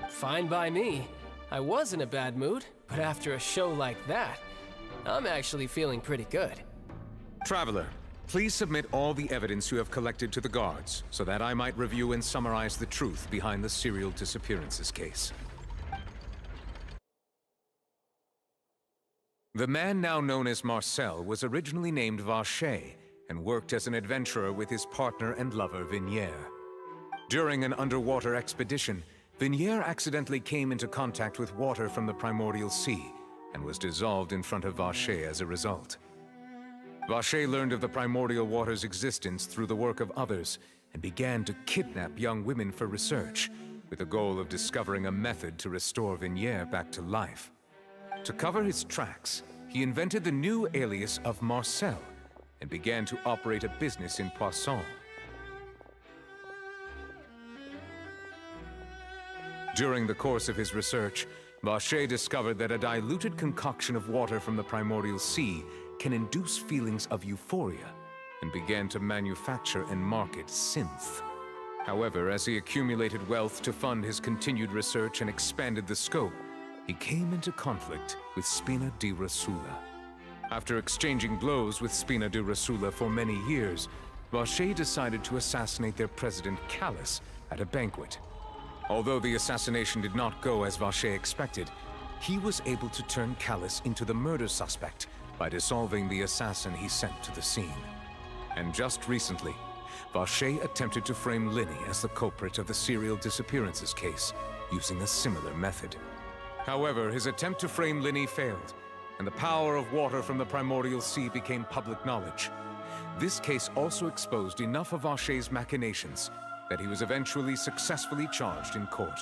Fine by me. I was in a bad mood, but after a show like that, I'm actually feeling pretty good. Traveler, Please submit all the evidence you have collected to the guards, so that I might review and summarize the truth behind the serial disappearances case. The man now known as Marcel was originally named Vacher and worked as an adventurer with his partner and lover Vignier. During an underwater expedition, Vignier accidentally came into contact with water from the primordial sea and was dissolved in front of Vacher as a result. Vacher learned of the primordial water's existence through the work of others and began to kidnap young women for research, with the goal of discovering a method to restore Vignier back to life. To cover his tracks, he invented the new alias of Marcel and began to operate a business in Poisson. During the course of his research, Vacher discovered that a diluted concoction of water from the primordial sea can induce feelings of euphoria, and began to manufacture and market synth. However, as he accumulated wealth to fund his continued research and expanded the scope, he came into conflict with Spina di Rosula. After exchanging blows with Spina di Rosula for many years, Vacher decided to assassinate their president Callus at a banquet. Although the assassination did not go as Vacher expected, he was able to turn Callus into the murder suspect by dissolving the assassin he sent to the scene. And just recently, Vacher attempted to frame Linny as the culprit of the serial disappearances case, using a similar method. However, his attempt to frame Linny failed, and the power of water from the primordial sea became public knowledge. This case also exposed enough of Vacher's machinations that he was eventually successfully charged in court.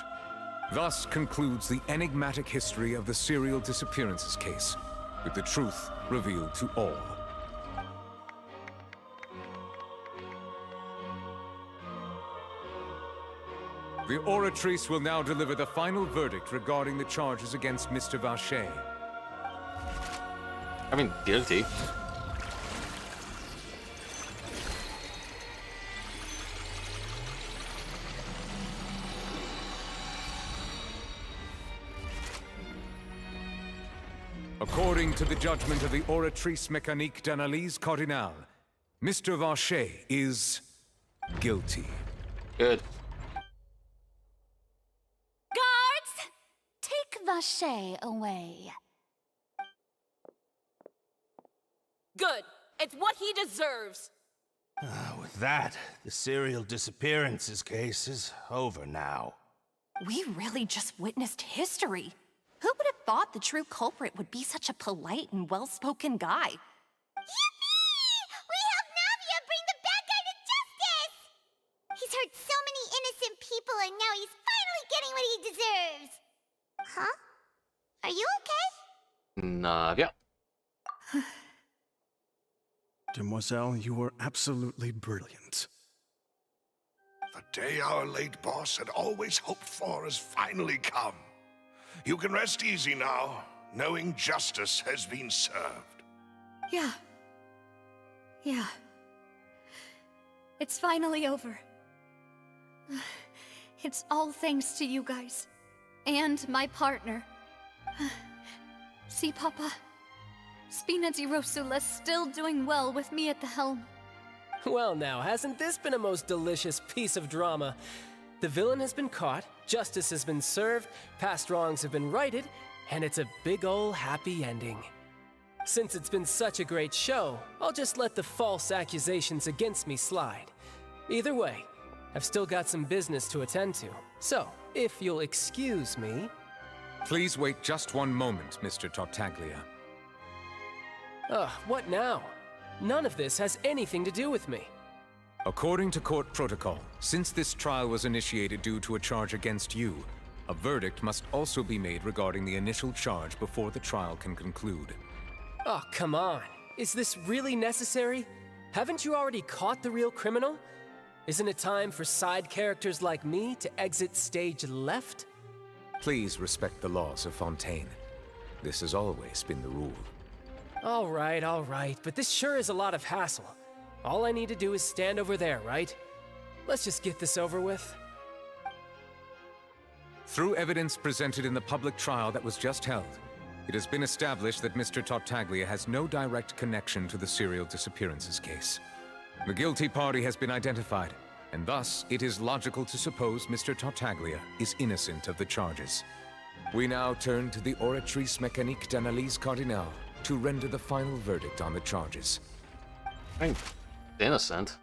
Thus concludes the enigmatic history of the serial disappearances case, with the truth revealed to all. The Oratrice will now deliver the final verdict regarding the charges against Mr. Vacher. I mean, guilty. According to the judgment of the Oratrice Mécanique d'Analyse Cardinale, Mr. Vacher is guilty. Good. Guards! Take Vacher away. Good. It's what he deserves. With that, the serial disappearances case is over now. We really just witnessed history. Who would have thought the true culprit would be such a polite and well-spoken guy? Yippee! We helped Navia bring the bad guy to justice! He's hurt so many innocent people, and now he's finally getting what he deserves. Huh? Are you okay? Navia. Demoiselle, you were absolutely brilliant. The day our late boss had always hoped for has finally come. You can rest easy now, knowing justice has been served. Yeah. Yeah. It's finally over. It's all thanks to you guys. And my partner. See, Papa? Spina di Rosula's still doing well with me at the helm. Well now, hasn't this been a most delicious piece of drama? The villain has been caught, justice has been served, past wrongs have been righted, and it's a big ol' happy ending. Since it's been such a great show, I'll just let the false accusations against me slide. Either way, I've still got some business to attend to. So, if you'll excuse me... Please wait just one moment, Mr. Tartaglia. Ugh, what now? None of this has anything to do with me. According to court protocol, since this trial was initiated due to a charge against you, a verdict must also be made regarding the initial charge before the trial can conclude. Oh, come on. Is this really necessary? Haven't you already caught the real criminal? Isn't it time for side characters like me to exit stage left? Please respect the laws of Fontaine. This has always been the rule. All right, but this sure is a lot of hassle. All I need to do is stand over there, right? Let's just get this over with. Through evidence presented in the public trial that was just held, it has been established that Mr. Tartaglia has no direct connection to the serial disappearances case. The guilty party has been identified, and thus it is logical to suppose Mr. Tartaglia is innocent of the charges. We now turn to the Oratrice Mécanique d'Analyse Cardinale to render the final verdict on the charges. Innocent?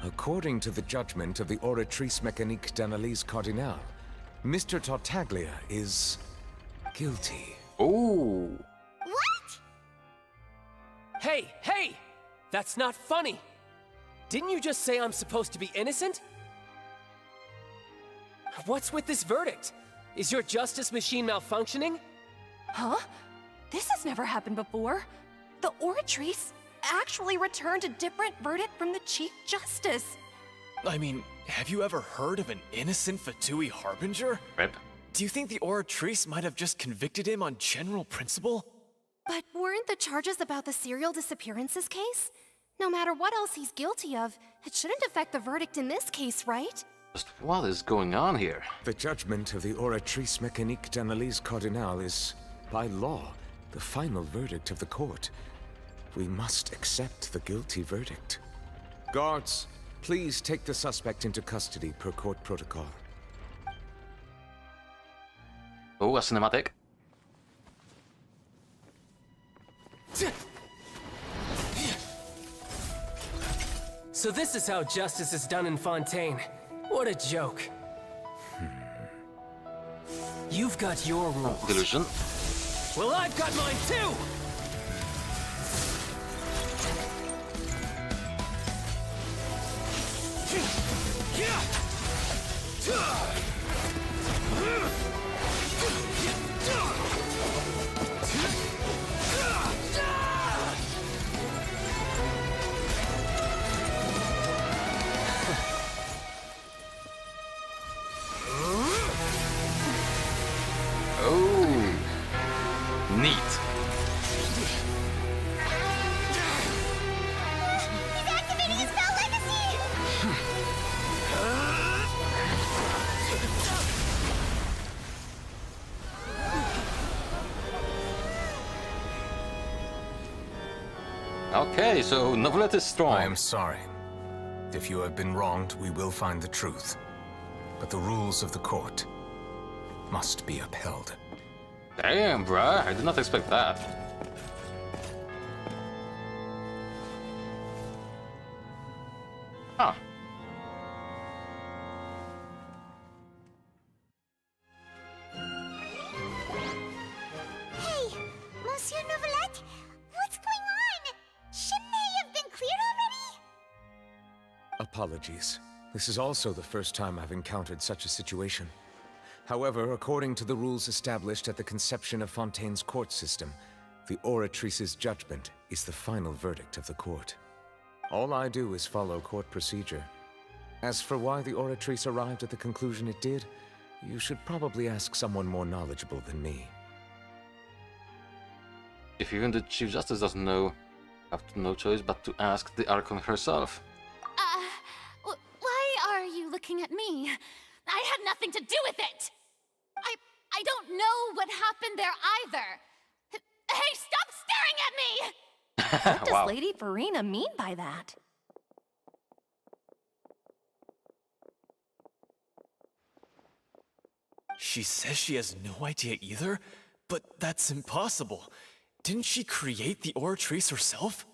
According to the judgment of the Oratrice Mécanique d'Analyse Cardinale, Mr. Tartaglia is guilty. Ooh. What? Hey, hey! That's not funny! Didn't you just say I'm supposed to be innocent? What's with this verdict? Is your justice machine malfunctioning? Huh? This has never happened before. The Oratrice actually returned a different verdict from the Chief Justice. I mean, have you ever heard of an innocent Fatui Harbinger? Rip. Do you think the Oratrice might have just convicted him on general principle? But weren't the charges about the serial disappearances case? No matter what else he's guilty of, it shouldn't affect the verdict in this case, right? Just what is going on here? The judgment of the Oratrice Mécanique d'Analyse Cardinale is, by law, the final verdict of the court. We must accept the guilty verdict. Guards, please take the suspect into custody per court protocol. Oh, a cinematic. So this is how justice is done in Fontaine. What a joke. You've got your rules. Delusion. Well, I've got mine too! Neat. He's activating his spell legacy! Okay, so Novelette is strong. I am sorry. If you have been wronged, we will find the truth. But the rules of the court must be upheld. Damn, bruh. I did not expect that. Huh. Hey, Monsieur Novelette, what's going on? Shouldn't they have been cleared already? Apologies. This is also the first time I've encountered such a situation. However, according to the rules established at the conception of Fontaine's court system, the Oratrice's judgment is the final verdict of the court. All I do is follow court procedure. As for why the Oratrice arrived at the conclusion it did, you should probably ask someone more knowledgeable than me. If even the Chief Justice doesn't know, I have no choice but to ask the Archon herself. Why are you looking at me? I had nothing to do with it! I don't know what happened there either. Hey, stop staring at me! What does Lady Verena mean by that? She says she has no idea either, but that's impossible. Didn't she create the Oratrice herself?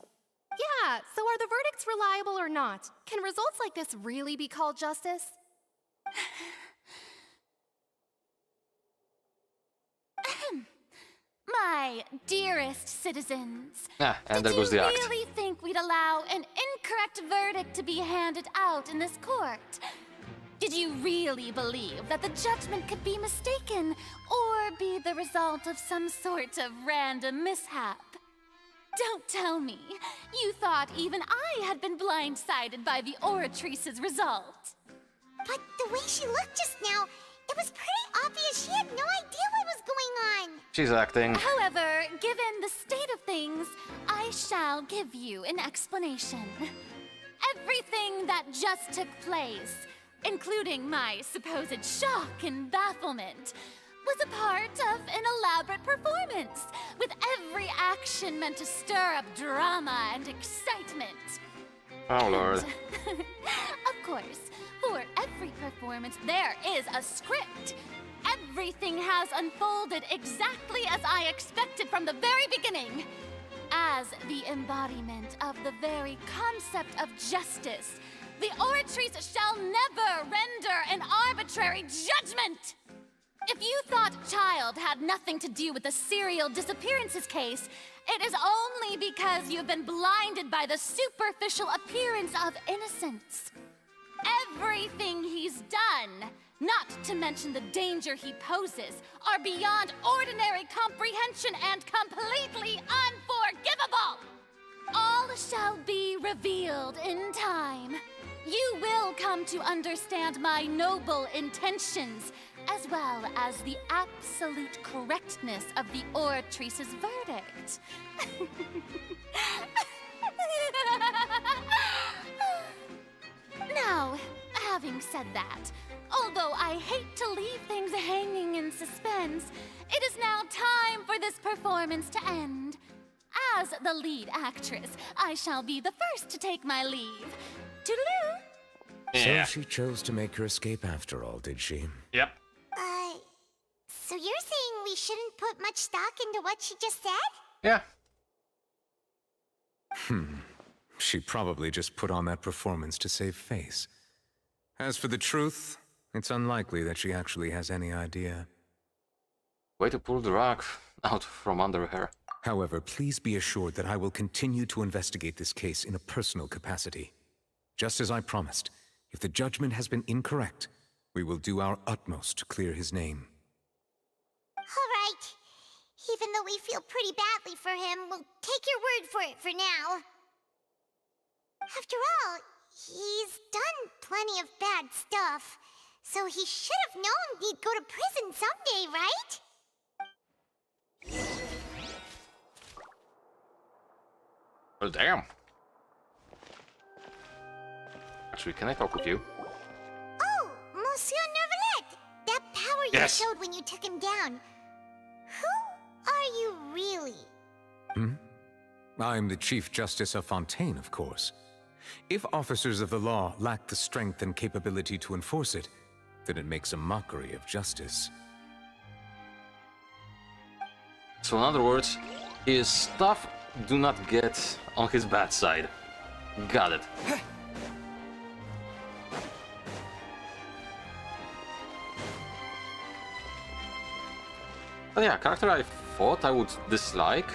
Yeah, so are the verdicts reliable or not? Can results like this really be called justice? My dearest citizens, And there goes the act. did you really think we'd allow an incorrect verdict to be handed out in this court? Did you really believe that the judgment could be mistaken or be the result of some sort of random mishap? Don't tell me you thought even I had been blindsided by the Oratrice's result. But the way she looked just now, it was pretty obvious she had no idea what was going on. She's acting. However, given the state of things, I shall give you an explanation. Everything that just took place, including my supposed shock and bafflement, was a part of an elaborate performance, with every action meant to stir up drama and excitement. Oh, Lord. Of course, for every performance, there is a script. Everything has unfolded exactly as I expected from the very beginning. As the embodiment of the very concept of justice, the Oratrice shall never render an arbitrary judgment! If you thought Child had nothing to do with the serial disappearances case, it is only because you've been blinded by the superficial appearance of innocence. Everything he's done, not to mention the danger he poses, are beyond ordinary comprehension and completely unforgivable! All shall be revealed in time. You will come to understand my noble intentions, as well as the absolute correctness of the Oratrice's verdict. Now, having said that, although I hate to leave things hanging in suspense, it is now time for this performance to end. As the lead actress, I shall be the first to take my leave. Toodaloo! So she chose to make her escape after all, did she? Yep. So you're saying we shouldn't put much stock into what she just said? Yeah. She probably just put on that performance to save face. As for the truth, it's unlikely that she actually has any idea. Way to pull the rug out from under her. However, please be assured that I will continue to investigate this case in a personal capacity. Just as I promised, if the judgment has been incorrect, we will do our utmost to clear his name. All right. Even though we feel pretty badly for him, we'll take your word for it for now. After all, he's done plenty of bad stuff, so he should have known he'd go to prison someday, right? Well, damn. Actually, can I talk with you? Oh, Monsieur Nervalette! That power Yes. you showed when you took him down. Who are you really? I'm the Chief Justice of Fontaine, of course. If officers of the law lack the strength and capability to enforce it, then it makes a mockery of justice. So in other words, his stuff do not get on his bad side. Got it. But yeah, character I thought I would dislike,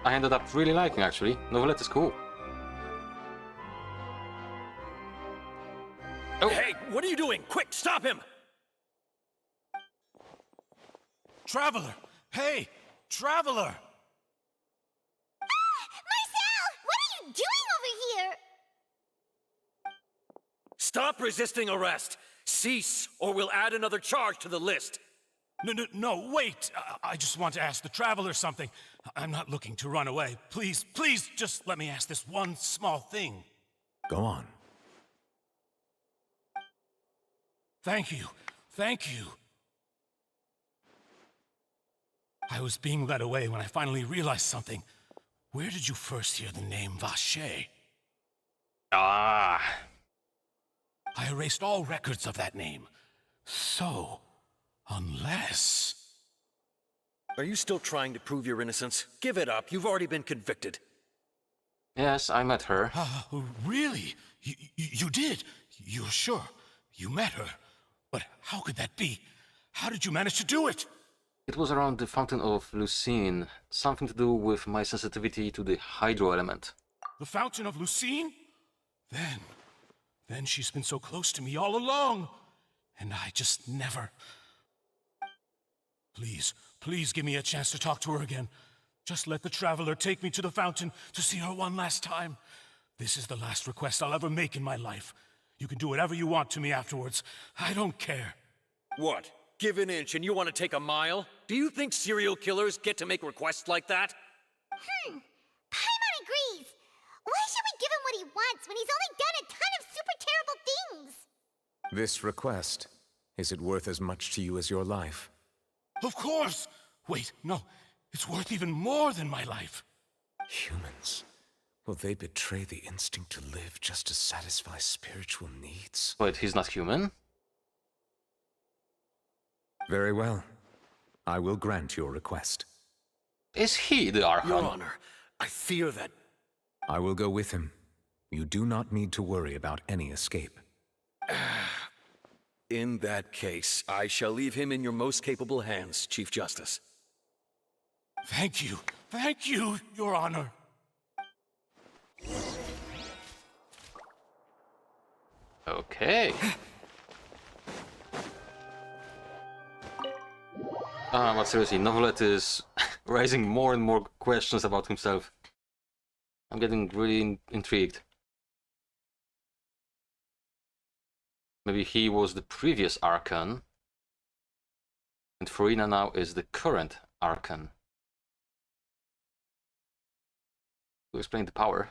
I ended up really liking actually. Novelette is cool. Oh. Hey, what are you doing? Quick, stop him! Traveler! Hey! Traveler! Marcel! What are you doing over here? Stop resisting arrest! Cease, or we'll add another charge to the list. No, wait! I just want to ask the Traveler something. I'm not looking to run away. Please, just let me ask this one small thing. Go on. Thank you. I was being led away when I finally realized something. Where did you first hear the name Vache? Ah. I erased all records of that name. So, unless... Are you still trying to prove your innocence? Give it up. You've already been convicted. Yes, I met her. Really? You did? You're sure? You met her? But how could that be? How did you manage to do it? It was around the Fountain of Lucine. Something to do with my sensitivity to the hydro element. The Fountain of Lucine? Then she's been so close to me all along. And I just never... Please give me a chance to talk to her again. Just let the Traveler take me to the fountain to see her one last time. This is the last request I'll ever make in my life. You can do whatever you want to me afterwards. I don't care. What? Give an inch and you want to take a mile? Do you think serial killers get to make requests like that? Paimon agrees. Why should we give him what he wants when he's only done a ton of super terrible things? This request Is it worth as much to you as your life? Of course! Wait, no. It's worth even more than my life. Humans. Will they betray the instinct to live just to satisfy spiritual needs? Wait, he's not human? Very well. I will grant your request. Is he the Archon? Your Honor, I fear that... I will go with him. You do not need to worry about any escape. In that case, I shall leave him in your most capable hands, Chief Justice. Thank you. Thank you, Your Honor. Okay. But seriously, Novelet is raising more and more questions about himself. I'm getting really intrigued. Maybe he was the previous Archon, and Farina now is the current Archon. To explain the power.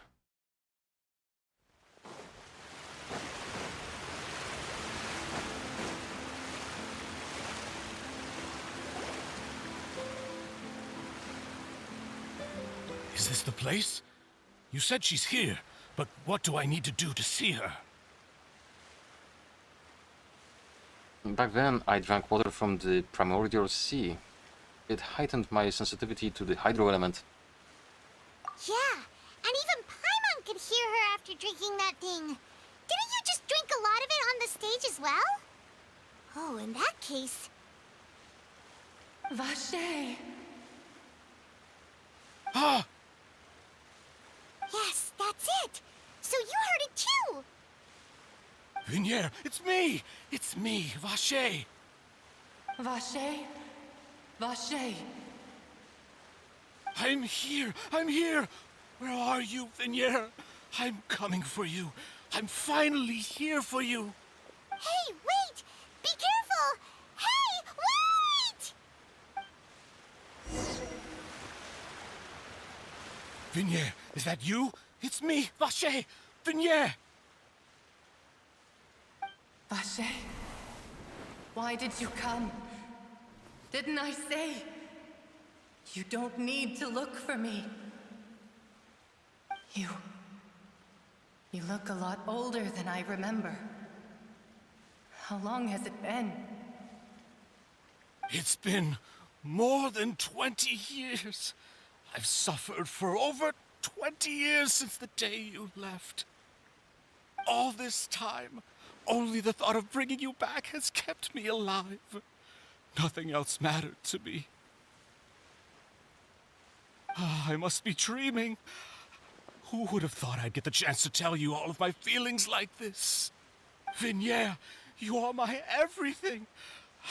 Is this the place? You said she's here, but what do I need to do to see her? Back then, I drank water from the primordial sea. It heightened my sensitivity to the hydro element. Yeah, and even Paimon could hear her after drinking that thing. Didn't you just drink a lot of it on the stage as well? Oh, in that case... Vache! Ah! Yes, that's it! So you heard it too! Vignier, it's me! It's me, Vache! Vache? Vache! I'm here! I'm here! Where are you, Vignier? I'm coming for you. I'm finally here for you. Hey, wait! Be careful! Hey, wait! Vignier, is that you? It's me, Vache! Vignier! Vache? Why did you come? Didn't I say? You don't need to look for me. You look a lot older than I remember. How long has it been? It's been more than 20 years. I've suffered for over 20 years since the day you left. All this time, only the thought of bringing you back has kept me alive. Nothing else mattered to me. I must be dreaming. Who would have thought I'd get the chance to tell you all of my feelings like this? Vignier, you are my everything.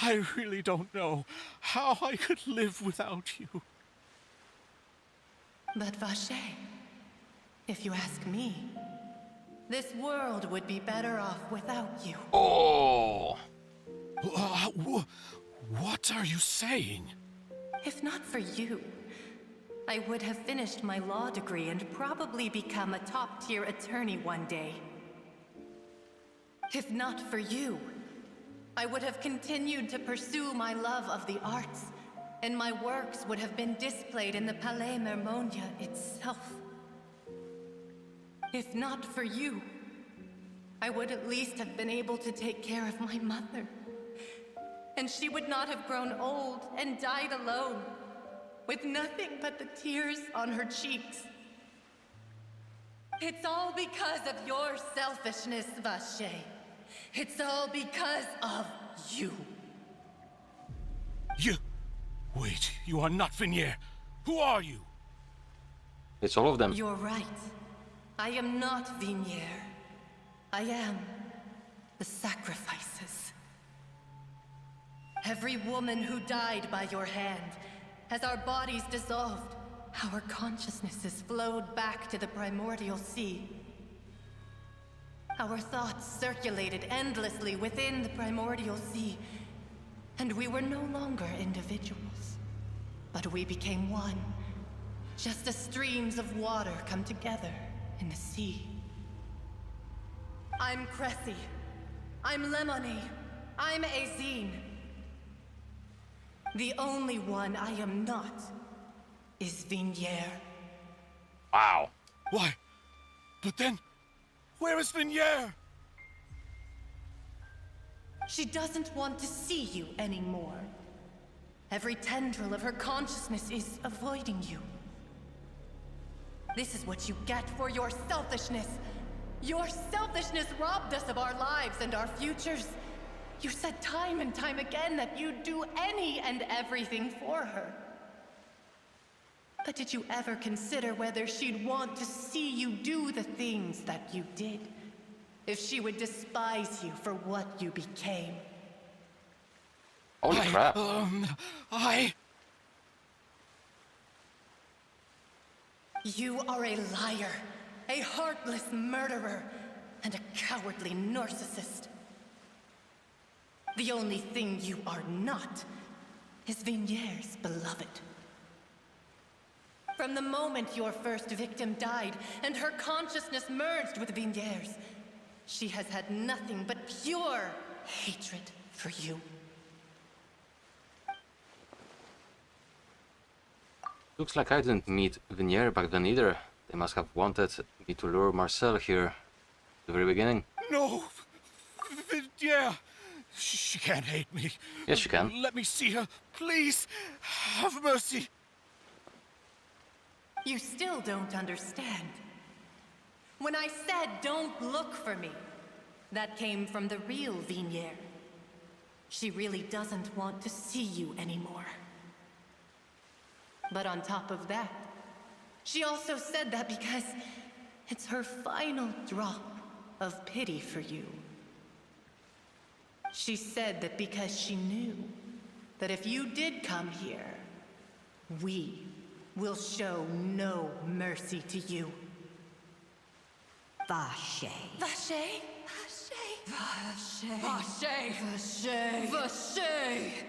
I really don't know how I could live without you. But Vache, if you ask me, this world would be better off without you. Oh! What are you saying? If not for you, I would have finished my law degree and probably become a top-tier attorney one day. If not for you, I would have continued to pursue my love of the arts, and my works would have been displayed in the Palais Mermonia itself. If not for you, I would at least have been able to take care of my mother. And she would not have grown old and died alone, with nothing but the tears on her cheeks. It's all because of your selfishness, Vache. It's all because of you. You... Wait, you are not Vignier. Who are you? It's all of them. You're right. I am not Vignier. I am the sacrifices. Every woman who died by your hand, as our bodies dissolved, our consciousnesses flowed back to the primordial sea. Our thoughts circulated endlessly within the primordial sea, and we were no longer individuals, but we became one, just as streams of water come together in the sea. I'm Cressy. I'm Lemony. I'm Azine. The only one I am not is Vignier. Wow. Why? But then, where is Vignier? She doesn't want to see you anymore. Every tendril of her consciousness is avoiding you. This is what you get for your selfishness. Your selfishness robbed us of our lives and our futures. You said time and time again that you'd do any and everything for her. But did you ever consider whether she'd want to see you do the things that you did? If she would despise you for what you became? Holy crap. You are a liar, a heartless murderer, and a cowardly narcissist. The only thing you are not is Vignier's beloved. From the moment your first victim died and her consciousness merged with Vignier's, she has had nothing but pure hatred for you. Looks like I didn't meet Vignier back then either. They must have wanted me to lure Marcel here at the very beginning. No! Vignier! She can't hate me. Yes, she can. Let me see her, please. Have mercy. You still don't understand. When I said don't look for me, that came from the real Vignier. She really doesn't want to see you anymore. But on top of that, she also said that because it's her final drop of pity for you. She said that because she knew that if you did come here, we will show no mercy to you. Vache. Vache? Vache. Vache. Vache. Vache.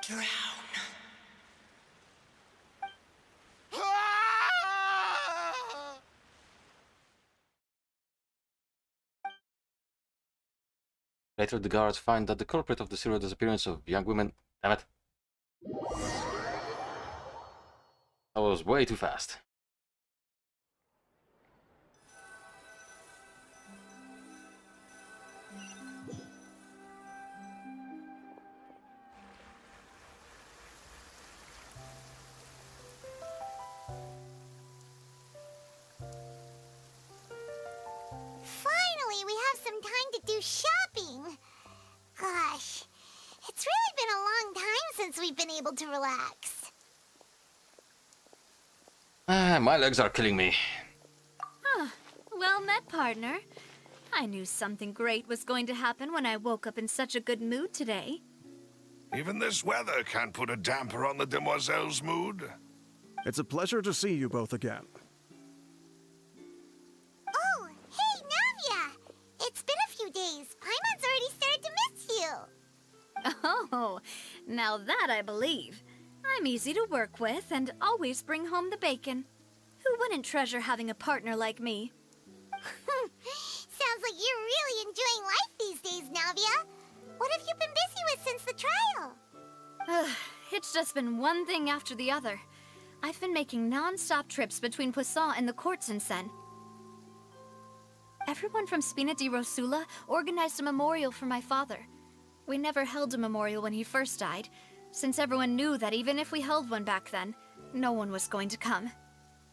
Drown. Later, the guards find that the culprit of the serial disappearance of young women... Damn it. That was way too fast. Finally, we have some time to do shopping. Gosh, it's really been a long time since we've been able to relax. My legs are killing me. Huh. Well met, partner. I knew something great was going to happen when I woke up in such a good mood today. Even this weather can't put a damper on the demoiselle's mood. It's a pleasure to see you both again. Oh, hey, Navia! It's been a few days. Paimon's already started to miss you. Oh, now that I believe. I'm easy to work with and always bring home the bacon. Who wouldn't treasure having a partner like me? Sounds like you're really enjoying life these days, Navia. What have you been busy with since the trial? It's just been one thing after the other. I've been making non-stop trips between Poisson and the court since then. Everyone from Spina di Rosula organized a memorial for my father. We never held a memorial when he first died, since everyone knew that even if we held one back then, no one was going to come.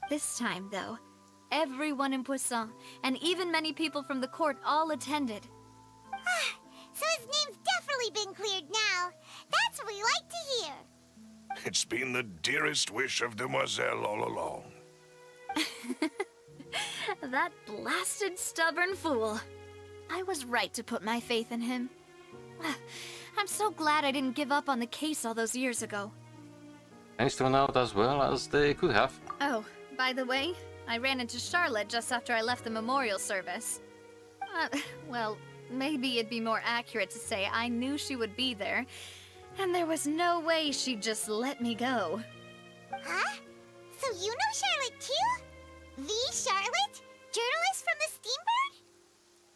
This time, though, everyone in Poisson, and even many people from the court, all attended. So his name's definitely been cleared now. That's what we like to hear. It's been the dearest wish of Demoiselle all along. That blasted stubborn fool. I was right to put my faith in him. I'm so glad I didn't give up on the case all those years ago. Things turned out as well as they could have. Oh, by the way, I ran into Charlotte just after I left the memorial service. Well, maybe it'd be more accurate to say I knew she would be there, and there was no way she'd just let me go. Huh? So you know Charlotte too? The Charlotte? Journalist from the Steambird?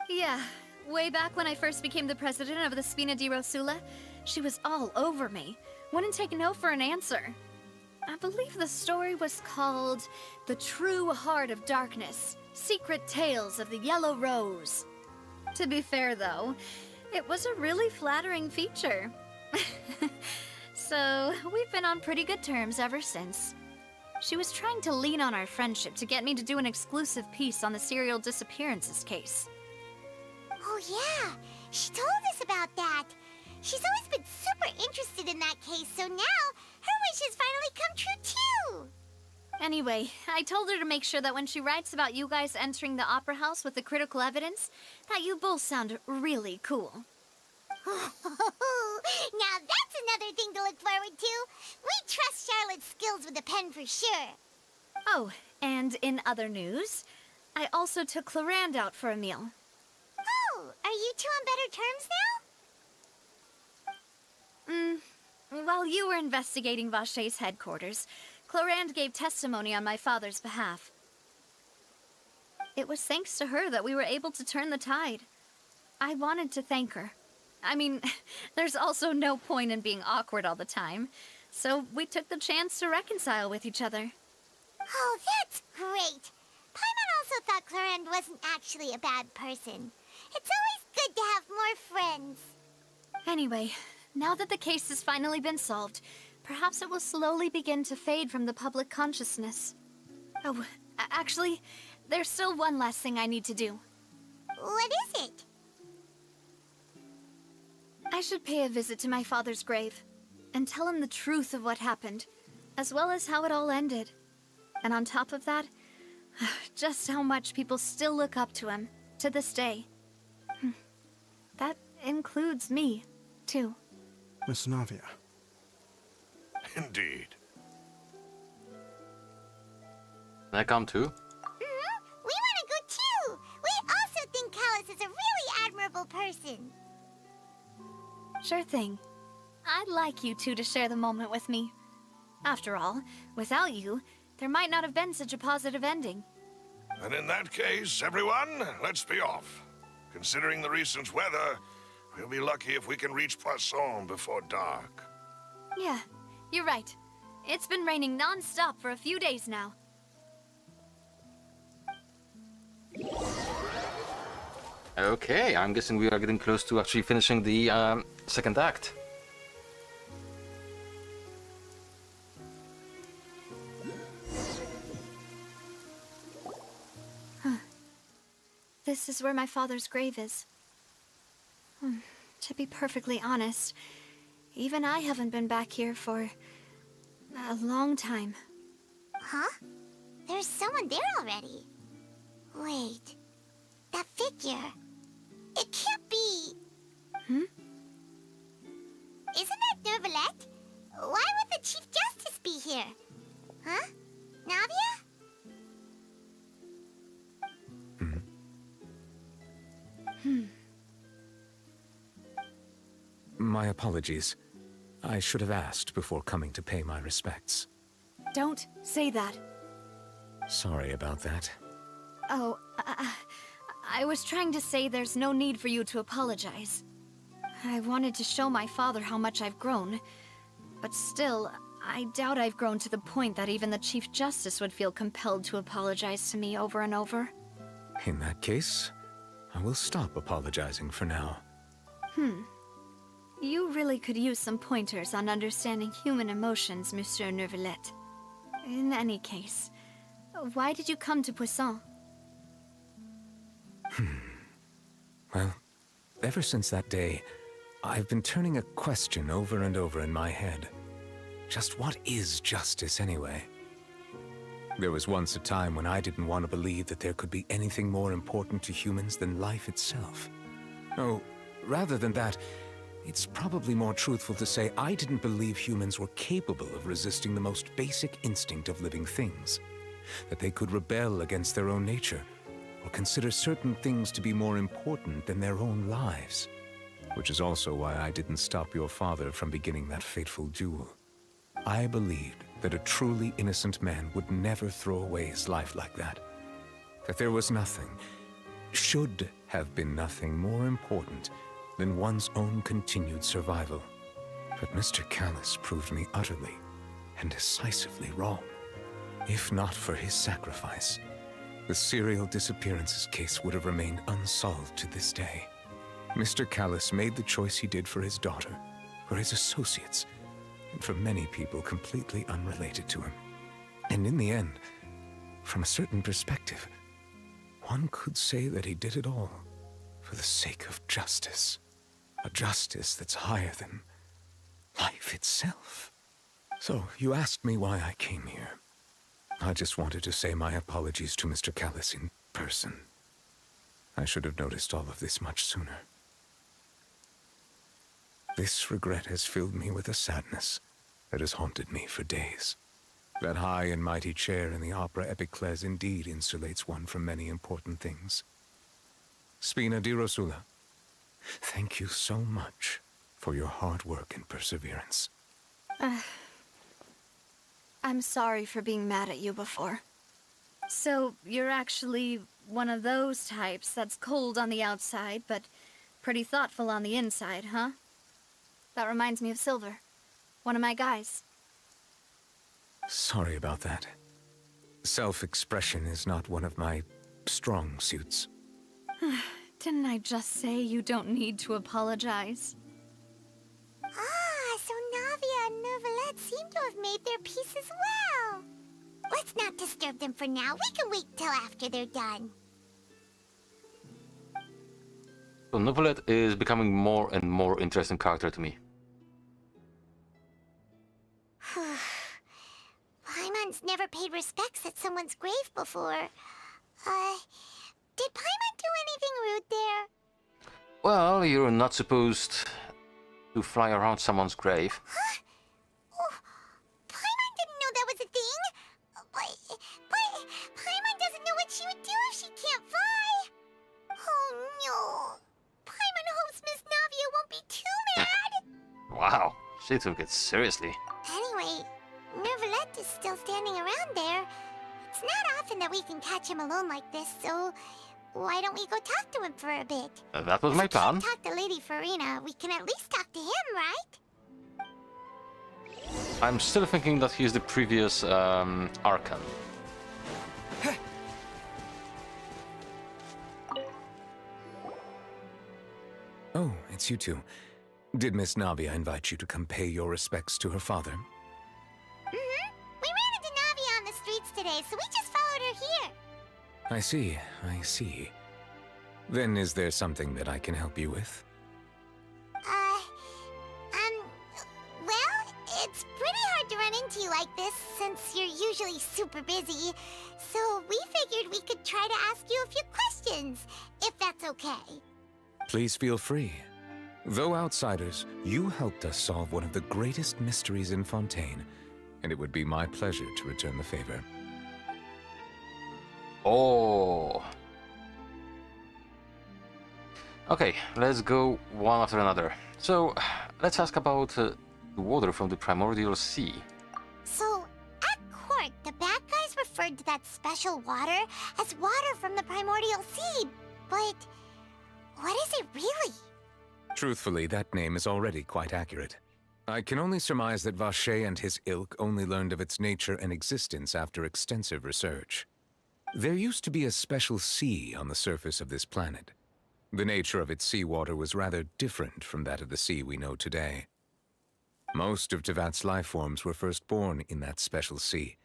Yeah, way back when I first became the president of the Spina di Rosula, she was all over me. Wouldn't take no for an answer. I believe the story was called The True Heart of Darkness, Secret Tales of the Yellow Rose. To be fair, though, it was a really flattering feature. So, we've been on pretty good terms ever since. She was trying to lean on our friendship to get me to do an exclusive piece on the serial disappearances case. Oh yeah, she told us about that. She's always been super interested in that case, so now her wish has finally come true too. Anyway, I told her to make sure that when she writes about you guys entering the opera house with the critical evidence, that you both sound really cool. Now that's another thing to look forward to. We trust Charlotte's skills with a pen for sure. Oh, and in other news, I also took Clarand out for a meal. Oh, are you two on better terms now? While you were investigating Vashey's headquarters, Clarand gave testimony on my father's behalf. It was thanks to her that we were able to turn the tide. I wanted to thank her. I mean, there's also no point in being awkward all the time, so we took the chance to reconcile with each other. Oh, that's great. Paimon also thought Clarand wasn't actually a bad person. It's always good to have more friends. Anyway, now that the case has finally been solved, perhaps it will slowly begin to fade from the public consciousness. Oh, actually, there's still one last thing I need to do. What is it? I should pay a visit to my father's grave, and tell him the truth of what happened, as well as how it all ended. And on top of that, just how much people still look up to him, to this day. That includes me, too. Miss Navia. Indeed. Can I come too? We want to go too! We also think Callus is a really admirable person. Sure thing. I'd like you two to share the moment with me. After all, without you, there might not have been such a positive ending. And in that case, everyone, let's be off. Considering the recent weather, we'll be lucky if we can reach Poisson before dark. Yeah, you're right. It's been raining non-stop for a few days now. Okay, I'm guessing we are getting close to actually finishing the second act. This is where my father's grave is. To be perfectly honest, even I haven't been back here for a long time. Huh? There's someone there already. Wait. That figure. It can't be... Hmm? Isn't that Neuvillette? Why would the Chief Justice be here? Huh? Navia? My apologies. I should have asked before coming to pay my respects. Don't say that. Sorry about that. Oh, I was trying to say there's no need for you to apologize. I wanted to show my father how much I've grown, but still, I doubt I've grown to the point that even the Chief Justice would feel compelled to apologize to me over and over. In that case, I will stop apologizing for now. You really could use some pointers on understanding human emotions, Monsieur Neuvillette. In any case, why did you come to Poisson? Well, ever since that day, I've been turning a question over and over in my head. Just what is justice anyway? There was once a time when I didn't want to believe that there could be anything more important to humans than life itself. Oh, rather than that, it's probably more truthful to say I didn't believe humans were capable of resisting the most basic instinct of living things. That they could rebel against their own nature, or consider certain things to be more important than their own lives. Which is also why I didn't stop your father from beginning that fateful duel. I believed that a truly innocent man would never throw away his life like that. That there was nothing, should have been nothing more important than one's own continued survival. But Mr. Callus proved me utterly and decisively wrong. If not for his sacrifice, the serial disappearances case would have remained unsolved to this day. Mr. Callus made the choice he did for his daughter, for his associates, and for many people completely unrelated to him. And in the end, from a certain perspective, one could say that he did it all for the sake of justice. A justice that's higher than life itself. So, you asked me why I came here. I just wanted to say my apologies to Mr. Callus in person. I should have noticed all of this much sooner. This regret has filled me with a sadness that has haunted me for days. That high and mighty chair in the opera Epiclese indeed insulates one from many important things. Spina di Rosula, thank you so much for your hard work and perseverance. I'm sorry for being mad at you before. So, you're actually one of those types that's cold on the outside, but pretty thoughtful on the inside, huh? That reminds me of Silver, one of my guys. Sorry about that. Self-expression is not one of my strong suits. Didn't I just say you don't need to apologize? Ah, so Navia and Neuvillette seem to have made their peace as well. Let's not disturb them for now. We can wait till after they're done. So Neuvillette is becoming more and more interesting character to me. Paimon's never paid respects at someone's grave before. Did Paimon do anything rude there? Well, you're not supposed to fly around someone's grave. Huh? Oh, Paimon didn't know that was a thing. But Paimon doesn't know what she would do if she can't fly. Oh no. Paimon hopes Miss Navia won't be too mad. Wow, she took it seriously. Anyway, Neuvillette is still standing around there. It's not often that we can catch him alone like this, so why don't we go talk to him for a bit? That was my plan. If we can't talk to Lady Farina, we can at least talk to him, right? I'm still thinking that he's the previous archon. Oh, it's you two. Did Miss Navia invite you to come pay your respects to her father? Mm-hmm. We ran into Navia on the streets today, so we just followed her here. I see, I see. Then is there something that I can help you with? Well, it's pretty hard to run into you like this, since you're usually super busy. So we figured we could try to ask you a few questions, if that's okay. Please feel free. Though outsiders, you helped us solve one of the greatest mysteries in Fontaine, and it would be my pleasure to return the favor. Oh. Okay, let's go one after another. So, let's ask about the water from the primordial sea. So, at court, the bad guys referred to that special water as water from the primordial sea, but what is it really? Truthfully, that name is already quite accurate. I can only surmise that Vacher and his ilk only learned of its nature and existence after extensive research. There used to be a special sea on the surface of this planet. The nature of its seawater was rather different from that of the sea we know today. Most of Tevat's life forms were first born in that special sea.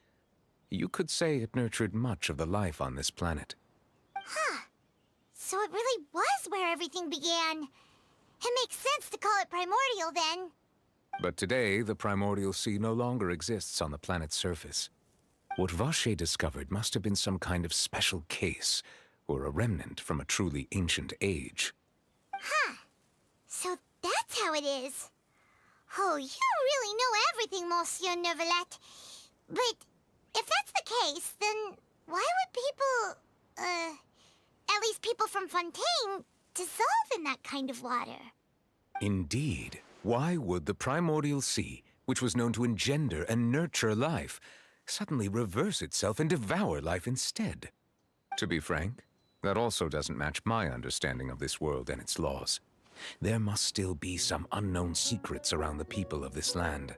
You could say it nurtured much of the life on this planet. Huh. So it really was where everything began. It makes sense to call it primordial then. But today, the primordial sea no longer exists on the planet's surface. What Vacher discovered must have been some kind of special case, or a remnant from a truly ancient age. Huh. So that's how it is. Oh, you really know everything, Monsieur Neuvillette. But if that's the case, then why would people, at least people from Fontaine, dissolve in that kind of water? Indeed. Why would the primordial sea, which was known to engender and nurture life, suddenly reverse itself and devour life instead? To be frank, That also doesn't match my understanding of this world and its laws. There must still be some unknown secrets around the people of this land.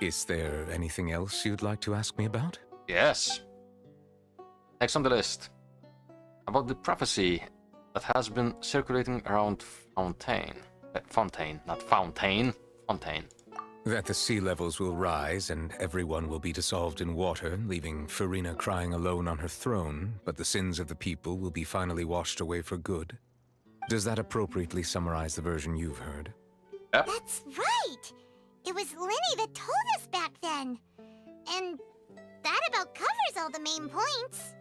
Is there anything else you'd like to ask me about? Yes. Next on the list. About the prophecy that has been circulating around Fontaine. Fontaine, not Fountain. Fontaine. That the sea levels will rise and everyone will be dissolved in water, leaving Farina crying alone on her throne, but the sins of the people will be finally washed away for good. Does that appropriately summarize the version you've heard? Yep. That's right! It was Linny that told us back then. And that about covers all the main points.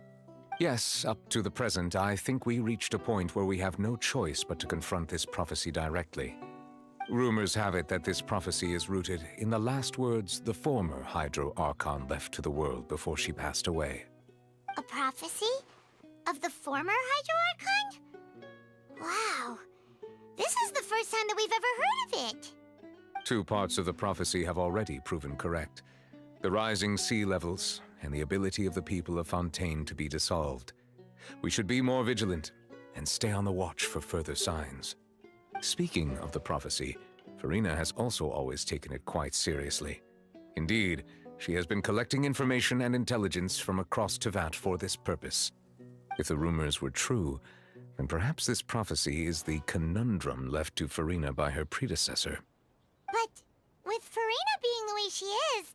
Yes, up to the present, I think we reached a point where we have no choice but to confront this prophecy directly. Rumors have it that this prophecy is rooted in the last words the former Hydro Archon left to the world before she passed away. A prophecy? Of the former Hydro Archon? Wow. This is the first time that we've ever heard of it. Two parts of the prophecy have already proven correct. The rising sea levels and the ability of the people of Fontaine to be dissolved. We should be more vigilant and stay on the watch for further signs. Speaking of the prophecy, Farina has also always taken it quite seriously. Indeed, she has been collecting information and intelligence from across Tevat for this purpose. If the rumors were true, then perhaps this prophecy is the conundrum left to Farina by her predecessor. But with Farina being the way she is,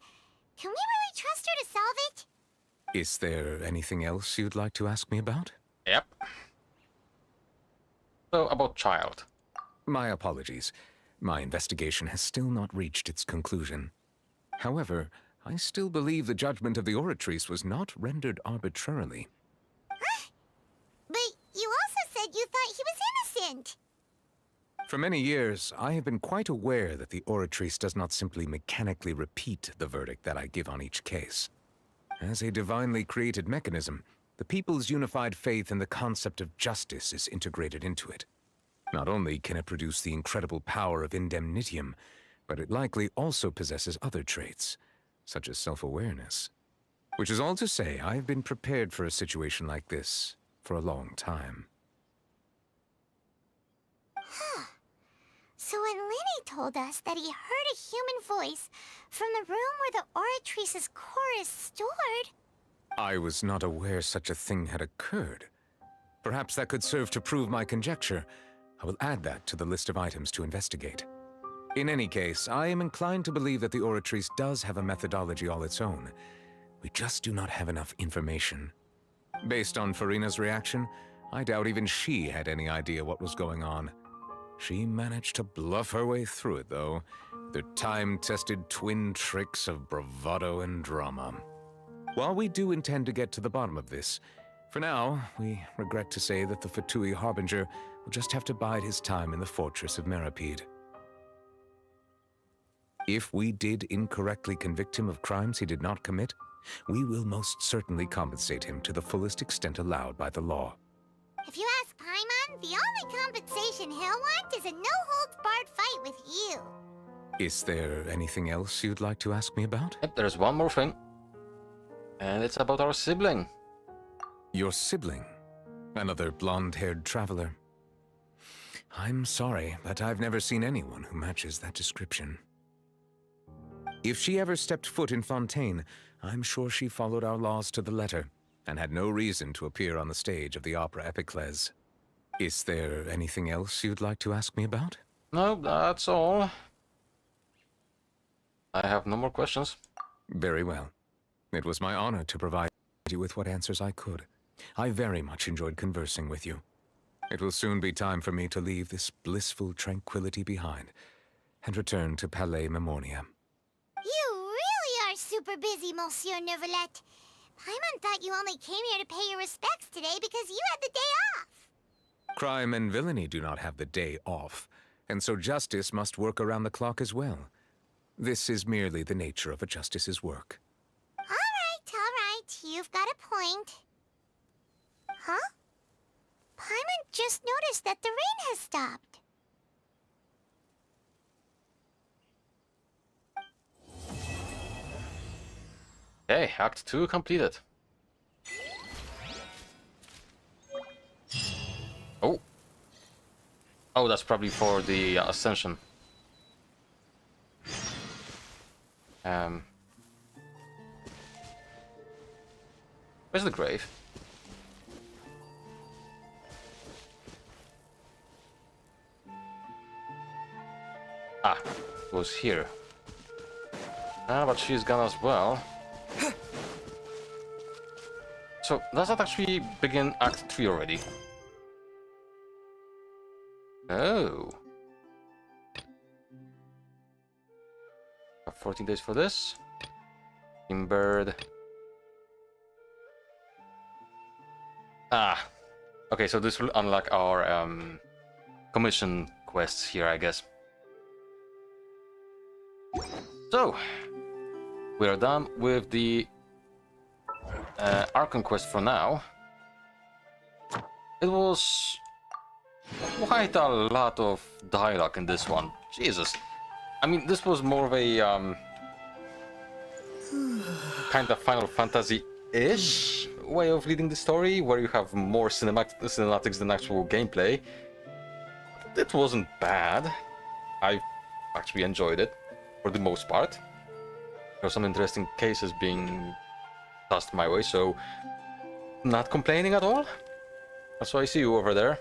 can we really trust her to solve it? Is there anything else you'd like to ask me about? Yep. So, about Child. My apologies. My investigation has still not reached its conclusion. However, I still believe the judgment of the Oratrice was not rendered arbitrarily. Huh? But you also said you thought he was innocent. For many years, I have been quite aware that the Oratrice does not simply mechanically repeat the verdict that I give on each case. As a divinely created mechanism, the people's unified faith in the concept of justice is integrated into it. Not only can it produce the incredible power of indemnitium, but it likely also possesses other traits, such as self-awareness. Which is all to say, I have been prepared for a situation like this for a long time. Huh. So when Linny told us that he heard a human voice from the room where the Oratrice's core is stored... I was not aware such a thing had occurred. Perhaps that could serve to prove my conjecture. I will add that to the list of items to investigate. In any case, I am inclined to believe that the Oratrice does have a methodology all its own. We just do not have enough information. Based on Farina's reaction, I doubt even she had any idea what was going on. She managed to bluff her way through it, though, with her time-tested twin tricks of bravado and drama. While we do intend to get to the bottom of this, for now, we regret to say that the Fatui Harbinger will just have to bide his time in the fortress of Meripede. If we did incorrectly convict him of crimes he did not commit, we will most certainly compensate him to the fullest extent allowed by the law. If you ask Paimon, the only compensation he'll want is a no-holds-barred fight with you. Is there anything else you'd like to ask me about? Yep, there's one more thing. And it's about our sibling. Your sibling? Another blonde-haired traveler? I'm sorry, but I've never seen anyone who matches that description. If she ever stepped foot in Fontaine, I'm sure she followed our laws to the letter, and had no reason to appear on the stage of the opera Epiclese. Is there anything else you'd like to ask me about? No, that's all. I have no more questions. Very well. It was my honor to provide you with what answers I could. I very much enjoyed conversing with you. It will soon be time for me to leave this blissful tranquility behind and return to Palais Memornia. You really are super busy, Monsieur Neuvillette. Paimon thought you only came here to pay your respects today because you had the day off. Crime and villainy do not have the day off, and so justice must work around the clock as well. This is merely the nature of a justice's work. All right. You've got a point. Huh? Paimon just noticed that the rain has stopped. Okay, Act 2 completed. Oh, that's probably for the ascension. Where's the grave? Ah, it was here. Ah, but she's gone as well. So, does that actually begin Act 3 already? Oh. Have 14 days for this. Bird. Ah. Okay, so this will unlock our commission quests here, I guess. So, we are done with the archon quest for now. It was quite a lot of dialogue in this one. Jesus. I mean, this was more of a kind of Final Fantasy-ish way of leading the story, where you have more cinematics than actual gameplay. It wasn't bad. I actually enjoyed it, for the most part. There were some interesting cases being tossed my way, so not complaining at all. That's why I see you over there.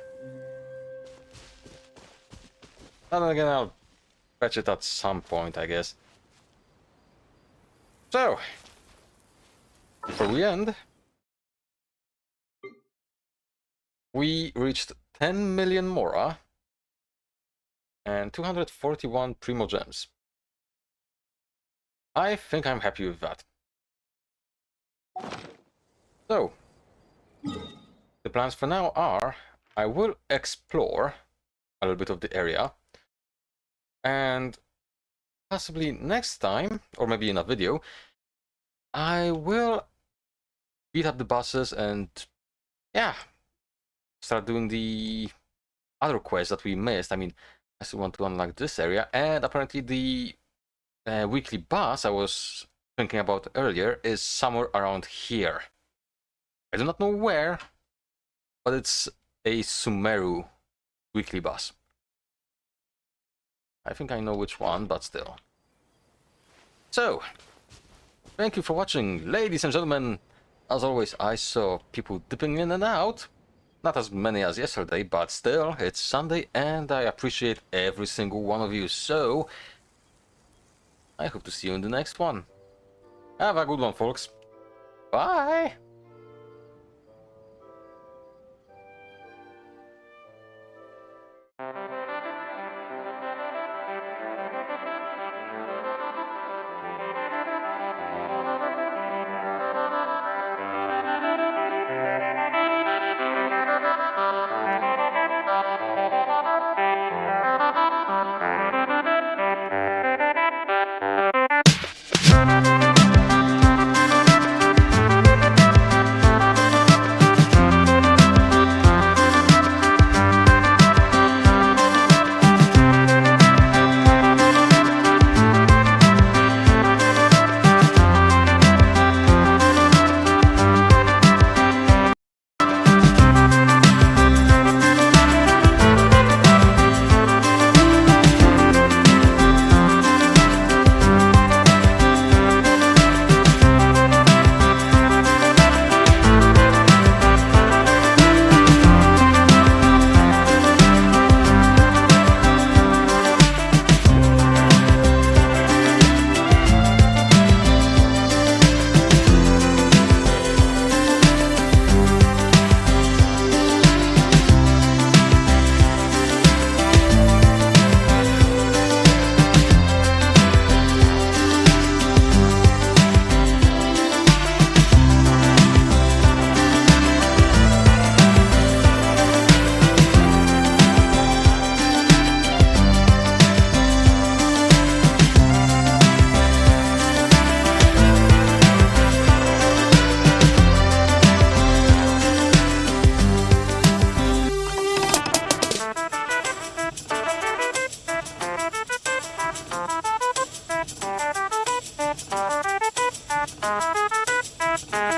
And then again, I'll fetch it at some point, I guess. So, before we end, we reached 10 million Mora and 241 Primo Gems. I think I'm happy with that. So, the plans for now are, I will explore a little bit of the area, and possibly next time, or maybe in a video, I will beat up the bosses and, yeah, start doing the other quests that we missed. I mean, I still want to unlock this area, and apparently the weekly boss I was thinking about earlier is somewhere around here. I do not know where, but it's a Sumeru weekly boss. I think I know which one, but still. So, thank you for watching, ladies and gentlemen. As always, I saw people dipping in and out. Not as many as yesterday, but still, it's Sunday and I appreciate every single one of you. So, I hope to see you in the next one. Have a good one, folks. Bye!